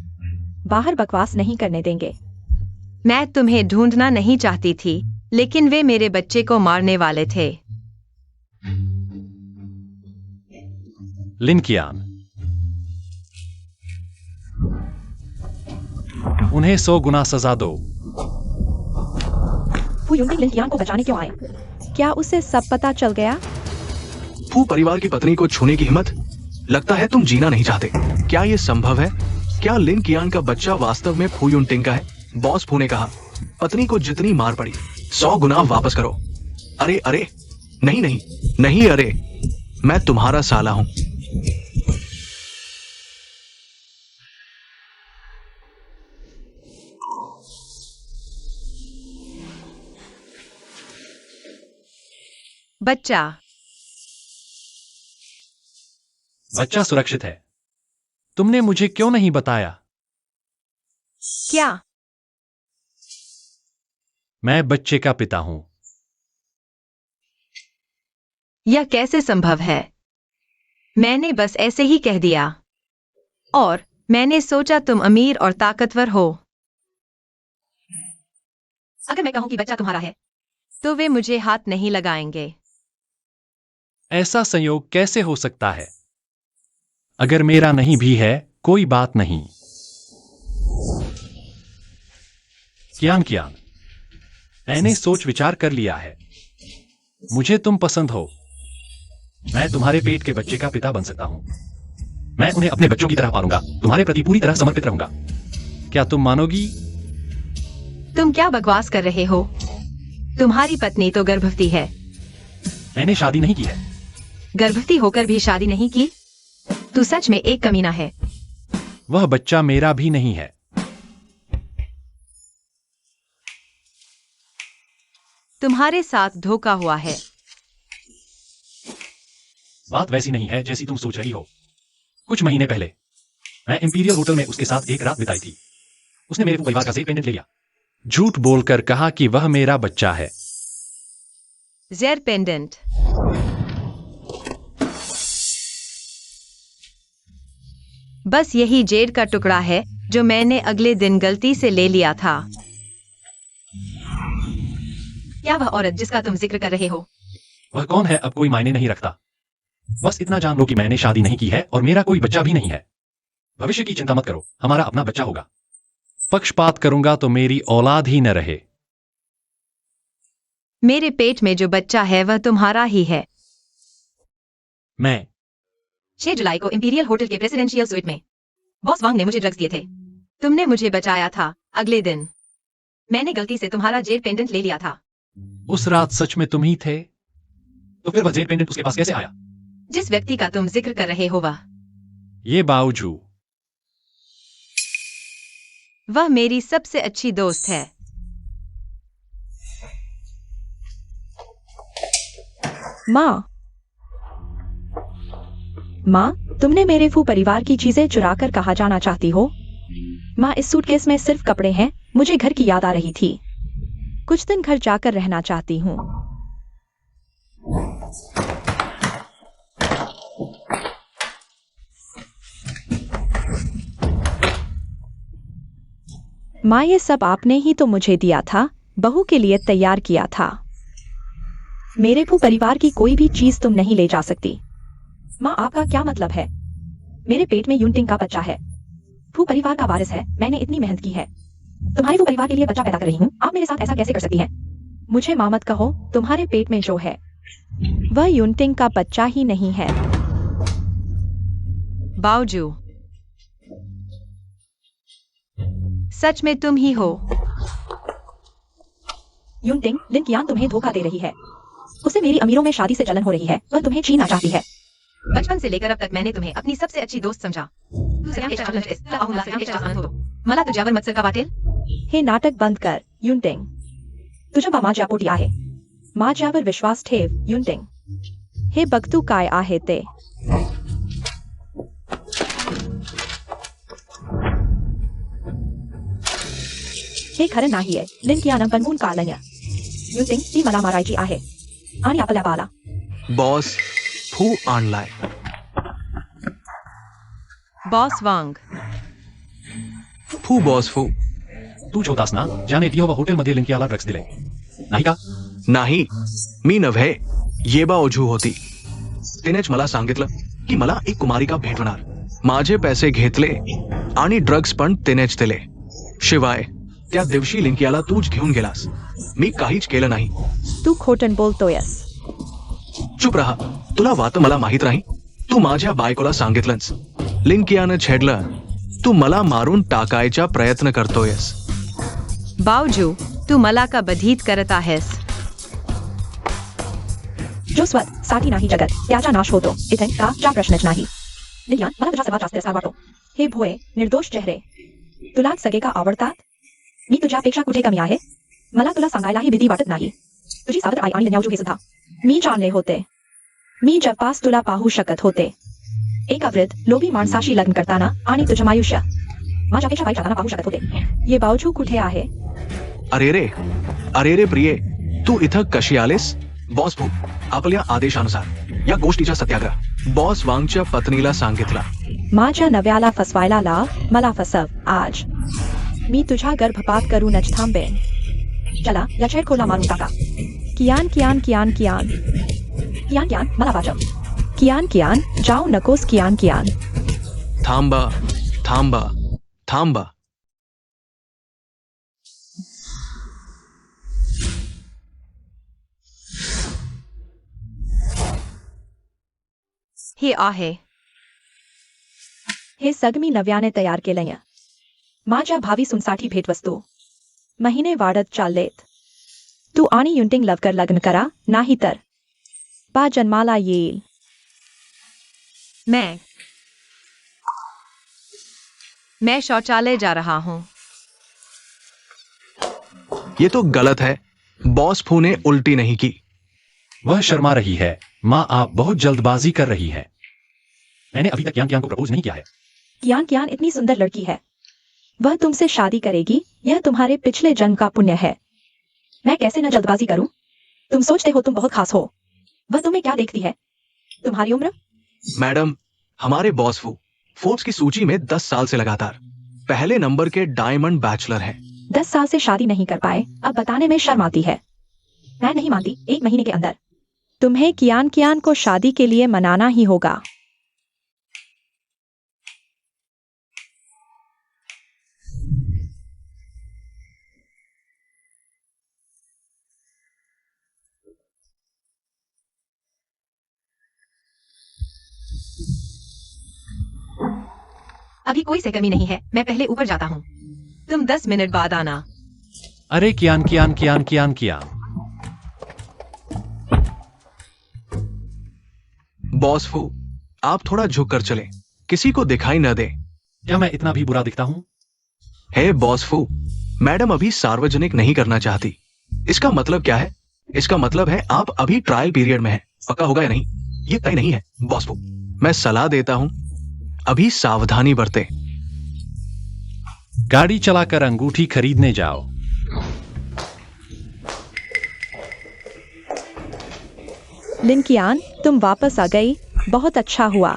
S4: बाहर बकवास नहीं करने देंगे।
S3: मैं तुम्हें ढूंढना नहीं चाहती थी, लेकिन वे मेरे बच्चे को मारने वाले थे।
S1: लिंकियान, उन्हें 100 गुना सजा दो।
S4: फुयुनटिंग लिंकियान को बचाने क्यों आए? क्या उसे सब पता चल गया?
S2: फू परिवार की पत्नी को छूने की हिम्मत? लगता है तुम जीना नहीं चाहते। क्या ये संभव है? क्या लिन कियान का बच्चा वास्तव में फू यूनटिंग का है? बॉस फू ने कहा, पत्नी को जितनी मार पड़ी 100 गुना वापस करो। अरे अरे, नहीं नहीं नहीं, अरे मैं तुम्हारा साला हूं।
S3: बच्चा,
S1: बच्चा सुरक्षित है। तुमने मुझे क्यों नहीं बताया?
S3: क्या?
S1: मैं बच्चे का पिता हूं।
S3: यह कैसे संभव है? मैंने बस ऐसे ही कह दिया। और मैंने सोचा तुम अमीर और ताकतवर हो।
S4: अगर मैं कहूं कि बच्चा तुम्हारा है,
S3: तो वे मुझे हाथ नहीं लगाएंगे।
S1: ऐसा संयोग कैसे हो सकता है? अगर मेरा नहीं भी है, कोई बात नहीं। कियान, मैंने सोच विचार कर लिया है। मुझे तुम पसंद हो। मैं तुम्हारे पेट के बच्चे का पिता बन सकता हूं। मैं उन्हें अपने बच्चों की तरह पालूंगा, तुम्हारे प्रति पूरी तरह समर्पित रहूंगा। क्या तुम मानोगी?
S3: तुम क्या बकवास कर रहे हो? तुम्हारी पत्नी तो गर्भवती है।
S1: मैंने शादी नहीं की है।
S3: गर्भवती होकर भी शादी नहीं की? तू सच में एक कमीना है।
S1: वह बच्चा मेरा भी नहीं है।
S3: तुम्हारे साथ धोखा हुआ है।
S1: बात वैसी नहीं है जैसी तुम सोच रही हो। कुछ महीने पहले मैं इंपीरियल होटल में उसके साथ एक रात बिताई थी। उसने मेरे परिवार का जेड पेंडेंट ले लिया, झूठ बोलकर कहा कि वह मेरा बच्चा है।
S3: Z pendant? बस यही जेड का टुकड़ा है जो मैंने अगले दिन गलती से ले लिया था।
S4: क्या वह औरत जिसका तुम जिक्र कर रहे हो?
S1: वह कौन है अब कोई मायने नहीं रखता। बस इतना जान लो कि मैंने शादी नहीं की है और मेरा कोई बच्चा भी नहीं है। भविष्य की चिंता मत करो, हमारा अपना बच्चा होगा। पक्षपात करूंगा तो मेरी औलाद ही न रहे।
S3: मेरे पेट में जो बच्चा है वह तुम्हारा ही है।
S1: मैं
S4: 6 जुलाई को इंपीरियल होटल के प्रेसिडेंशियल स्वीट में बॉस वांग ने मुझे ड्रग्स दिए थे।
S3: तुमने मुझे बचाया था। अगले दिन
S4: मैंने गलती से तुम्हारा जेड पेंडेंट ले लिया था।
S1: उस रात सच में तुम ही थे? तो फिर वह जेड पेंडेंट उसके पास कैसे आया?
S4: जिस व्यक्ति का तुम जिक्र कर रहे हो वह
S1: ये बावजू
S3: वह मेरी सबसे अच्छी दोस्त है।
S5: माँ, तुमने मेरे फू परिवार की चीजें चुरा कर कहाँ जाना चाहती हो? माँ, इस सूटकेस में सिर्फ कपड़े हैं। मुझे घर की याद आ रही थी। कुछ दिन घर जाकर रहना चाहती हूँ। माँ, ये सब आपने ही तो मुझे दिया था, बहू के लिए तैयार किया था। मेरे फू परिवार की कोई भी चीज तुम नहीं ले जा सकती। माँ, आपका क्या मतलब है? मेरे पेट में यूनटिंग का बच्चा है। फू परिवार का वारिस है। मैंने इतनी मेहनत की है। तुम्हारे फू परिवार के लिए बच्चा पैदा कर रही हूँ। आप मेरे साथ ऐसा कैसे कर सकती हैं? मुझे माँ मत कहो। तुम्हारे पेट में जो है वह यूनटिंग का बच्चा ही नहीं है।
S3: बावजू सच में तुम ही हो।
S5: यूनटिंग, लिन कियान तुम्हें धोखा दे रही है। उसे मेरी अमीरों में शादी से जलन हो रही है। वह तुम्हें छीनना चाहती है।
S4: बचपन से लेकर अब तक मैंने तुम्हें अपनी सबसे अच्छी दोस्त समझा। मला तुझ्यावर मत्सर का वाटेल?
S5: हे नाटक बंद कर यूनटिंग। तुझ्या माझ्या पोटी आहे। माझ्यावर विश्वास ठेव यूनटिंग। हे बघ तू काय आहे ते। हे खरं नाहीये. लिन कियानं बनवून काढलं. यूनटिंग, ती मला मारायची आहे आणि आपल्या बाला.
S2: बॉस फू आणलाय.
S3: बॉस वांग,
S2: फू बॉस फू.
S1: तू होतास ना ज्याने दिहोबा हॉटेलमध्ये लिंकियाला ड्रग्स दिले, नाही का?
S2: नाही, मी नव्हे. येबा ओझू होती. तिनेच मला सांगितलं की मला एक कुमारिका भेटणार. माझे पैसे घेतले आणि ड्रग्स पण तिनेच दिले. शिवाय त्या दिवशी लिंकियाला तूच घेऊन गेलास. मी काहीच केलं नाही.
S5: तू खोटं बोलतोयस.
S2: चुप रहा. तुला वात मला माहित नाही. तू माझ्या बायकोला सांगितलंच. लिंकियानं छेडलं. तू मला मारून टाकायचा प्रयत्न करतोयस.
S3: बावजू तू मला का बधीत करत आहेस?
S5: जो स्वत साठी नाही जगत त्याचा नाश होतो. इथे का प्रश्नच नाही. लिन, मला तुझा सर्वात जास्त असा वाटतो. हे भोळे निर्दोष चेहरे तुला सगळे का आवडतात? मी तुझ्यापेक्षा कुठे कमी आहे? मला तुला सांगायलाही भीती वाटत नाही. तुझी सावत्र आई आणि न्यावजू हे सुद्धा मी जाणले होते. मी जगपास तुला पाहू शकत होते. एका वृद्ध लोभी माणसाशी लग्न करताना आणि तुझं आयुष्य माझ्यापेक्षा वाईट जाताना पाहू शकत होते. ये बावजू कुठे आहे?
S2: अरे रे प्रिये, तू इथं कशी आलीस? बॉस भाऊ आपल्या आदेशानुसार या गोष्टीचा सत्याग्रह बॉस वांगच्या पत्नीला सांगितला.
S5: माझ्या नव्याला फसवायला लाव, मला फसव आज. मी तुझा गर्भपात करूनच थांबेन. चला या छेडखोरला मारून टाका. कियान कियान कियान कियान कियान कियान मला वाचव. कियान कियान जाऊ नकोस. कियान कियान
S2: थांबा थांबा थांबा.
S3: हे आहे.
S5: हे सगळी नव्याने तयार केलंय. माझ्या भावी सुनसाठी भेटवस्तू. महिने वाढत चाललेत. तू आणि युंटिंग लवकर लग्न करा, नाही तर बा जन्माला येईल.
S3: मैं शौचालय जा रहा हूँ.
S2: ये तो गलत है. बॉस फू ने उल्टी नहीं की.
S1: वह शर्मा रही है. माँ, आप बहुत जल्दबाजी कर रही है. मैंने अभी तक कियान को प्रपोज नहीं किया है.
S5: कियान कियान इतनी सुंदर लड़की है. वह तुमसे शादी करेगी. यह तुम्हारे पिछले जन्म का पुण्य है. मैं कैसे न जल्दबाजी करूं? तुम सोचते हो तुम बहुत खास हो. वह तुम्हें क्या देखती है? तुम्हारी उम्र?
S2: मैडम, हमारे बॉस फू फोर्ब्स की सूची में 10 साल से लगातार पहले नंबर के डायमंड बैचलर हैं.
S5: 10 साल से शादी नहीं कर पाए, अब बताने में शर्म आती है. मैं नहीं मानती. 1 महीने के अंदर तुम्हें कियान कियान को शादी के लिए मनाना ही होगा.
S3: अभी कोई से कमी नहीं है. मैं पहले ऊपर जाता हूँ. तुम 10 मिनट बाद आना.
S1: अरे कियान कियान कियान कियान कियान.
S2: बॉस फू, आप थोड़ा झुक कर चलें, किसी को दिखाई न दे.
S1: क्या मैं इतना भी बुरा दिखता हूँ?
S2: हे बॉस फू, मैडम अभी सार्वजनिक नहीं करना चाहती. इसका मतलब क्या है? इसका मतलब है आप अभी ट्रायल पीरियड में हैं. पक्का होगा या नहीं ये तय नहीं है. बॉस फू, मैं सलाह देता हूं, अभी सावधानी बरते.
S1: गाड़ी चलाकर अंगूठी खरीदने जाओ.
S5: लिन कियान, तुम वापस आ गई. बहुत अच्छा हुआ.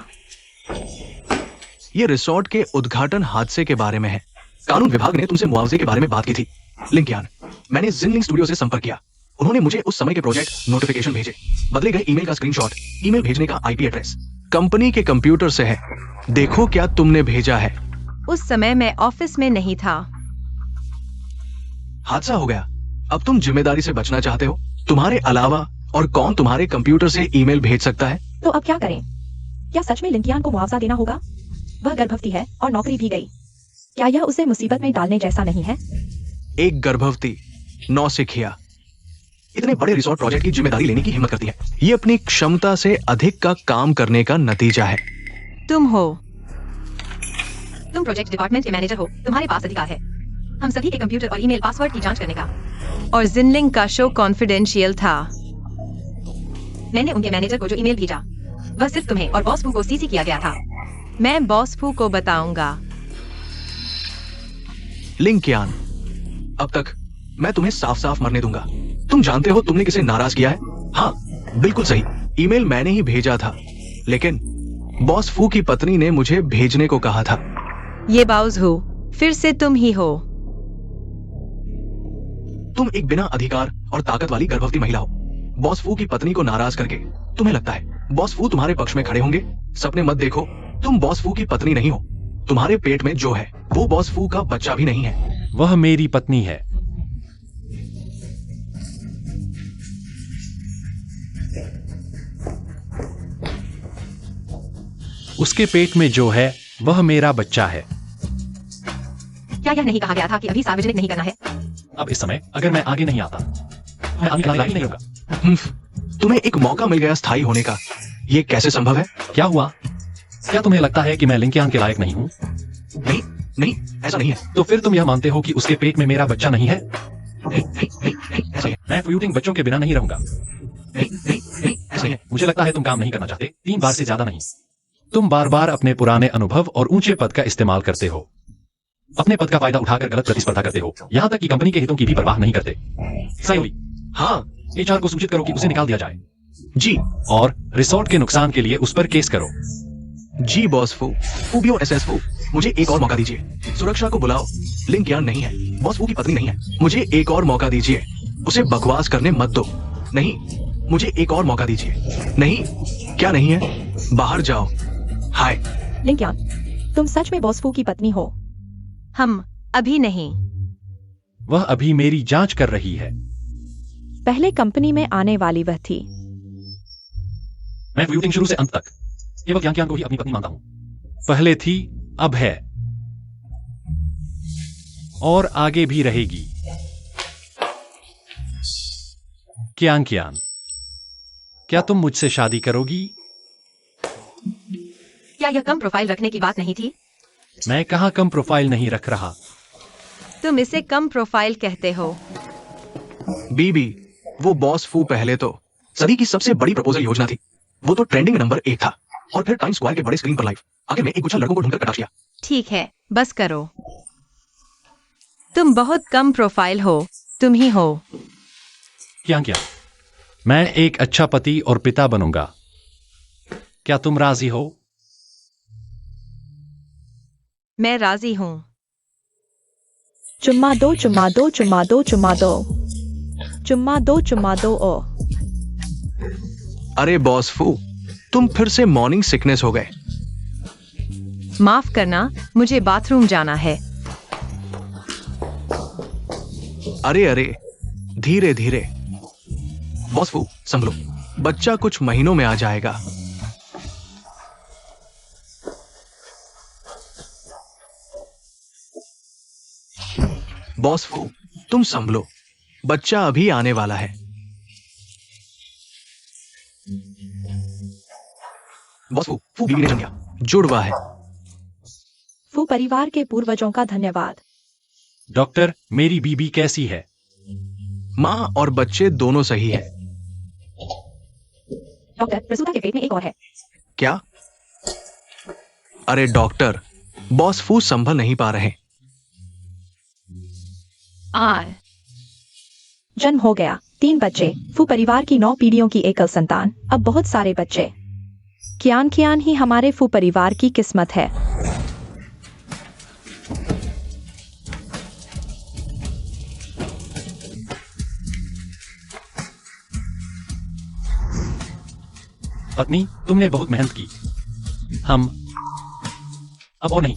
S2: ये रिसोर्ट के उद्घाटन हादसे के बारे में है. कानून विभाग ने तुमसे मुआवजे के बारे में बात की थी. लिंकियान, मैंने जिनलिंग स्टूडियो से संपर्क किया. उन्होंने मुझे उस समय के प्रोजेक्ट नोटिफिकेशन भेजे. बदले गए ईमेल का स्क्रीनशॉट, ईमेल भेजने का आईपी एड्रेस कंपनी के कंप्यूटर से है. देखो क्या तुमने भेजा है.
S3: उस समय मैं ऑफिस में नहीं था.
S2: हादसा हो गया. अब तुम जिम्मेदारी से बचना चाहते हो. तुम्हारे अलावा और कौन तुम्हारे कंप्यूटर से ईमेल भेज सकता है?
S5: तो अब क्या करें? क्या सच में लिंकियान को मुआवजा देना होगा? वह गर्भवती है और नौकरी भी गई. क्या यह उसे मुसीबत में डालने जैसा नहीं है?
S2: एक गर्भवती नौसिखिया इतने बड़े रिसोर्ट प्रोजेक्ट की जिम्मेदारी लेने की हिम्मत करती है. ये अपनी क्षमता से अधिक का काम करने का नतीजा है.
S3: तुम प्रोजेक्ट डिपार्टमेंट के मैनेजर हो. तुम्हारे पास अधिकार है हम सभी के कंप्यूटर और ईमेल पासवर्ड की जांच करने का. और जिनलिंग का शो कॉन्फिडेंशियल था. मैंने उनके मैनेजर को जो ईमेल भेजा वह सिर्फ तुम्हें और बॉस फू को सीसी किया गया था. मैं बॉस फू को बताऊंगा.
S2: लिंकियान, अब तक मैं तुम्हें साफ साफ मरने दूंगा. तुम जानते हो तुमने किसे नाराज किया है? हाँ, बिल्कुल सही. ईमेल मैंने ही भेजा था, लेकिन बॉस फू की पत्नी ने मुझे भेजने को कहा था.
S3: ये बाउज हो, फिर से तुम ही हो.
S2: तुम एक बिना अधिकार और ताकत वाली गर्भवती महिला हो. बॉस फू की पत्नी को नाराज करके तुम्हें लगता है बॉस फू तुम्हारे पक्ष में खड़े होंगे? सपने मत देखो. तुम बॉस फू की पत्नी नहीं हो. तुम्हारे पेट में जो है वो बॉस फू का बच्चा भी नहीं है.
S1: वह मेरी पत्नी है. उसके पेट में जो है वह मेरा बच्चा है.
S3: क्या यह नहीं कहा गया था कि अभी सार्वजनिक नहीं करना है?
S1: अब इस समय अगर मैं आगे नहीं आता मैं आगे लायक नहीं होगा.
S2: तुम्हें एक मौका मिल गया स्थायी होने का. ये कैसे संभव है?
S1: क्या हुआ? क्या तुम्हें लगता है कि मैं लिंकियान के लायक नहीं हूँ?
S2: नहीं नहीं, ऐसा नहीं है.
S1: तो फिर तुम यह मानते हो कि उसके पेट में मेरा बच्चा नहीं है?
S2: ऐसा है.
S1: मैं फ्यूटिंग बच्चों के बिना नहीं रहूंगा.
S2: नहीं, ऐसा है.
S1: मुझे लगता है तुम काम नहीं करना चाहते. 3 बार से ज्यादा नहीं. तुम बार बार अपने पुराने अनुभव और ऊंचे पद का इस्तेमाल करते हो, अपने पद का फायदा उठाकर गलत प्रतिस्पर्धा करते हो, यहां तक कि कंपनी के हितों की भी परवाह नहीं करते। सायोली,
S2: हाँ
S1: एचआर को सूचित करो कि उसे निकाल दिया जाए
S2: जी।
S1: और रिसोर्ट के नुकसान के लिए उस पर केस करो।
S2: जी बॉस फू। फूबियो एसएस फू, मुझे एक और मौका दीजिए। सुरक्षा को बुलाओ। लिंग यान नहीं है, बॉस फू की पत्नी नहीं है। मुझे एक और मौका दीजिए। उसे बकवास करने मत दो। नहीं, मुझे एक और मौका दीजिए। नहीं, क्या नहीं है? बाहर जाओ। हाय।
S5: लिंक्यान, तुम सच में बॉस फू की पत्नी हो?
S3: हम अभी नहीं।
S1: वह अभी मेरी जांच कर रही है।
S5: पहले कंपनी में आने वाली वह थी।
S1: मैं व्यूटिंग शुरू से अंत तक केवल ज्ञान को ही अपनी पत्नी मानता हूं। पहले थी, अब है और आगे भी रहेगी। कियान, क्या तुम मुझसे शादी करोगी?
S3: क्या यह कम प्रोफाइल रखने की बात नहीं थी?
S1: मैं कहां कम प्रोफाइल नहीं रख रहा।
S3: तुम इसे कम प्रोफाइल कहते हो।
S2: बीबी, वो बॉस फू पहले तो सदी की सबसे बड़ी प्रपोजल योजना थी। वो तो ट्रेंडिंग नंबर 1 था। और फिर टाइम स्क्वायर के बड़े स्क्रीन पर लाइव आखिर में एक गुच्छा लड़कों को ढूंढकर कटाक्ष किया।
S3: ठीक है, बस करो। तुम बहुत कम प्रोफाइल हो। तुम ही हो।
S1: कियान, मैं एक अच्छा पति और पिता बनूंगा। क्या तुम राजी हो?
S3: मैं राजी हूं।
S5: चुम्मा दो, चुम्मा दो, चुम्मा दो, चुम्मा दो, चुम्मा दो, चुम्मा दो। ओ
S2: अरे बॉस फू, तुम फिर से मॉर्निंग सिकनेस हो गए।
S3: माफ करना, मुझे बाथरूम जाना है।
S2: अरे अरे, धीरे धीरे। बॉस फू, संभलो। बच्चा कुछ महीनों में आ जाएगा। बॉस फू, तुम संभलो। बच्चा अभी आने वाला है। बॉस फू, फू बीवी ने जन्म लिया। जुड़वा है।
S5: फू परिवार के पूर्वजों का धन्यवाद।
S1: डॉक्टर, मेरी बीबी कैसी है?
S2: माँ और बच्चे दोनों सही है।
S5: डॉक्टर, प्रसूता के पेट में एक और है।
S2: क्या? अरे डॉक्टर, बॉस फू संभल नहीं पा रहे।
S5: जन्म हो गया। 3 बच्चे। फू परिवार की 9 पीढ़ियों की एकल संतान। अब बहुत सारे बच्चे। कियान ही हमारे फू परिवार की किस्मत है।
S1: पत्नी, तुमने बहुत मेहनत की। हम अब और नहीं।